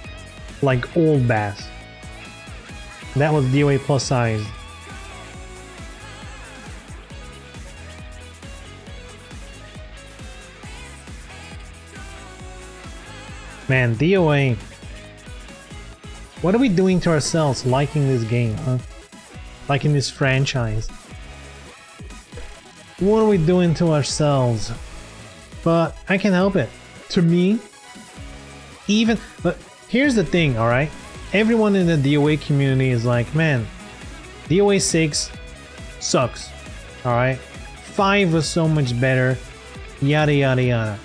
Like old Bass. That was DOA plus size. Man, DOA. What are we doing to ourselves liking this game, huh? Liking this franchise. What are we doing to ourselves? But I can't help it. To me, but here's the thing, alright? Everyone in the DOA community is like, man, DOA 6 sucks, alright? 5 was so much better, yada yada yada.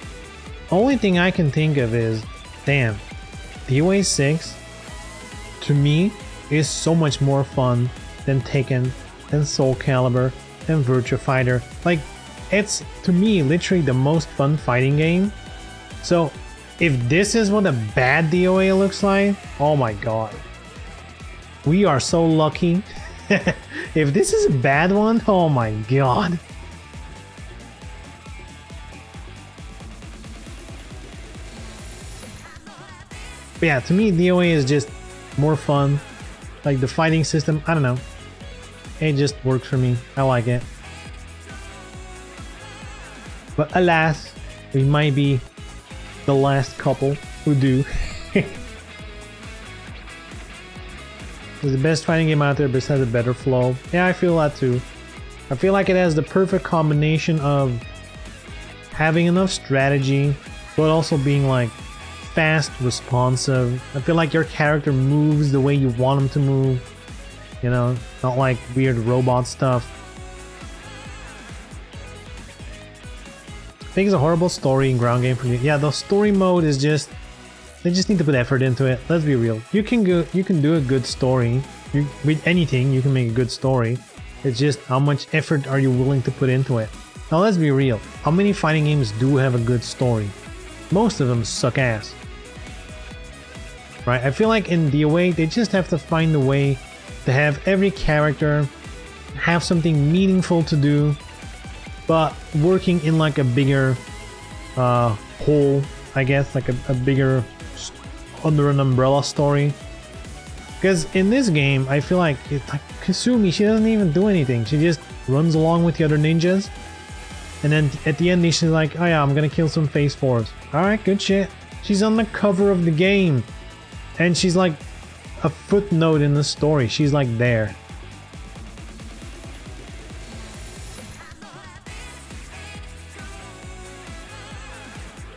Only thing I can think of is, damn, DOA 6 to me is so much more fun than Tekken, than Soul Calibur, than Virtua Fighter. Like, it's to me literally the most fun fighting game. So if this is what a bad DOA looks like, oh my god. We are so lucky. If this is a bad one, oh my god. But yeah, to me DOA is just more fun. Like the fighting system, I don't know. It just works for me. I like it. But alas, we might be the last couple who do. It's the best fighting game out there, but it has a better flow. Yeah, I feel that too. I feel like it has the perfect combination of having enough strategy, but also being like fast, responsive. I feel like your character moves the way you want him to move. You know, not like weird robot stuff. I think it's a horrible story in ground game for me. Yeah, the story mode is just, they just need to put effort into it. Let's be real. You can do a good story. With anything, you can make a good story. It's just how much effort are you willing to put into it. Now let's be real. How many fighting games do have a good story? Most of them suck ass. Right? I feel like in DOA, they just have to find a way to have every character have something meaningful to do, but working in like a bigger whole, I guess, like a bigger under an umbrella story. Because in this game, I feel like Kasumi, she doesn't even do anything. She just runs along with the other ninjas, and then at the end she's like, oh yeah, I'm gonna kill some Phase 4s. Alright, good shit. She's on the cover of the game, and she's like a footnote in the story. She's like there.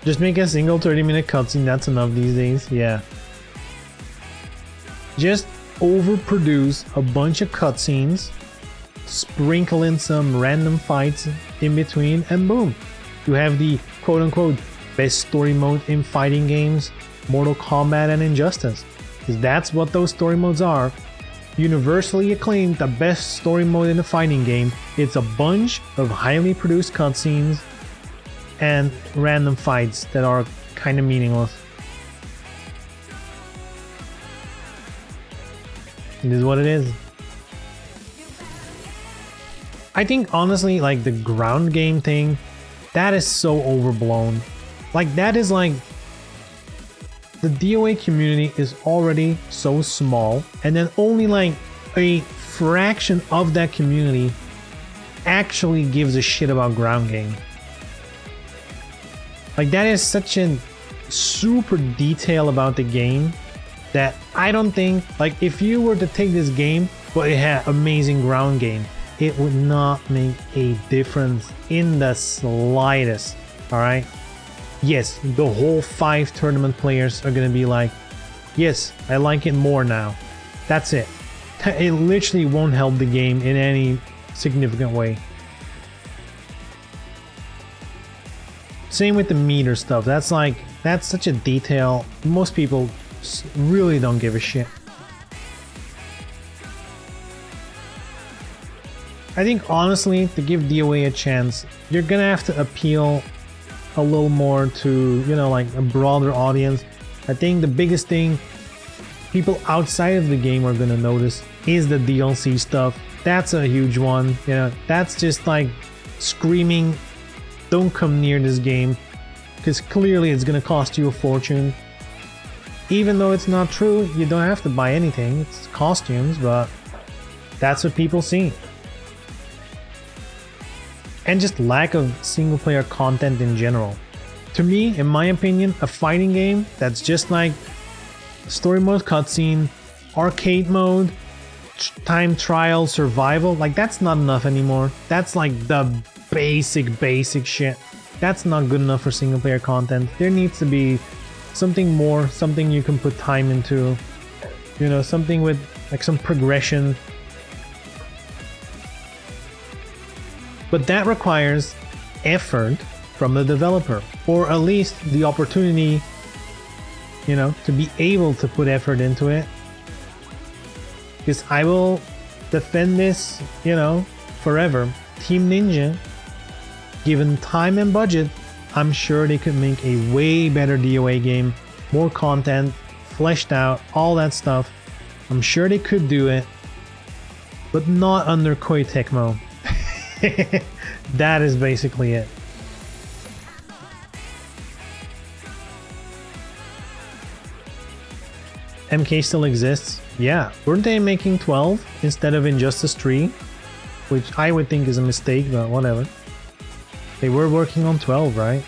Just make a single 30-minute cutscene, that's enough these days, yeah. Just overproduce a bunch of cutscenes, sprinkle in some random fights in between, and boom. You have the quote-unquote best story mode in fighting games, Mortal Kombat and Injustice. Because that's what those story modes are. Universally acclaimed the best story mode in a fighting game. It's a bunch of highly produced cutscenes and random fights that are kind of meaningless. It is what it is. I think honestly, like the ground game thing, that is so overblown. Like that is like, the DOA community is already so small, and then only like a fraction of that community actually gives a shit about ground game. Like that is such a super detail about the game that I don't think, like if you were to take this game but it had amazing ground game, it would not make a difference in the slightest. Alright? Yes, the whole 5 tournament players are gonna be like, yes, I like it more now. That's it. It literally won't help the game in any significant way. Same with the meter stuff. That's like, that's such a detail. Most people really don't give a shit. I think honestly, to give DOA a chance, you're gonna have to appeal a little more to, you know, like a broader audience. I think the biggest thing people outside of the game are gonna notice is the DLC stuff. That's a huge one. You know, that's just like screaming, don't come near this game, because clearly it's gonna cost you a fortune. Even though it's not true, you don't have to buy anything. It's costumes, but that's what people see. And just lack of single player content in general. To me, in my opinion, a fighting game that's just like story mode cutscene, arcade mode, time trial, survival, like that's not enough anymore. That's like the basic shit. That's not good enough for single player content. There needs to be something more, something you can put time into, you know, something with like some progression. But that requires effort from the developer, or at least the opportunity, you know, to be able to put effort into it. Because I will defend this, you know, forever. Team Ninja, given time and budget, I'm sure they could make a way better DOA game, more content, fleshed out, all that stuff. I'm sure they could do it, but not under Koei Tecmo. That is basically it. MK still exists? Yeah. Weren't they making 12 instead of Injustice 3? Which I would think is a mistake, but whatever. They were working on 12, right?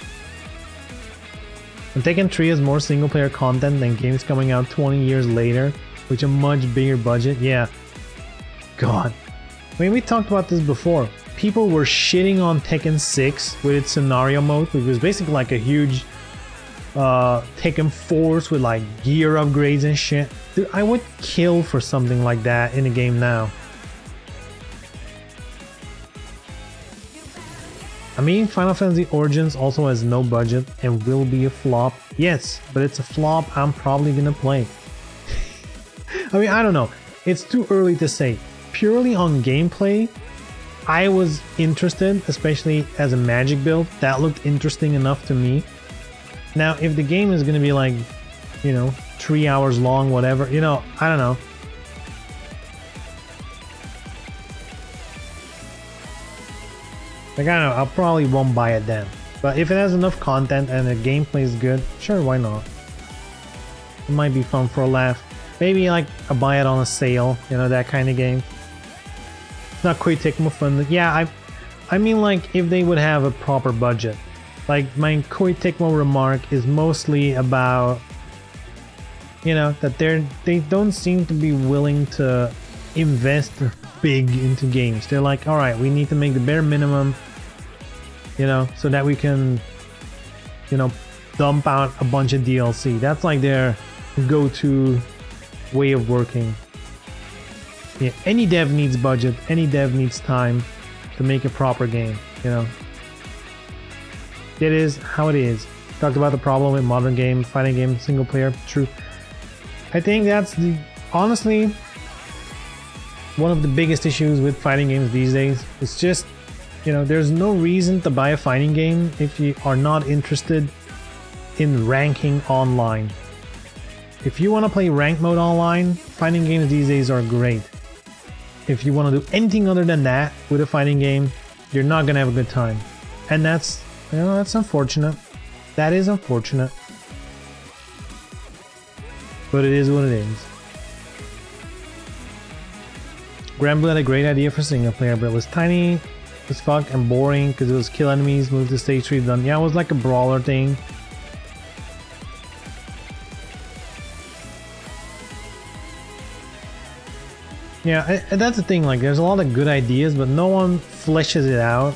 And Tekken 3 has more single player content than games coming out 20 years later, with a much bigger budget. Yeah. God. I mean, we talked about this before. People were shitting on Tekken 6 with its scenario mode, which was basically like a huge Tekken Force with like gear upgrades and shit. Dude, I would kill for something like that in a game now. I mean, Final Fantasy Origins also has no budget and will be a flop. Yes, but it's a flop I'm probably gonna play. I mean, I don't know. It's too early to say. Purely on gameplay, I was interested, especially as a magic build. That looked interesting enough to me. Now, if the game is gonna be like, you know, 3 hours long, whatever, you know, I don't know. Like, I don't know, I'll probably won't buy it then. But if it has enough content and the gameplay is good, sure, why not? It might be fun for a laugh. Maybe like a buy it on a sale, you know, that kind of game. Not Koei Tecmo fun. Yeah, I mean, like, if they would have a proper budget. Like, my Koei Tecmo remark is mostly about, you know, that they don't seem to be willing to invest big into games. They're like, all right, we need to make the bare minimum, you know, so that we can, you know, dump out a bunch of DLC. That's like their go-to way of working. Yeah, any dev needs budget, any dev needs time to make a proper game, you know. It is how it is. Talked about the problem with modern game, fighting game, single player, true. I think that's honestly one of the biggest issues with fighting games these days. It's just, you know, there's no reason to buy a fighting game if you are not interested in ranking online. If you want to play rank mode online, fighting games these days are great. If you want to do anything other than that with a fighting game, you're not gonna have a good time. And that's, you know, that's unfortunate. That is unfortunate. But it is what it is. Granblue had a great idea for single player, but it was tiny as fuck and boring because it was kill enemies, move to stage 3, done. Yeah, it was like a brawler thing. Yeah, and that's the thing, like, there's a lot of good ideas, but no one fleshes it out.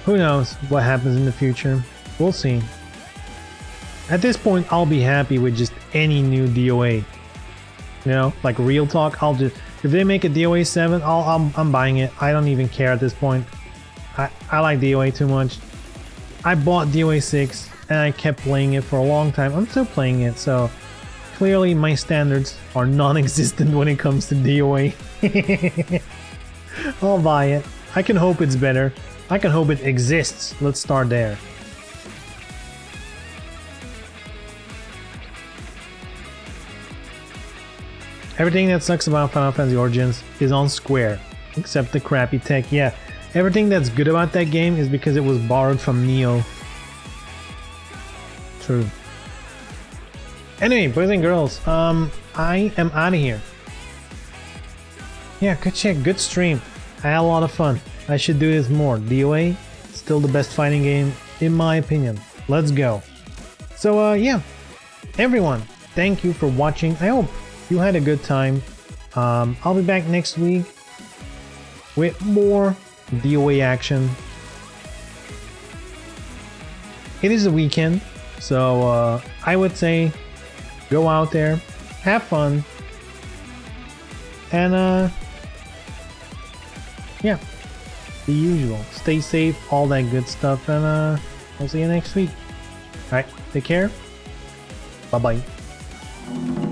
Who knows what happens in the future? We'll see. At this point, I'll be happy with just any new DOA. You know, like real talk, I'll just, if they make a DOA 7, I'm buying it. I don't even care at this point. I like DOA too much. I bought DOA 6 and I kept playing it for a long time. I'm still playing it, so clearly my standards are non-existent when it comes to DOA. I'll buy it. I can hope it's better. I can hope it exists. Let's start there. Everything that sucks about Final Fantasy Origins is on Square, except the crappy tech. Yeah, everything that's good about that game is because it was borrowed from Neo. True. Anyway, boys and girls, I am out of here. Yeah, good check, good stream. I had a lot of fun. I should do this more. DOA, still the best fighting game, in my opinion. Let's go. So, yeah. Everyone, thank you for watching. I hope you had a good time. I'll be back next week with more DOA action. It is a weekend, so I would say go out there, have fun, and yeah, the usual. Stay safe, all that good stuff, and I'll see you next week. Alright, take care. Bye-bye.